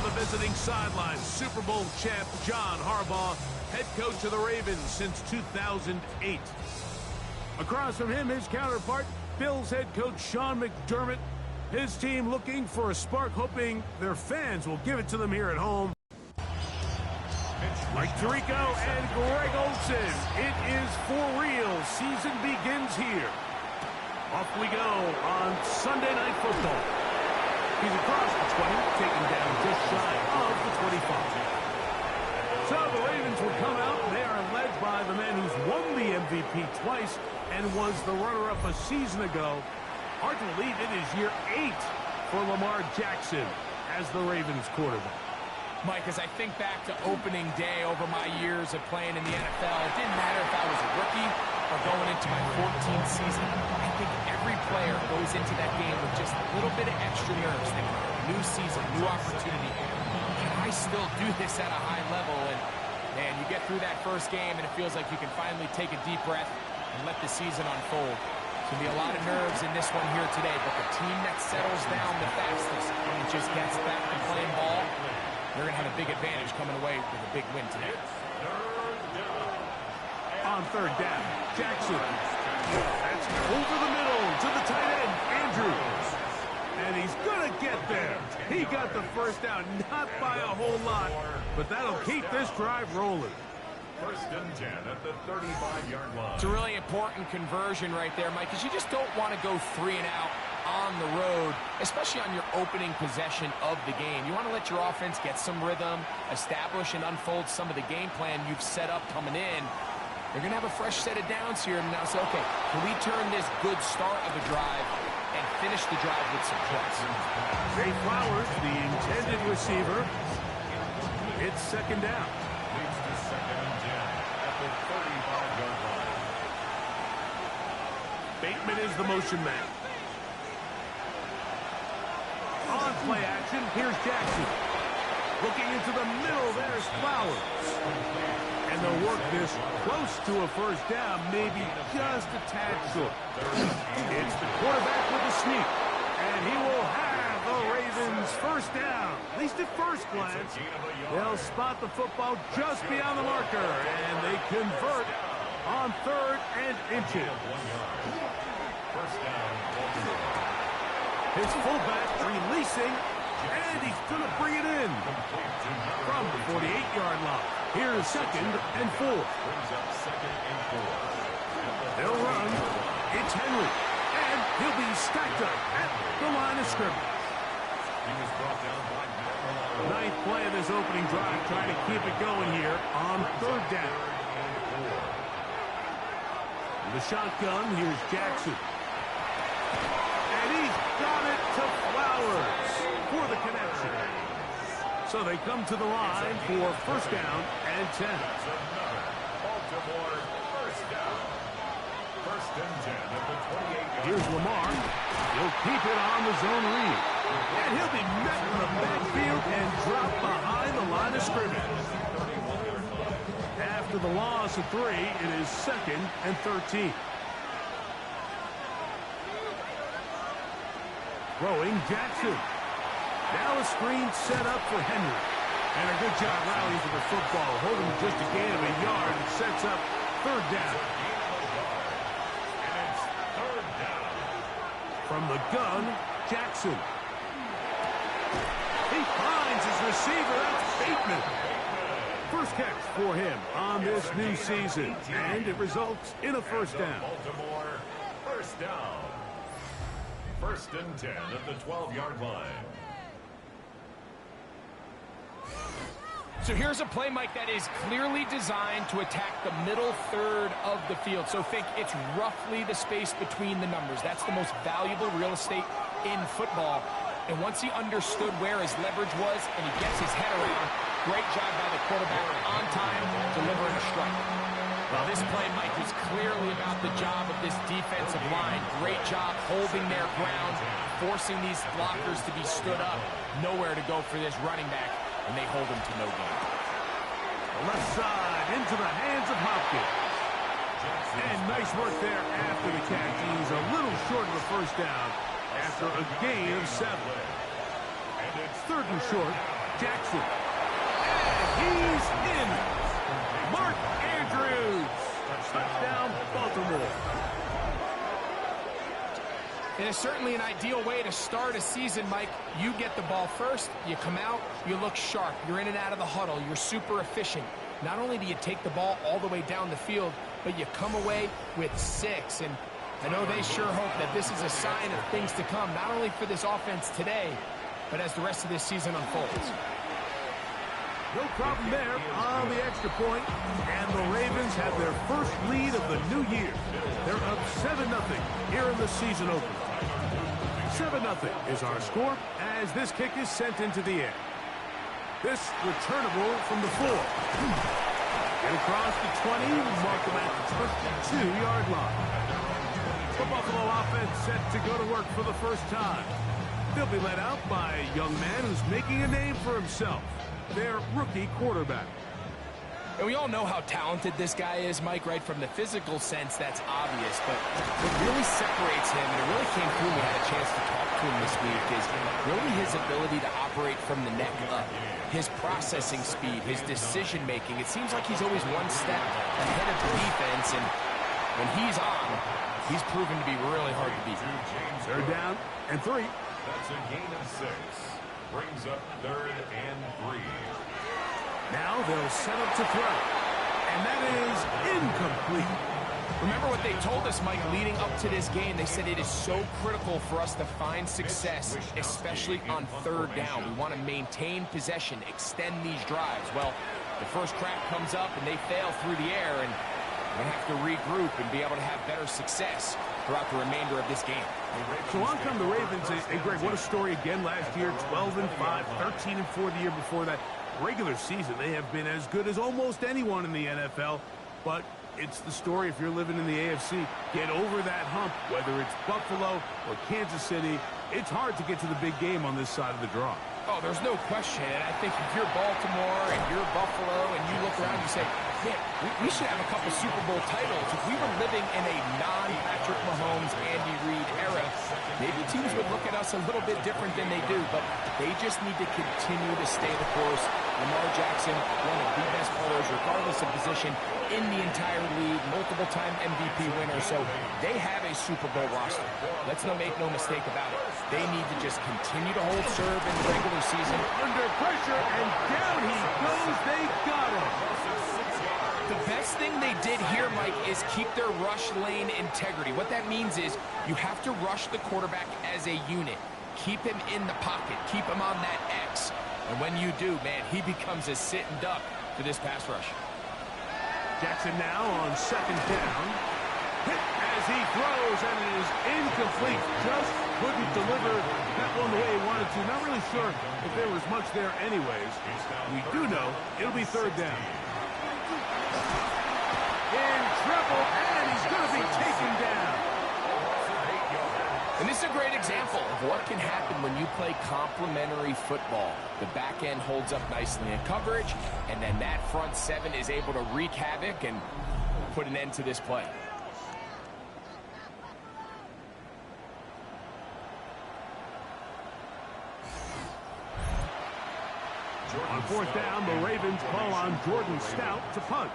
the visiting sideline, Super Bowl champ John Harbaugh, head coach of the Ravens since 2008. Across from him, his counterpart, Bills head coach Sean McDermott. His team looking for a spark, hoping their fans will give it to them here at home. Mike Tirico and Greg Olsen. It is for real. Season begins here. Off we go on Sunday Night Football. He's across the 20, taken down just shy of the 25. So the Ravens will come out. They are led by the man who's won the MVP twice and was the runner-up a season ago. Hard to believe it is year 8 for Lamar Jackson as the Ravens quarterback. Mike, as I think back to opening day over my years of playing in the NFL, it didn't matter if I was a rookie or going into my 14th season. I think every player goes into that game with just a little bit of extra nerves. New season, new opportunity. Can I still do this at a high level? And, man, you get through that first game, and it feels like you can finally take a deep breath and let the season unfold. There's going to be a lot of nerves in this one here today, but the team that settles down the fastest and just gets back to playing ball, they're going to have a big advantage coming away with a big win today. On third down, Jackson. That's over the middle to the tight end, Andrews. And he's going to get there. He got the first down, not by a whole lot, but that'll keep this drive rolling. First and 10 at the 35-yard line. It's a really important conversion right there, Mike, because you just don't want to go 3 and out on the road, especially on your opening possession of the game. You want to let your offense get some rhythm, establish and unfold some of the game plan you've set up coming in. They're going to have a fresh set of downs here and now say, okay, can we turn this good start of a drive and finish the drive with some points? Zay Flowers, the intended receiver. It's second down. Leads to second and 10 at the 35-yard line. Bateman is the motion man. On play action, here's Jackson. Looking into the middle, there's Flowers. And they'll work this close to a first down, maybe just a tad short. It's the quarterback with the sneak. And he will have the Ravens first down. At least at first glance, they'll spot the football just beyond the marker. And they convert on third and inches. First down, Baltimore. His fullback releasing, and he's going to bring it in from the 48-yard line. Here's second and 4. Brings up second and 4. They'll run. It's Henry, and he'll be stacked up at the line of scrimmage. He was brought down by Matt Milano. Ninth play of this opening drive, trying to keep it going here on third down. The shotgun, here's Jackson. And he's got it to Flowers for the connection. So they come to the line for first down and 10. Baltimore first down. First and 10 at the 28-yard line. Here's Lamar. He'll keep it on the zone read. And he'll be met in the backfield and dropped behind the line of scrimmage. After the loss of 3, it is second and 13. Throwing Jackson. Now a screen set up for Henry. And a good job rallying for the football, holding just a gain of a yard and sets up third down. And it's third down. From the gun, Jackson. He finds his receiver. That's Bateman. First catch for him on this new season. And it results in a first down. Baltimore first down. First and 10 at the 12-yard line. So here's a play, Mike, that is clearly designed to attack the middle third of the field. So think it's roughly the space between the numbers. That's the most valuable real estate in football. And once he understood where his leverage was and he gets his head around, great job by the quarterback on time, delivering a strike. Well, this play, Mike, is clearly about the job of this defensive line. Great job holding their ground, forcing these blockers to be stood up. Nowhere to go for this running back, and they hold him to no gain. The left side into the hands of Hopkins. And nice work there after the catch. He's a little short of the first down after a gain of 7. And it's 3rd and short. Jackson. And he's in. Mark Andrews. Touchdown, Baltimore. It is certainly an ideal way to start a season, Mike. You get the ball first, you come out, you look sharp, you're in and out of the huddle, you're super efficient. Not only do you take the ball all the way down the field, but you come away with 6. And I know they sure hope that this is a sign of things to come, not only for this offense today, but as the rest of this season unfolds. No problem there on the extra point, and the Ravens have their first lead of the new year. They're up 7-0 here in the season opener. 7-0 is our score as this kick is sent into the air. This returnable from the 4. Get across the 20, mark them at the 22-yard line. The Buffalo offense set to go to work for the first time. They'll be led out by a young man who's making a name for himself, their rookie quarterback. And we all know how talented this guy is, Mike, right? From the physical sense, that's obvious. But what really separates him, and it really came through when we had a chance to talk to him this week, is really his ability to operate from the neck up. His processing speed, his decision-making. It seems like he's always one step ahead of the defense, and when he's on, he's proven to be really hard to beat. 3rd down and 3. That's a gain of 6. Brings up 3rd and 3. Now they'll set up to throw. And that is incomplete. Remember what they told us, Mike, leading up to this game. They said it is so critical for us to find success, especially on 3rd down. We want to maintain possession, extend these drives. Well, the first crack comes up and they fail through the air, and they have to regroup and be able to have better success throughout the remainder of this game. So on come the Ravens. And Greg, what a story again last year. 12-5, 13-4 the year before that. Regular season, they have been as good as almost anyone in the NFL. But it's the story if you're living in the AFC. Get over that hump, whether it's Buffalo or Kansas City. It's hard to get to the big game on this side of the draw. Oh, there's no question. And I think if you're Baltimore and you're Buffalo and you look around and you say, man, we should have a couple Super Bowl titles. If we were living in a non-Patrick Mahomes, Andy Reid era, maybe teams would look at us a little bit different than they do, but they just need to continue to stay the course. Lamar Jackson, one of the best players, regardless of position, in the entire league, multiple-time MVP winner, so they have a Super Bowl roster. Let's make no mistake about it. They need to just continue to hold serve in the regular season. Under pressure, and down he goes. They got him. The best thing they did here, Mike, is keep their rush lane integrity. What that means is you have to rush the quarterback as a unit. Keep him in the pocket. Keep him on that X. And when you do, man, he becomes a sitting duck for this pass rush. Jackson now on 2nd down. Hit as he throws, and it is incomplete. Just couldn't deliver that one the way he wanted to. Not really sure if there was much there anyways. We do know it'll be 3rd down. In trouble, and he's going to be taken down. And this is a great example of what can happen when you play complementary football. The back end holds up nicely in coverage, and then that front 7 is able to wreak havoc and put an end to this play. On 4th down, the Ravens call on Jordan Stout to punt.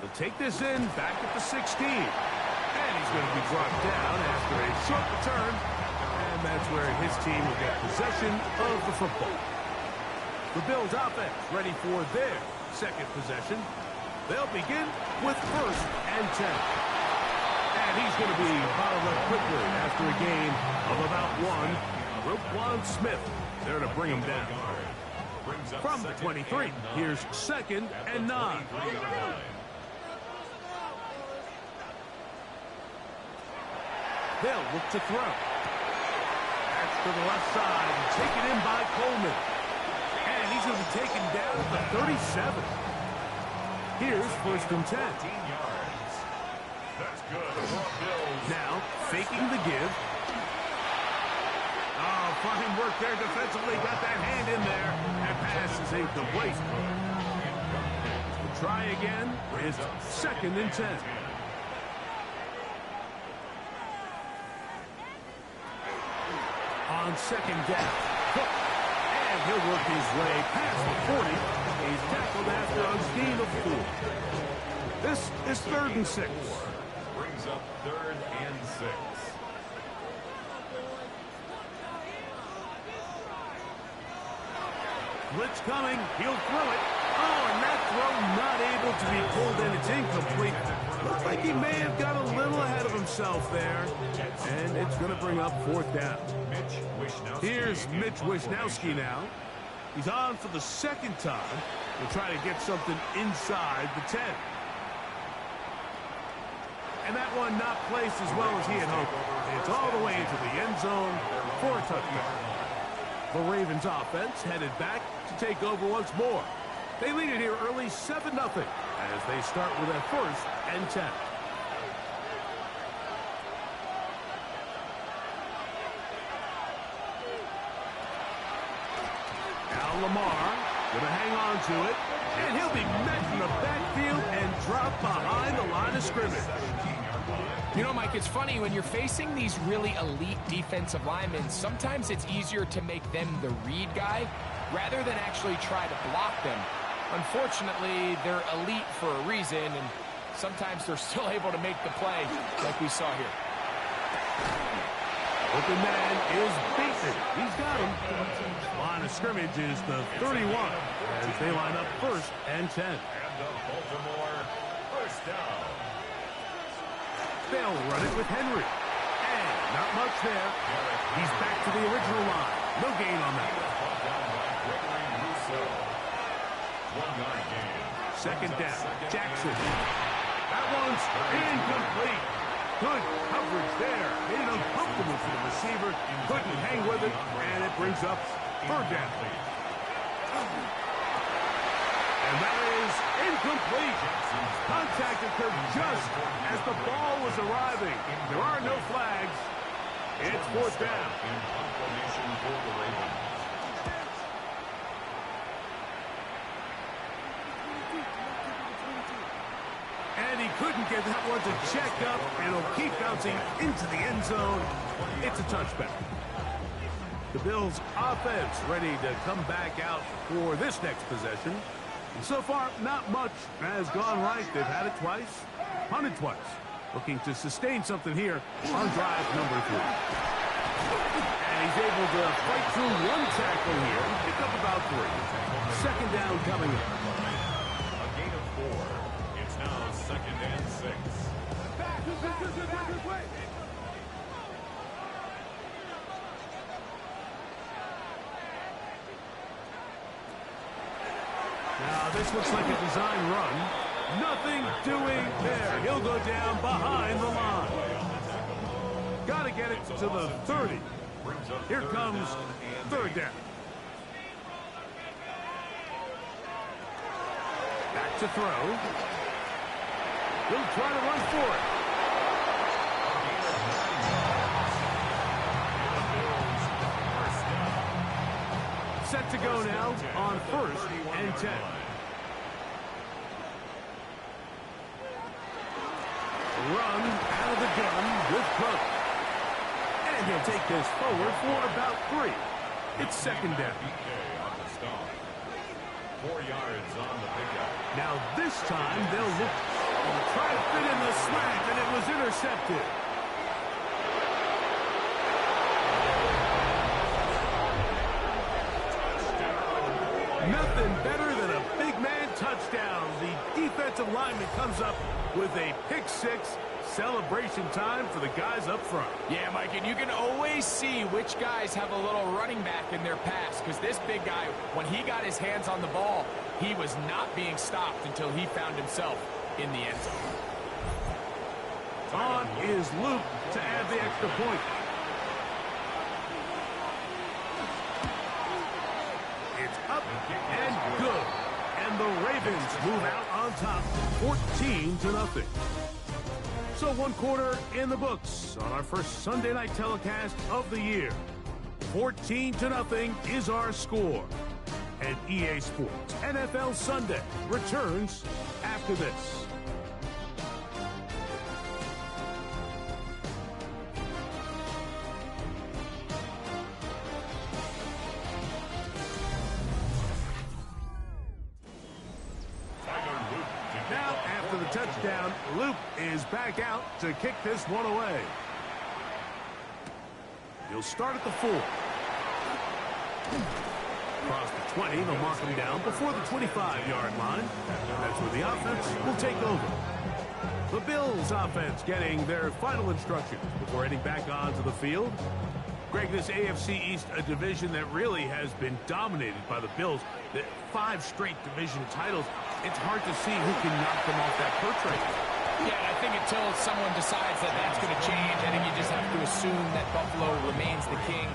They'll take this in, back at the 16. And he's going to be brought down after a short return. And that's where his team will get possession of the football. The Bills offense ready for their 2nd possession. They'll begin with 1st and 10. And he's going to be bottled up quickly after a gain of about 1. Roquan Smith there to bring him down. From the 23, here's 2nd and 9. They'll look to throw. That's to the left side, taken in by Coleman. And he's going to be taken down at the 37. Here's 1st and 10. That's good. Now, faking the give. Oh, fine work there defensively. Got that hand in there. That pass is incomplete. We'll try again. It's 2nd and 10. On 2nd down. And he'll work his way past the 40. He's tackled after a gain of 4. This is 3rd and 6. Brings up 3rd and 6. Blitz coming. He'll throw it. Oh, and that throw not able to be pulled in. It's incomplete. Looks like he may have got a little ahead of himself there. And it's going to bring up 4th down. Here's Mitch Wishnowsky now. He's on for the 2nd time. He'll try to get something inside the 10. And that one not placed as well as he had hoped. It's all the way into the end zone for a touchdown. The Ravens offense headed back to take over once more. They lead it here early 7-0 as they start with a 1st and 10. Now Lamar going to hang on to it, and he'll be met in the backfield and dropped behind the line of scrimmage. You know, Mike, it's funny when you're facing these really elite defensive linemen, sometimes it's easier to make them the read guy rather than actually try to block them. Unfortunately, they're elite for a reason, and sometimes they're still able to make the play like we saw here. Open man is beaten. He's got him. Line of scrimmage is the 31 as they line up 1st and 10. And the Baltimore 1st down. They'll run it with Henry. And not much there. He's back to the original line. No gain on that. Second down. Jackson. That one's incomplete. Good coverage there. Made it uncomfortable for the receiver. Couldn't hang with it. And it brings up 3rd down. And that is incomplete. Contact occurred just as the ball was arriving. There are no flags. It's 4th down. And he couldn't get that one to check up. It'll keep bouncing into the end zone. It's a touchback. The Bills' offense ready to come back out for this next possession. And so far, not much has gone right. They've had it twice, punted twice. Looking to sustain something here on drive number 3. And he's able to fight through one tackle here, pick up about 3. 2nd down coming up. A gain of 4. It's now 2nd and 6. Now this looks like a design run. Nothing doing there. He'll go down behind the line. Got to get it to the 30. Here comes 3rd down. Back to throw. He'll try to run for it. Set to go now on 1st and 10. Run out of the gun with Cook. And he'll take this forward for about 3. It's 2nd down. 4 yards on the pickup. Now this time they'll look and try to fit in the slant, and it was intercepted. Nothing better than a big man touchdown. The defensive lineman comes up with a pick 6 celebration time for the guys up front. Yeah, Mike, and you can always see which guys have a little running back in their pass, because this big guy, when he got his hands on the ball, he was not being stopped until he found himself in the end zone. On is Luke to add the extra point. It's up and good. And the Ravens move out on top, 14-0. So 1 quarter in the books on our first Sunday night telecast of the year. 14-0 is our score. And EA Sports NFL Sunday returns after this. Now, after the touchdown, Luke is back out to kick this one away. He'll start at the 4. Across the 20, they'll mark him down before the 25-yard line. That's where the offense will take over. The Bills offense getting their final instructions before heading back onto the field. Greg, this AFC East, a division that really has been dominated by the Bills. The 5 straight division titles. It's hard to see who can knock them off that perch right now. Yeah, and I think until someone decides that that's going to change, I think you just have to assume that Buffalo remains the king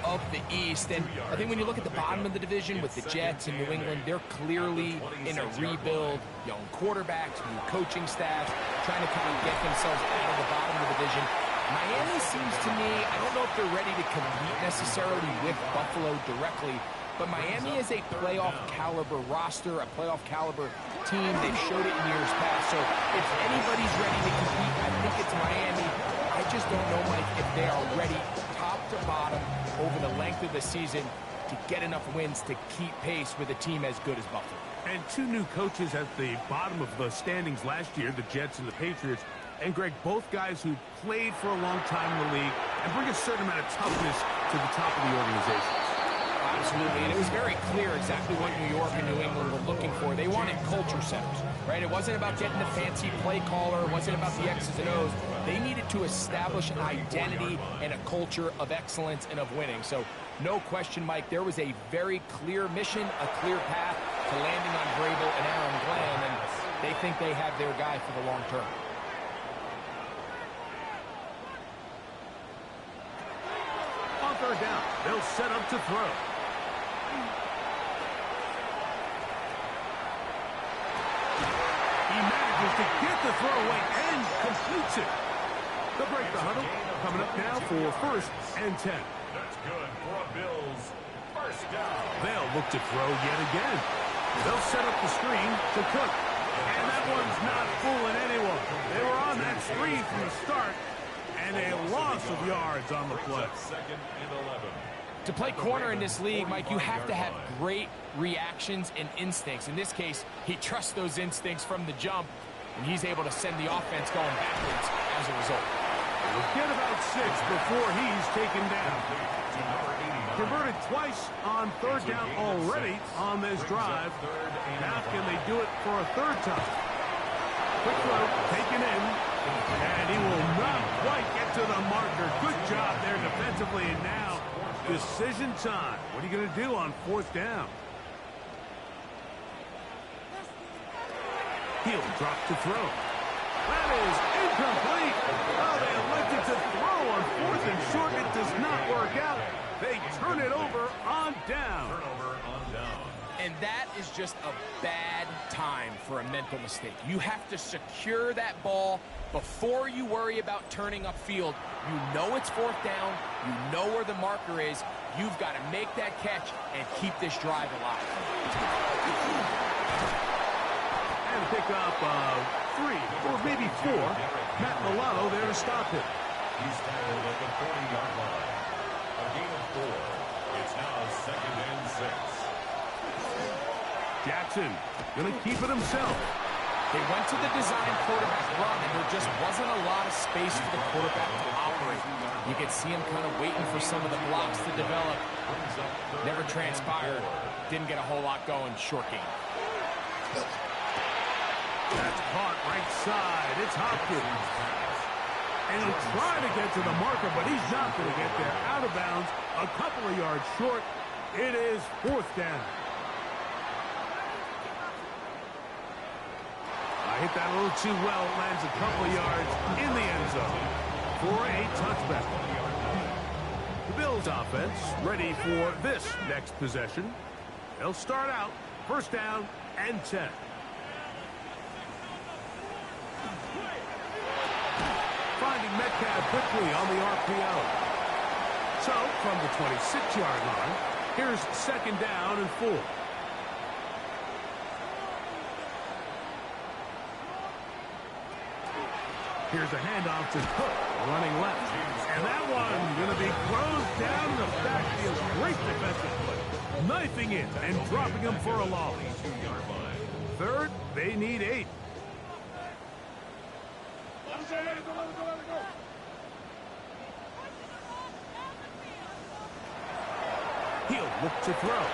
of the East. And I think when you look at the bottom of the division with the Jets and New England, they're clearly in a rebuild. Young quarterbacks, new coaching staffs, trying to kind of get themselves out of the bottom of the division. Miami seems to me, I don't know if they're ready to compete necessarily with Buffalo directly, but Miami is a playoff caliber roster, a playoff caliber team. They've showed it in years past. So if anybody's ready to compete, I think it's Miami. I just don't know, Mike, if they are ready top to bottom over the length of the season to get enough wins to keep pace with a team as good as Buffalo. And 2 new coaches at the bottom of the standings last year, the Jets and the Patriots. And, Greg, both guys who played for a long time in the league and bring a certain amount of toughness to the top of the organization. Absolutely, and it was very clear exactly what New York and New England were looking for. They wanted culture centers, right? It wasn't about getting the fancy play caller. It wasn't about the X's and O's. They needed to establish an identity and a culture of excellence and of winning. So, no question, Mike, there was a very clear mission, a clear path to landing on Vrabel and Aaron Glenn, and they think they have their guy for the long term. On 3rd down, they'll set up to throw. He manages to get the throw away and completes it. They'll break the huddle. Coming up now for 1st and 10. That's good for a Bills first down. They'll look to throw yet again. They'll set up the screen to Cook. And that one's not fooling anyone. They were on that screen from the start. And a loss of yards on the play. 2nd and 11. To play corner in this league, Mike, you have to have great reactions and instincts. In this case, he trusts those instincts from the jump, and he's able to send the offense going backwards as a result. We'll get about 6 before he's taken down. Converted twice on 3rd down already on this drive. Now can they do it for a 3rd time? Quick throw, taken in, and he will not quite get to the marker. Good job there defensively, and now decision time. What are you going to do on 4th down? He'll drop to throw. That is incomplete. Oh, they elected to throw on 4th and short. It does not work out. They turn it over on down. Turnover on down. And that is just a bad time for a mental mistake. You have to secure that ball before you worry about turning upfield. You know it's 4th down. You know where the marker is. You've got to make that catch and keep this drive alive. And a pickup of 3 or maybe 4. Matt Milano there to stop him. He's tackled at the 40-yard line. A gain of 4. It's now 2nd and 6. Jackson going to keep it himself. They went to the design quarterback run, and there just wasn't a lot of space for the quarterback to operate. You could see him kind of waiting for some of the blocks to develop. Never transpired. Didn't get a whole lot going. Short game. That's caught right side. It's Hopkins. And he'll try to get to the marker, but he's not going to get there. Out of bounds, a couple of yards short. It is 4th down. I hit that a little too well. Lands a couple of yards in the end zone for a touchback. The Bills offense ready for this next possession. They'll start out 1st down and 10. Finding Metcalf quickly on the RPO. So, from the 26-yard line, here's 2nd down and 4. Here's a handoff to Cook, running left. And that one going to be closed down in the backfield. Great defensive play. Knifing in and dropping him for a loss. 3rd, they need 8. He'll look to throw.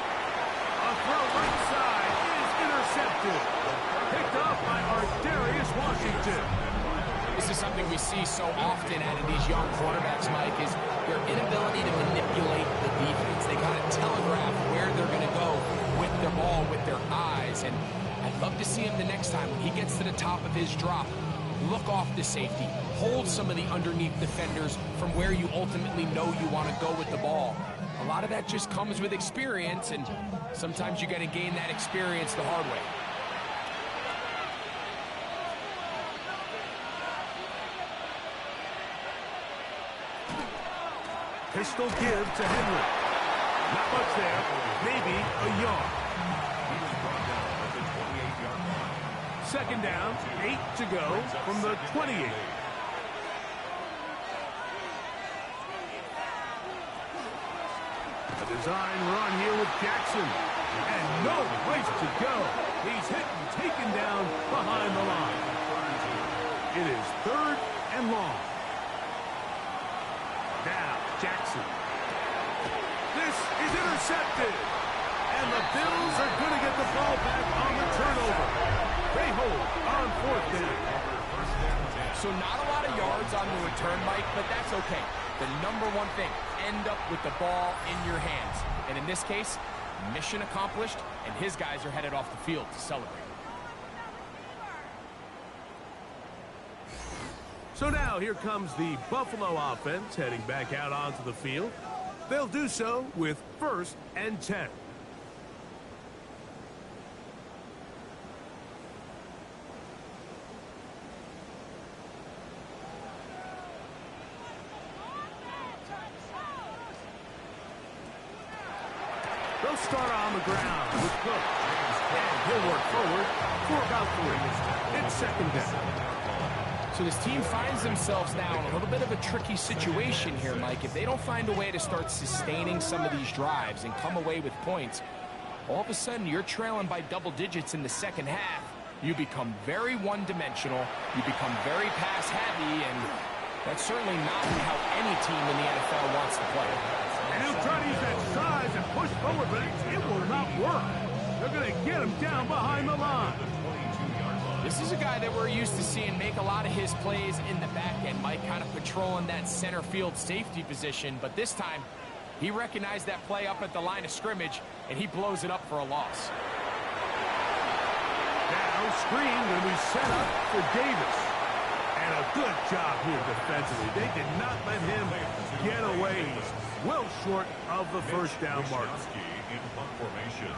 A throw right side is intercepted. Picked off by Ardarius Washington. This is something we see so often out of these young quarterbacks, Mike, is their inability to manipulate the defense. They got to telegraph where they're going to go with their ball, with their eyes. And I'd love to see him the next time when he gets to the top of his drop. Look off the safety. Hold some of the underneath defenders from where you ultimately know you want to go with the ball. A lot of that just comes with experience, and sometimes you got to gain that experience the hard way. Pistol give to Henry. Not much there. Maybe a yard. 2nd down, 8 to go from the 28. A design run here with Jackson. And no place to go. He's hit and taken down behind the line. It is 3rd and long. Now, Jackson. This is intercepted. And the Bills are going to get the ball back on the turnover. They hold on 4th down. So not a lot of yards on the return, Mike, but that's okay. The number one thing, end up with the ball in your hands. And in this case, mission accomplished, and his guys are headed off the field to celebrate. So now here comes the Buffalo offense heading back out onto the field. They'll do so with 1st and 10. They'll start on the ground with Cook. And he'll work forward for about 3. It's 2nd down. So this team finds themselves now in a little bit of a tricky situation here, Mike. If they don't find a way to start sustaining some of these drives and come away with points, all of a sudden you're trailing by double digits in the 2nd half. You become very one-dimensional. You become very pass-heavy, and that's certainly not how any team in the NFL wants to play. And he'll try to use that size and push forward, but it will not work. They're going to get him down behind the line. This is a guy that we're used to seeing make a lot of his plays in the back end, Mike, kind of patrolling that center field safety position. But this time, he recognized that play up at the line of scrimmage, and he blows it up for a loss. Now, screen will be set up for Davis. And a good job here defensively. They did not let him get away. He's well short of the 1st down mark. In punt formation.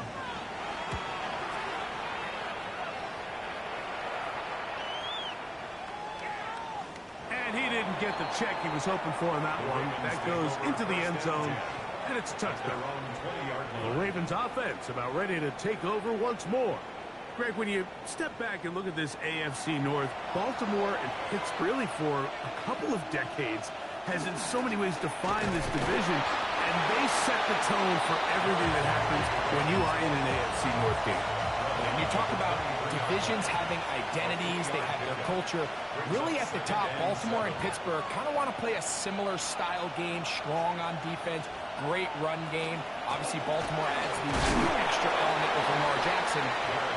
And he didn't get the check he was hoping for on that one. That goes into the end zone, and it's a touchdown. The Ravens offense about ready to take over once more. Greg, when you step back and look at this AFC North, Baltimore and Pittsburgh really for a couple of decades has in so many ways defined this division, and they set the tone for everything that happens when you are in an AFC North game. And you talk about divisions having identities, they have their culture. Really at the top, Baltimore and Pittsburgh kind of want to play a similar style game, strong on defense, great run game. Obviously, Baltimore adds the extra element with Lamar Jackson.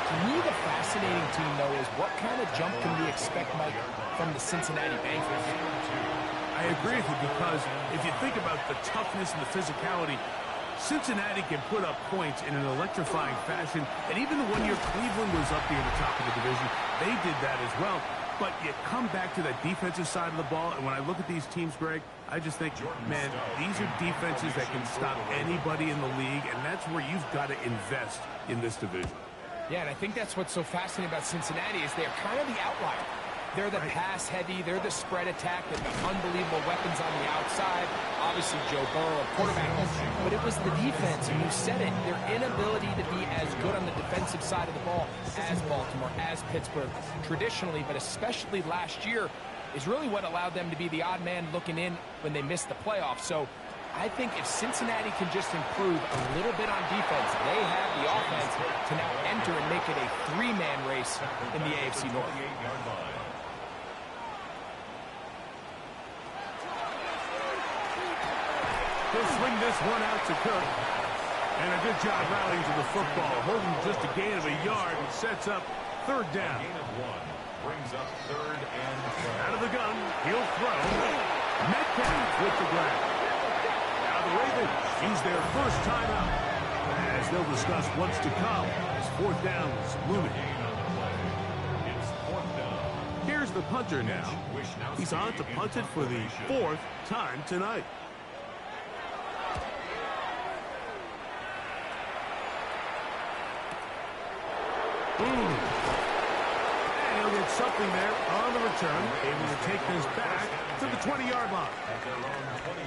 To me, the fascinating team, though, is what kind of jump can we expect, Mike, from the Cincinnati Bengals. I agree with you because if you think about the toughness and the physicality, Cincinnati can put up points in an electrifying fashion, and even the 1 year Cleveland was up there at the top of the division, they did that as well. But you come back to that defensive side of the ball, and when I look at these teams, Greg, I just think, man, these are defenses that can stop anybody in the league, and that's where you've got to invest in this division. Yeah, and I think that's what's so fascinating about Cincinnati is they're kind of the outlier. They're the pass heavy, they're the spread attack, they've got unbelievable weapons on the outside. Obviously, Joe Burrow, quarterback. But it was the defense, and you said it, their inability to be as good on the defensive side of the ball as Baltimore, as Pittsburgh, traditionally, but especially last year, is really what allowed them to be the odd man looking in when they missed the playoffs. So I think if Cincinnati can just improve a little bit on defense, they have the offense to now enter and make it a three-man race in the AFC North. He'll swing this one out to Cook. And a good job rallying to the football. Holding just a gain of a yard and sets up third down. Gain of 1 brings up 3rd and 12. Out of the gun, he'll throw. Metcalf with the grab. Now the Ravens use their first timeout, as they'll discuss what's to come as 4th down is looming. It's 4th down. Here's the punter now. He's on to punt it for the 4th time tonight. And he'll get something there on the return, able to take this back to the 20-yard line.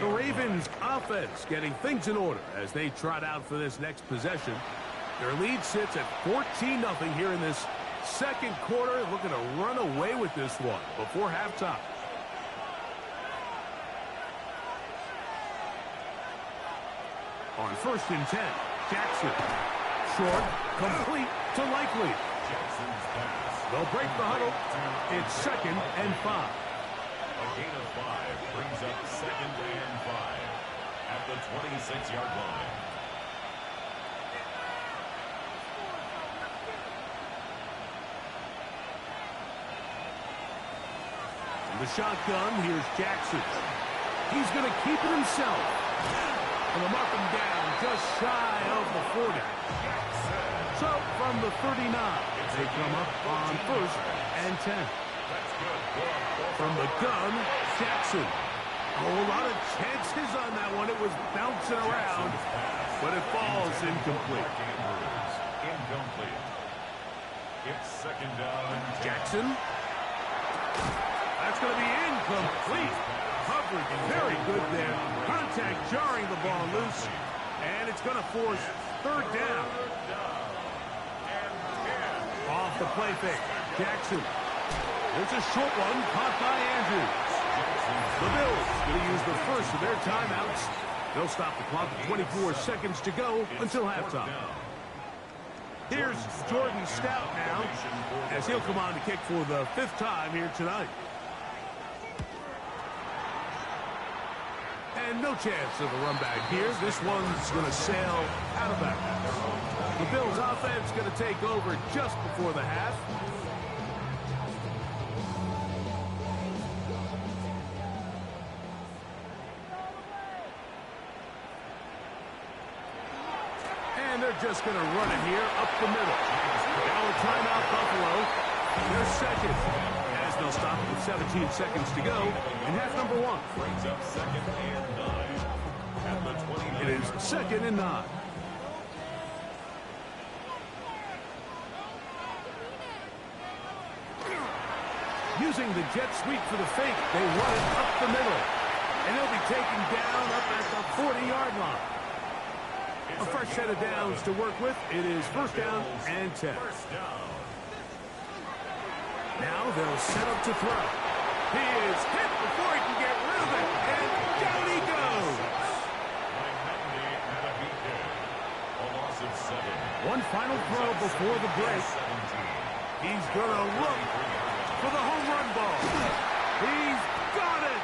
The Ravens offense getting things in order as they trot out for this next possession. Their lead sits at 14-0 here in this second quarter, looking to run away with this one before halftime. On 1st and 10, Jackson. Short, complete to Likely. They'll break the huddle. It's 2nd and 5. A gain of 5 brings up 2nd and 5 at the 26-yard line. The shotgun, here's Jackson. He's going to keep it himself. And they'll mark him down just shy of the 40. So, from the 39, they come up on 1st and 10. From the gun, Jackson. A whole lot of chances on that one. It was bouncing around, but it falls incomplete. Incomplete. It's 2nd down. Jackson. That's going to be incomplete. Coverage very good there. Contact jarring the ball loose. And it's going to force 3rd down. Off the play fake. Jackson. There's a short one caught by Andrews. The Bills going to use the first of their timeouts. They'll stop the clock at 24 seconds to go until halftime. Here's Jordan Stout now as he'll come on to kick for the 5th time here tonight. And no chance of a run back here. This one's going to sail out of bounds. The Bills offense going to take over just before the half. And they're just going to run it here up the middle. Now a timeout Buffalo. They're second as they'll stop with 17 seconds to go in half number 1. Brings up 2nd and 9 at the 29. It is 2nd and 9. Using the jet sweep for the fake, they run it up the middle. And they'll be taken down up at the 40-yard line. A fresh set of downs to work with. It is 1st down and 10. Now they'll set up to throw. He is hit before he can get rid of it. And down he goes. One final throw before the break. He's going to look for the home run ball. He's got it.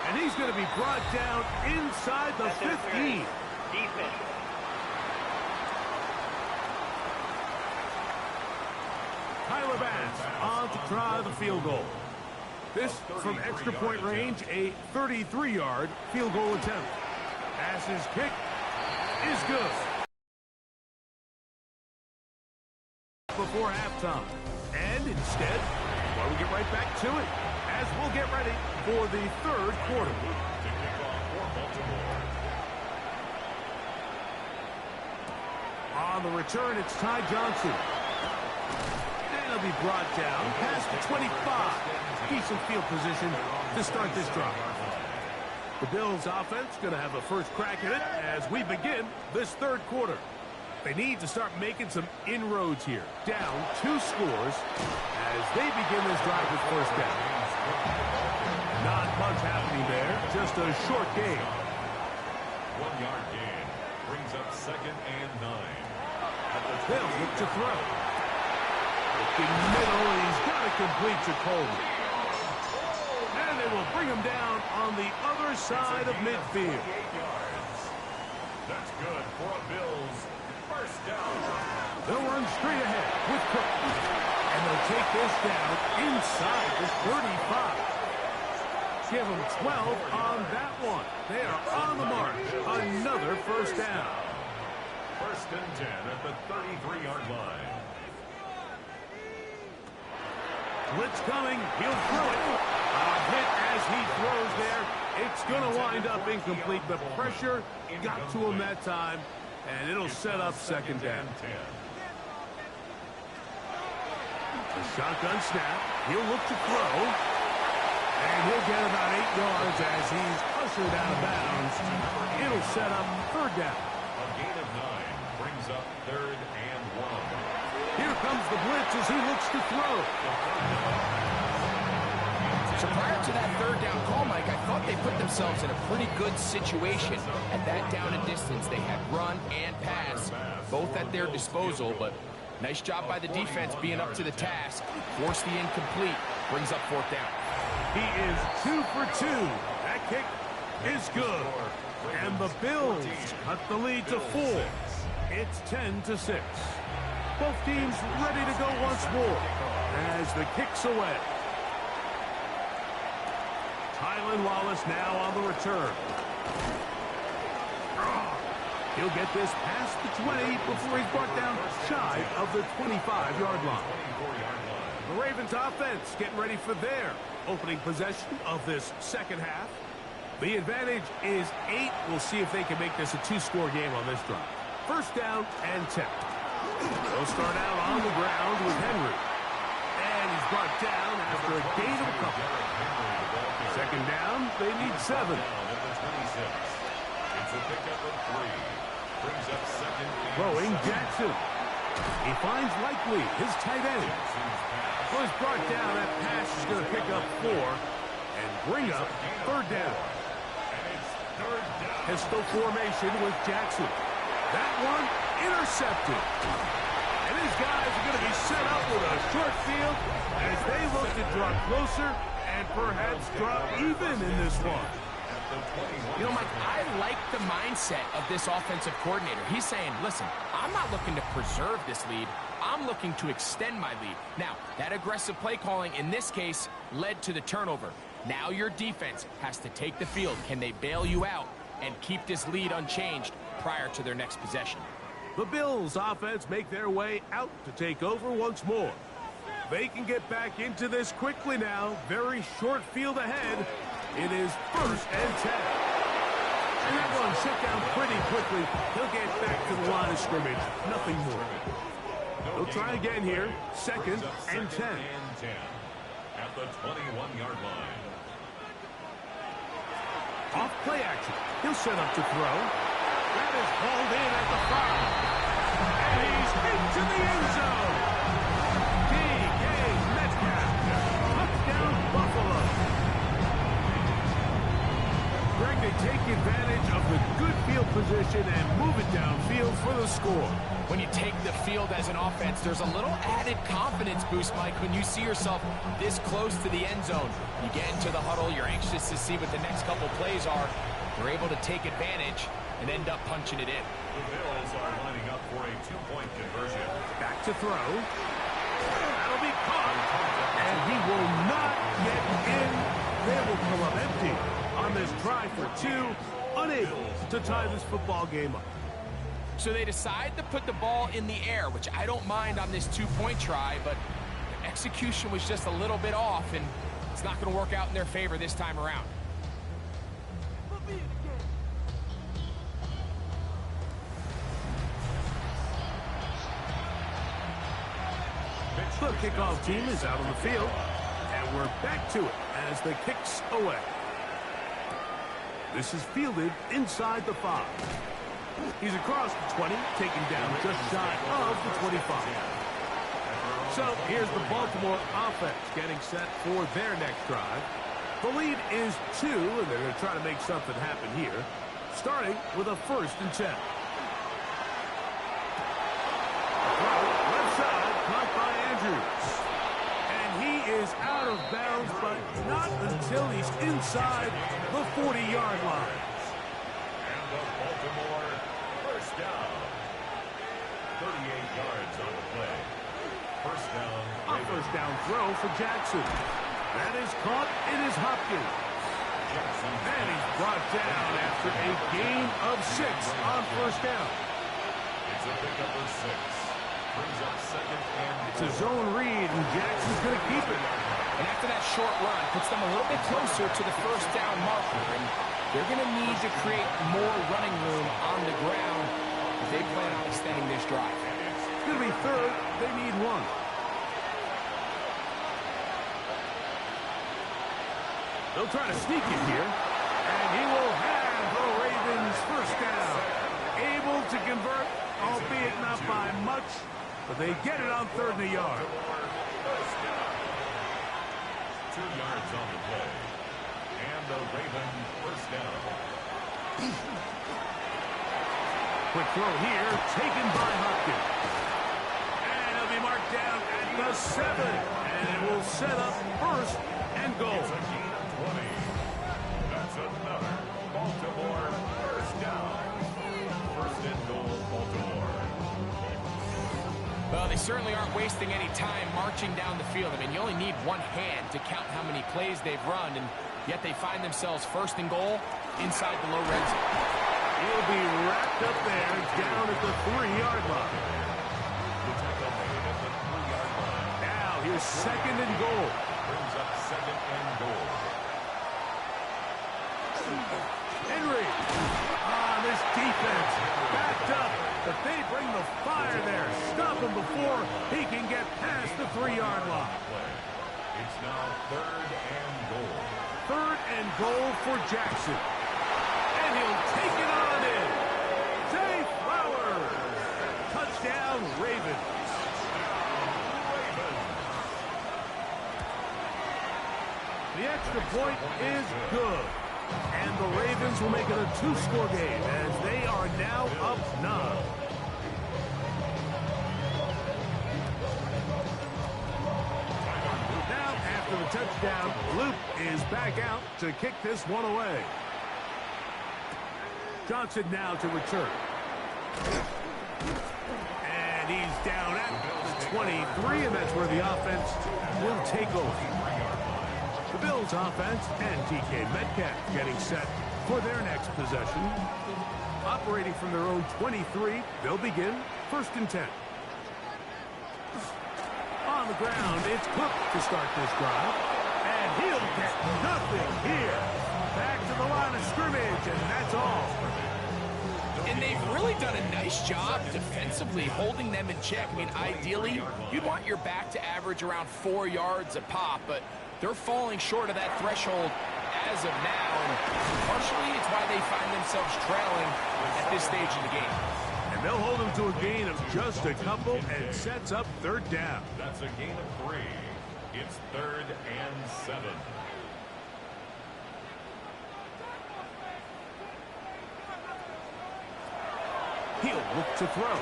And he's going to be brought down inside the 15. Tyler Bass on to try the field goal. This from extra point range, a 33-yard field goal attempt. As his kick is good. Before halftime. And instead, well, we get right back to it as we'll get ready for the third quarter. On the return, it's Ty Johnson. And he'll be brought down past the 25. Decent field position to start this drive. The Bills offense going to have a first crack at it as we begin this third quarter. They need to start making some inroads here. Down 2 scores as they begin this drive with first down. Not much happening there, just a short gain. 1-yard gain brings up 2nd and 9. They'll look to throw. Looking middle, he's got it complete to Coleman. And they will bring him down on the other side of midfield. That's good for a Bills first down. They'll run straight ahead with Cook. And they'll take this down inside the 35. Give them 12 on that one. They are on the march. Another first down. 1st and 10 at the 33-yard line. Blitz coming. He'll throw it. A hit as he throws there. It's going to wind up incomplete. The pressure got to him that time, and it'll set up 2nd down. A shotgun snap. He'll look to throw. And he'll get about 8 yards as he's ushered out of bounds. It'll set up 3rd down. A gain of 9 brings up 3rd and 1. Here comes the blitz as he looks to throw. So prior to that 3rd down call, Mike, I thought they put themselves in a pretty good situation. At that down and distance, they had run and pass, both at their disposal, but nice job by the defense being up to the task. Force the incomplete, brings up 4th down. He is 2 for 2. That kick is good. And the Bills cut the lead to 4. It's 10-6. Both teams ready to go once more as the kick's away. Tylan Wallace now on the return. He'll get this past the 20 before he's brought down shy of the 25-yard line. The Ravens offense getting ready for their opening possession of this second half. The advantage is 8. We'll see if they can make this a 2-score game on this drive. First down and 10. They'll start out on the ground with Henry. And he's brought down after a gain of a couple. 2nd down, they need 7. It's a pickup of 3. Brings up 2nd and Throwing Jackson. He finds Likely, his tight end. Well, he's brought down. That pass is going to pick up 4 and bring up 3rd down. Pistol formation with Jackson. That one intercepted. And these guys are going to be set up with a short field as they look to draw closer and perhaps draw even in this one. You know, Mike, I like the mindset of this offensive coordinator. He's saying, listen, I'm not looking to preserve this lead. I'm looking to extend my lead. Now, that aggressive play calling in this case led to the turnover. Now your defense has to take the field. Can they bail you out and keep this lead unchanged prior to their next possession? The Bills offense make their way out to take over once more. They can get back into this quickly now. Very short field ahead. It is 1st and 10. And that one shut down pretty quickly. He'll get back to the line of scrimmage. Nothing more. They'll try again here. 2nd and 10. At the 21-yard line. Off play action. He'll set up to throw. That is hauled in at the 5. And he's into the end zone. D.K. Metcalf. Touchdown, Buffalo. Greg, they take advantage of the good field position and move it downfield for the score. When you take the field as an offense, there's a little added confidence boost, Mike, when you see yourself this close to the end zone. You get into the huddle, you're anxious to see what the next couple plays are. You're able to take advantage and end up punching it in. The Bills are lining up for a 2-point conversion. Back to throw. That'll be caught. And And he will not get in. They will come up empty on this try for two, unable to tie this football game up. So they decide to put the ball in the air, which I don't mind on this two-point try, but the execution was just a little bit off, and it's not going to work out in their favor this time around. The kickoff team is out on the field, and we're back to it as the kick's away. This is fielded inside the 5. He's across the 20, taken down just shy of the 25. So here's the Baltimore offense getting set for their next drive. The lead is 2, and they're going to try to make something happen here, starting with a 1st and 10. Left side, caught by Andrews. And he is out of bounds, but not until he's inside the 40-yard line. And the Baltimore first down. 38 yards on the play. First down. A first down throw for Jackson. That is caught. It is Hopkins. And he's brought down after a gain of 6 on first down. It's a pickup of 6. Brings up second and It's a zone read, and Jackson's going to keep it. And after that short run, puts them a little bit closer to the first down marker, and they're going to need to create more running room on the ground if they plan on extending this drive. It's going to be 3rd. They need 1. They'll try to sneak it here, and he will have the Ravens first down. Able to convert, albeit not by much, but they get it on 3rd and a yard. first down. 2 yards on the play. And the Raven first down. Quick throw here, taken by Hopkins. And he'll be marked down at the 7, and it will set up 1st and goal. It's a gain of 20. That's another Baltimore first down. First and goal, Baltimore. Well, they certainly aren't wasting any time marching down the field. I mean, you only need one hand to count how many plays they've run, and yet they find themselves first and goal inside the low red zone. He'll be wrapped up there, down at the 3-yard line. The tackle made at the 3-yard line. Now here's second and goal. Brings up second and goal. Henry on this defense, backed up, but they bring the fire there. Stop him before he can get past the 3-yard line. It's now 3rd and goal. 3rd and goal for Jackson. And he'll take it on in. Zay Flowers. Touchdown, Ravens. The extra point is good. And the Ravens will make it a 2-score game as they are now up 9. Now, after the touchdown, Luke is back out to kick this one away. Johnson now to return. And he's down at the 23, and that's where the offense will take over. The Bills offense and DK Metcalf getting set for their next possession. Operating from their own 23, they'll begin 1st and 10. On the ground, it's Cook to start this drive. And he'll get nothing here. Back to the line of scrimmage, and that's all. And they've really done a nice job defensively holding them in check. I mean, ideally, you'd want your back to average around 4 yards a pop, but they're falling short of that threshold as of now, and partially it's why they find themselves trailing at this stage of the game. And they'll hold them to a gain of just a couple and sets up 3rd down. That's a gain of 3. It's 3rd and 7. He'll look to throw.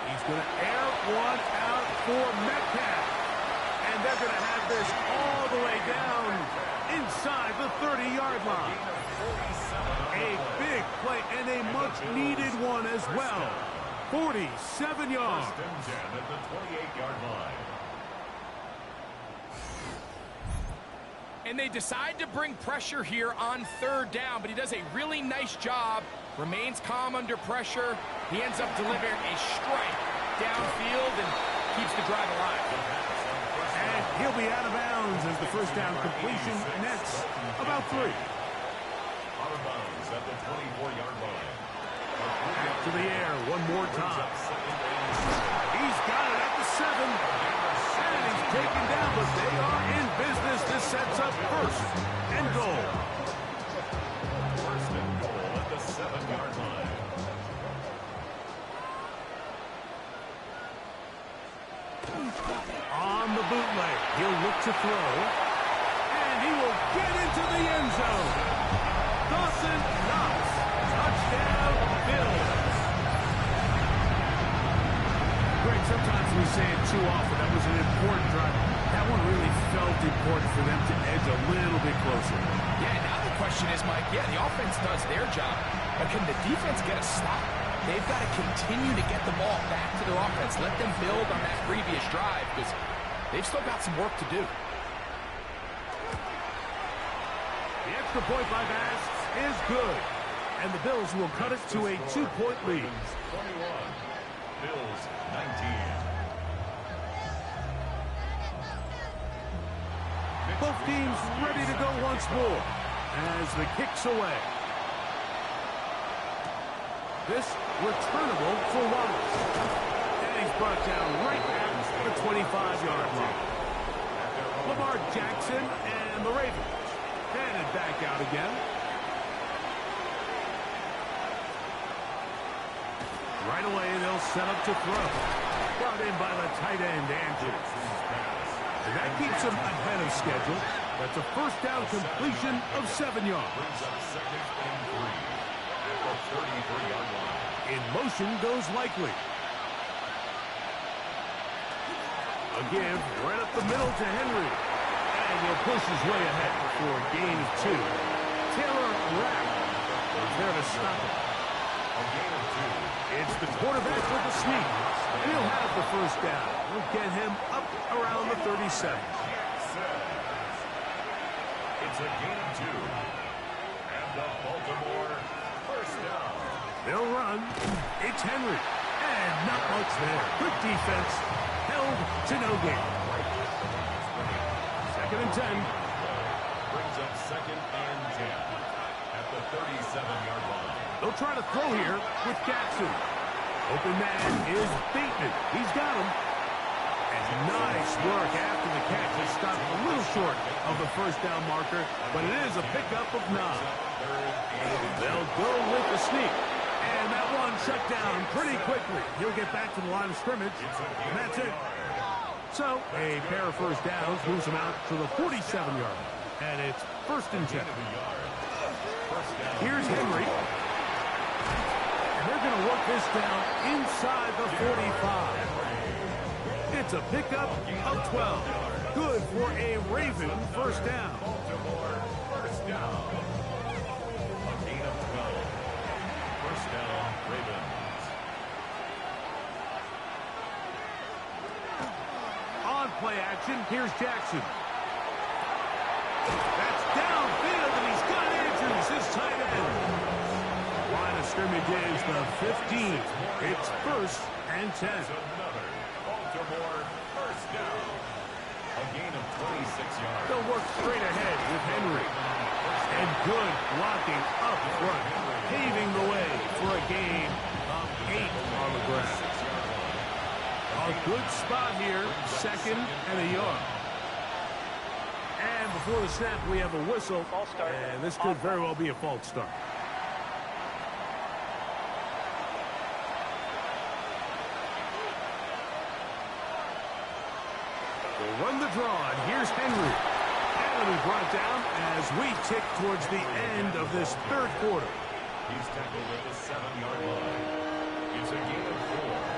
He's going to air one out for Metcalf. And they're going to have this all the way down inside the 30-yard line. A big play and a much-needed one as well. 47 yards. First and 10 at the 28-yard line. And they decide to bring pressure here on third down, but he does a really nice job. Remains calm under pressure. He ends up delivering a strike downfield and keeps the drive alive. And he'll be out of bounds as the first down completion nets about 3. Out of bounds at the 24-yard line. Back to the air one more time. He's got it at the 7. And he's taken down, but they are in business. This sets up first and goal. First and goal at the 7-yard line. On the bootleg, he'll look to throw. And he will get into the end zone. Dawson Knox. Touchdown, Bills. Greg, sometimes we say it too often. That was an important drive. That one really felt important for them to edge a little bit closer. Yeah, now the question is, Mike, yeah, the offense does their job, but can the defense get a stop? They've got to continue to get the ball back to their offense. Let them build on that previous drive because they've still got some work to do. The extra point by Bass is good. And the Bills will cut it to a 2-point lead. 21. Bills 19. Both teams ready to go once more as the kick's away. This returnable for Wallace. And he's brought down right at the 25-yard line. Lamar Jackson and the Ravens. Handed back out again. Right away, they'll set up to throw. Brought in by the tight end, Andrews. And that keeps him ahead of schedule. That's a first down completion of 7 yards. Brings up second and 3 at the 33-yard line. In motion goes Likely. Again, right up the middle to Henry. And he'll push his way ahead for a gain of 2. Taylor Rapp is there to stop it. A gain of 2. It's the quarterback with the sneak. And he'll have the first down. We'll get him up around the 37. It's a gain of 2. And the Baltimore first down. They'll run. It's Henry. And not much there. Good defense. Held to no gain. Second and 10. Brings up second and 10 at the 37-yard line. They'll try to throw here with Jackson. Open man is Bateman. He's got him. And nice work after the catch. They stopped a little short of the first down marker, but it is a pickup of 9. They'll go with the sneak. And that one shut down pretty quickly. He'll get back to the line of scrimmage, and that's it. So, a pair of first downs moves him out to the 47-yard line. And it's first and 10. Here's Henry. And they're going to work this down inside the 45. It's a pickup of 12. Good for a Raven first down. Baltimore first down. A gain of 12. First down, Ravens. On play action, here's Jackson. That's downfield, and he's got Andrews, his tight end. Line of scrimmage is the 15. It's first and 10. Another Baltimore first down. A gain of 26 yards. They'll work straight ahead with Henry. And good blocking up front, paving the way for a gain of 8 on the ground. A good spot here, second and a yard. And before the snap, we have a whistle. And this could very well be a false start. We'll run the draw, and here's Henry. And he'll be brought down as we tick towards the end of this third quarter. He's tackled at the 7-yard line. It's a gain of 4.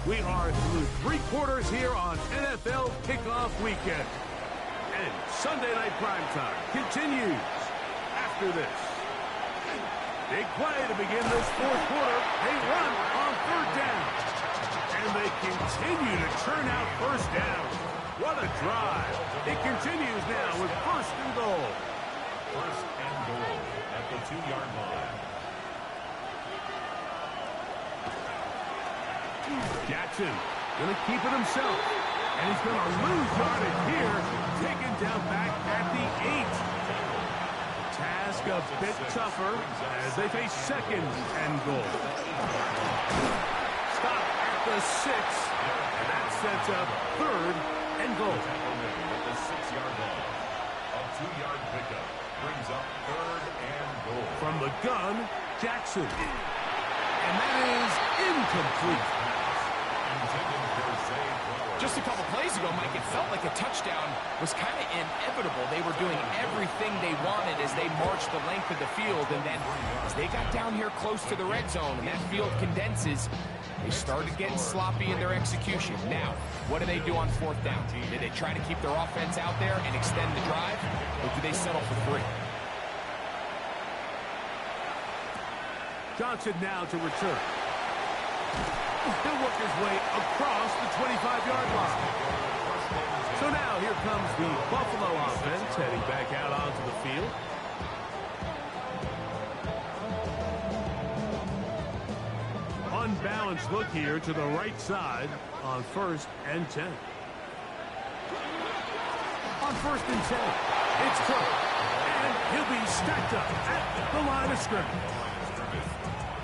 We are through 3 quarters here on NFL Kickoff Weekend. And Sunday Night Primetime continues after this. Big play to begin this fourth quarter. They run on third down. And they continue to churn out first down. What a drive. It continues now with first and goal. First and goal at the 2-yard line. Jackson going to keep it himself. And he's going to lose yardage here. Taken down back at the 8. Task a bit tougher as they face second and goal. Stop at the 6. And that sets up third and goal. At the 6-yard line. A 2-yard pickup brings up third and goal. From the gun, Jackson. And that is incomplete. Just a couple plays ago, Mike, it felt like a touchdown was kind of inevitable. They were doing everything they wanted as they marched the length of the field, and then as they got down here close to the red zone and that field condenses, they started getting sloppy in their execution. Now, what do they do on fourth down? Do they try to keep their offense out there and extend the drive, or do they settle for 3? Johnson now to return. He'll work his way across the 25-yard line. So now here comes the Buffalo offense heading back out onto the field. Unbalanced look here to the right side on 1st and 10. On 1st and 10, it's Cook. And he'll be stacked up at the line of scrimmage.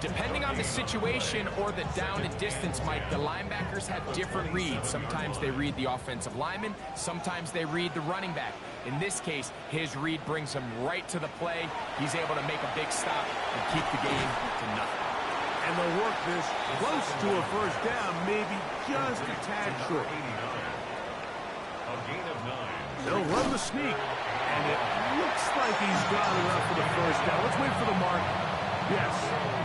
Depending on the situation or the down and distance, Mike, the linebackers have different reads. Sometimes they read the offensive lineman. Sometimes they read the running back. In this case, his read brings him right to the play. He's able to make a big stop and keep the game to nothing. And they'll work this close to a first down, maybe just a tad short. A gain of 9. They'll run the sneak, and it looks like he's got enough for the first down. Let's wait for the mark. Yes,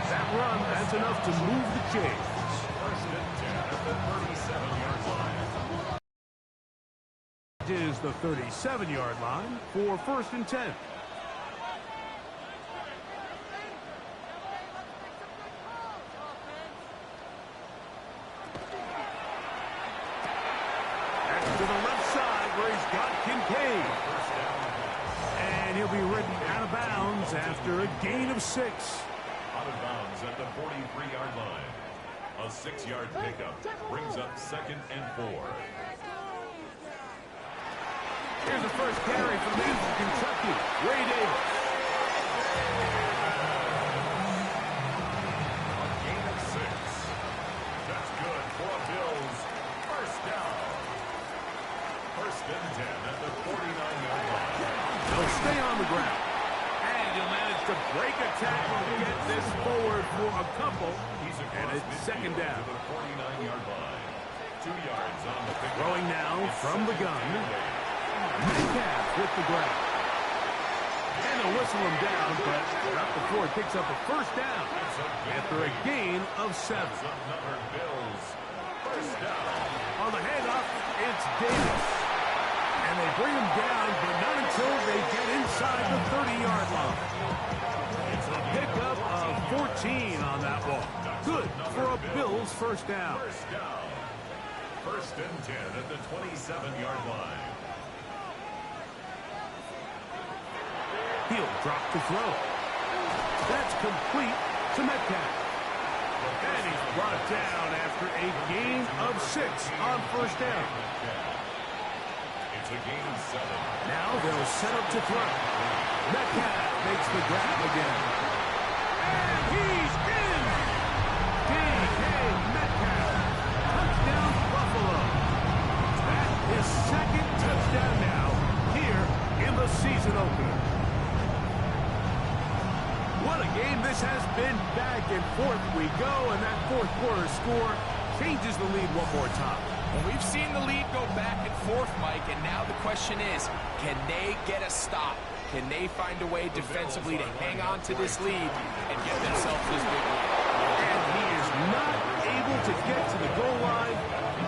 that run, that's enough to move the chains. First and 10 at the 37-yard line. It is the 37-yard line for 1st and 10. Back to the left side where he's got Kincaid. And he'll be ridden out of bounds after a gain of 6. Out of bounds at the 43-yard line. A 6-yard pickup brings up 2nd and 4. Here's the first carry from the Kentucky, Ray Davis. A gain of 6. That's good for a Bills first down. First and 10 at the 49-yard line. They'll stay on the ground. And he'll manage to break a tackle to get this forward for a couple. And it's second down. To the 49-yard line. 2 yards on the pick. Throwing now from the gun. Metcalf with the grab. And they'll whistle him down, but not before it picks up a first down after a gain of 7. Another Bills first down. On the handoff, it's Davis. And they bring him down, but not until they get inside the 30-yard line. It's a pickup of 14 on that ball. Good for a Bills first down. First down. First and 10 at the 27-yard line. He'll drop to throw. That's complete to Metcalf. And he's brought down after a gain of 6 on first down. It's a gain of 7. Now they'll set up to throw. Metcalf makes the grab again. And he's in! D.K. Metcalf. Touchdown Buffalo. That's his second touchdown now here in the season opener. What a game this has been. Back and forth we go, and that fourth quarter score changes the lead one more time. Well, we've seen the lead go back and forth, Mike, and now the question is, can they get a stop? Can they find a way defensively to hang on to this lead and get themselves this big win? And he is not able to get to the goal line,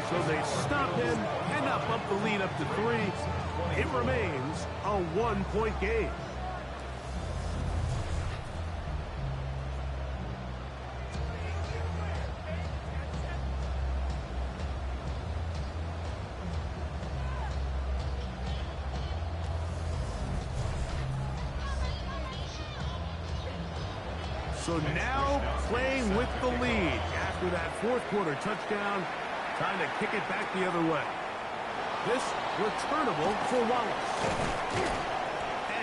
so they stop him and up the lead up to 3. It remains a 1-point game. So now playing with the lead after that fourth quarter touchdown, trying to kick it back the other way. This returnable for Wallace.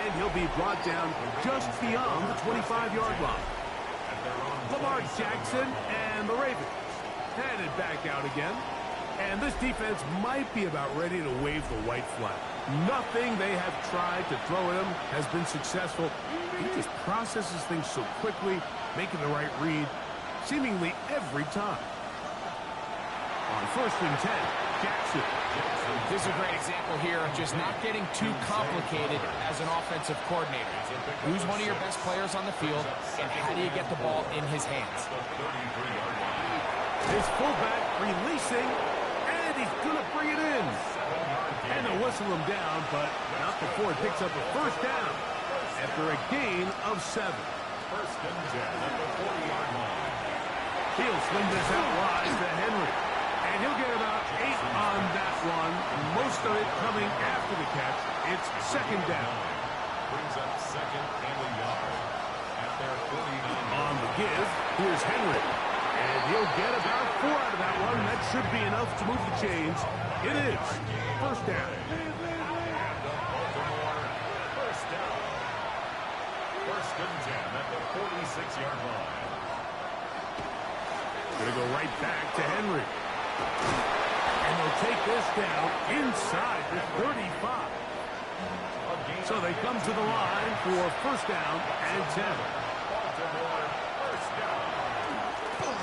And he'll be brought down just beyond the 25-yard line. Lamar Jackson and the Ravens headed back out again. And this defense might be about ready to wave the white flag. Nothing they have tried to throw at him has been successful. He just processes things so quickly, making the right read seemingly every time. On 1st and 10, Jackson. This is a great example here of just not getting too complicated as an offensive coordinator. Who's one of your best players on the field, and how do you get the ball in his hands? His fullback releasing, and he's going to bring it in. And they'll whistle him down, but not before it picks up a first down after a gain of 7. 1st and 10 at the 40-yard line. He'll sling this out wide to Henry. And he'll get about 8 on that one. Most of it coming after the catch. It's 2nd down. Brings up 2nd and a yard at their 49. On the give, here's Henry. And he'll get about 4 out of that one. That should be enough to move the chains. It is 1st down. Baltimore, 1st down. 1st and 10 at the 46-yard line. Going to go right back to Henry. And they'll take this down inside the 35. So they come to the line for 1st down and 10. Baltimore, 1st down.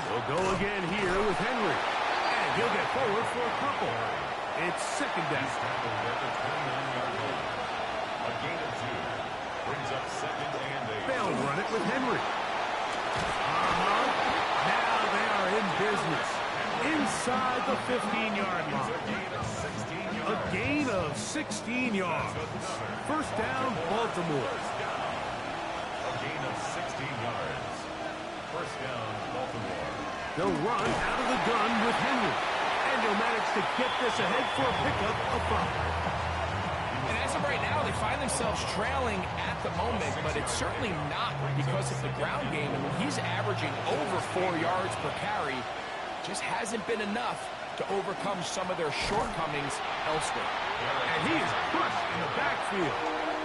They'll go again here with Henry. And he'll get forward for a couple. It's 2nd down. Tackled at the 29-yard line. A gain of 2. Brings up 2nd and 8. They'll run it with Henry. Now they are in business. Inside the 15-yard line. A gain of 16 yards. 1st down, Baltimore. A gain of 16 yards. 1st down, Baltimore. They'll run out of the gun with Henry. And he'll manage to get this ahead for a pickup of 5. And as of right now, they find themselves trailing at the moment, but it's certainly not because of the ground game. And when he's averaging over 4 yards per carry, just hasn't been enough to overcome some of their shortcomings elsewhere. And he is crushed in the backfield.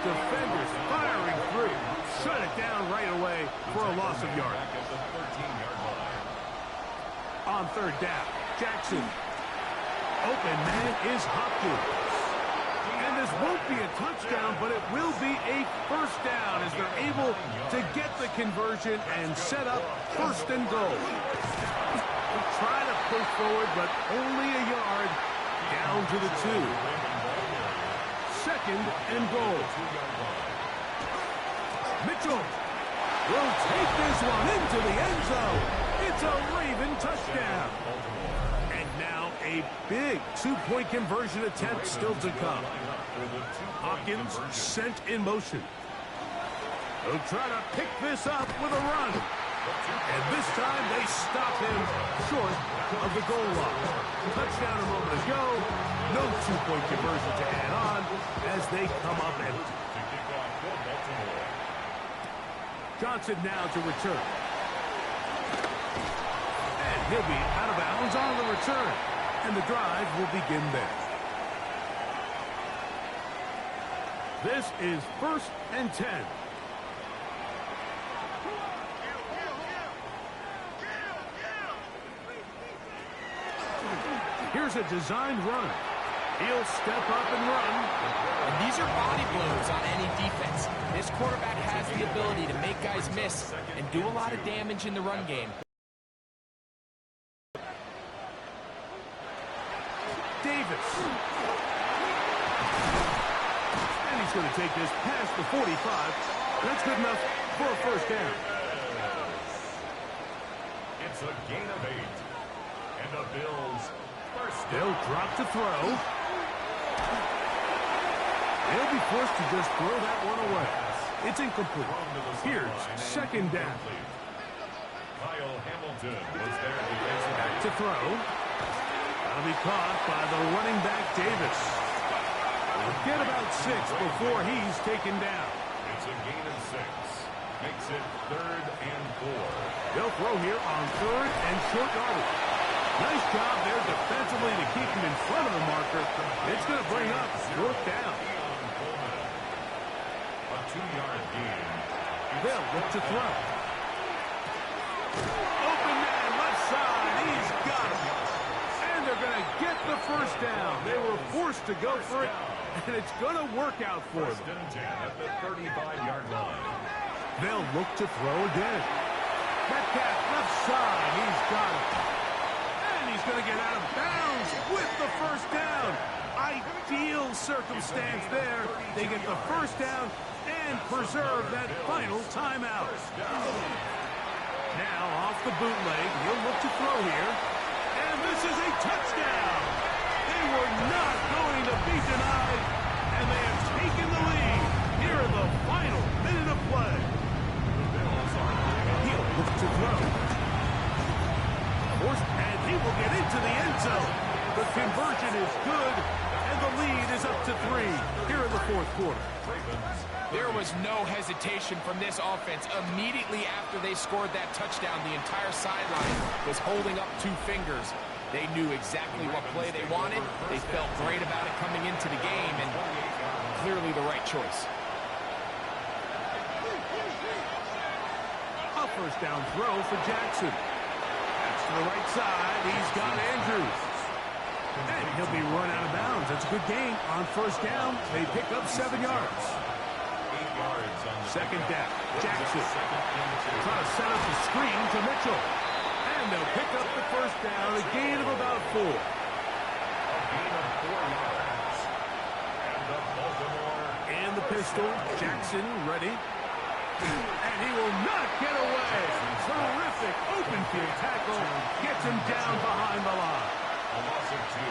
Defenders firing through. Shut it down right away for a loss of yard. At the 13-yard line. On 3rd down, Jackson. Open man is Hopkins. And this won't be a touchdown, but it will be a 1st down as they're able to get the conversion and set up 1st and goal. Try to push forward, but only a yard down to the 2. 2nd and goal. Mitchell will take this one into the end zone. It's a Raven touchdown. And now a big 2-point conversion attempt still to come. Hopkins sent in motion. He'll try to pick this up with a run. And this time they stop him short of the goal line. Touchdown a moment ago. No 2-point conversion to add on as they come up empty. Johnson now to return. And he'll be out of bounds on the return. And the drive will begin there. This is 1st and 10. Here's a designed run. He'll step up and run. And these are body blows on any defense. This quarterback has the ability to make guys miss and do a lot of damage in the run game. Davis. And he's going to take this past the 45. That's good enough for a 1st down. It's a gain of 8. And the Bills first. They'll drop to throw. They'll be forced to just throw that one away. It's incomplete. Here's 2nd down. Kyle Hamilton was there defensive Back to throw. That'll be caught by the running back Davis. We'll get about 6 before he's taken down. It's a gain of 6. makes it 3rd and 4. They'll throw here on 3rd and short yardage. Nice job there defensively to keep him in front of the marker. It's going to bring up 4th down. A 2-yard gain. They'll look to throw. Open man, left side. He's got it. And they're going to get the first down. They were forced to go for it, and it's going to work out for them. 1st and 10 at the 35-yard line. They'll look to throw again. Metcalf, left side. He's got it. And he's going to get out of bounds with the first down. Ideal circumstance there. They get the first down and preserve that final timeout. Now off the bootleg, he'll look to throw here. And this is a touchdown. They were not going to be denied, and they have taken the lead here in the final minute of play. He'll look to throw. Forced, and he will get into the end zone. The conversion is good, and the lead is up to 3 here in the 4th quarter. There was no hesitation from this offense. Immediately after they scored that touchdown, the entire sideline was holding up 2 fingers. They knew exactly what play they wanted. They felt great about it coming into the game, and clearly the right choice. A first down throw for Jackson. That's to the right side. He's got Andrews. And he'll be run out of bounds. That's a good gain on first down. They pick up 7 yards. 8 yards on the 2nd down. Jackson trying to set up the screen to Mitchell. And they'll pick up the first down. A gain of about 4. A gain of 4 yards. And the Baltimore. And the pistol. Jackson ready. And he will not get away. Terrific open field tackle. Gets him down behind the line. A loss of 2.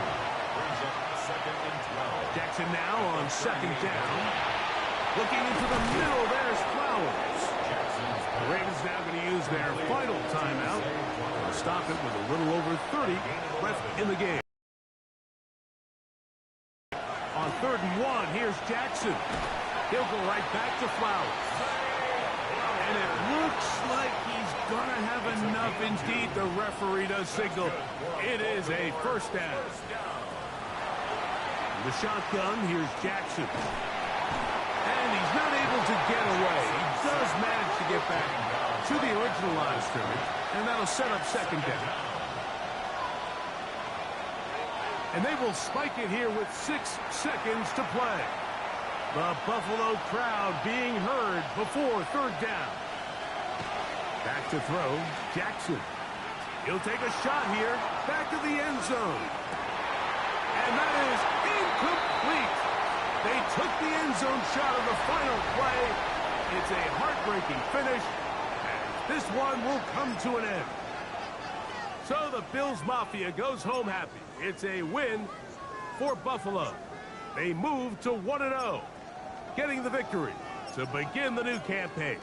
Brings up 2nd and 12. Jackson now on 2nd down. Looking into the middle, there's Flowers. The Ravens now going to use their final timeout to stop it with a little over 30 left in the game. On 3rd and 1, here's Jackson. He'll go right back to Flowers. And it looks like he's going to have enough. Indeed, the referee does signal. It is a first down. The shotgun, here's Jackson. And he's not able to get away. He does manage to get back to the original line of scrimmage, and that'll set up 2nd down. And they will spike it here with 6 seconds to play. The Buffalo crowd being heard before 3rd down. Back to throw, Jackson. He'll take a shot here, back to the end zone. And that is incomplete. They took the end zone shot of the final play. It's a heartbreaking finish, and this one will come to an end. So the Bills Mafia goes home happy. It's a win for Buffalo. They move to 1-0, getting the victory to begin the new campaign.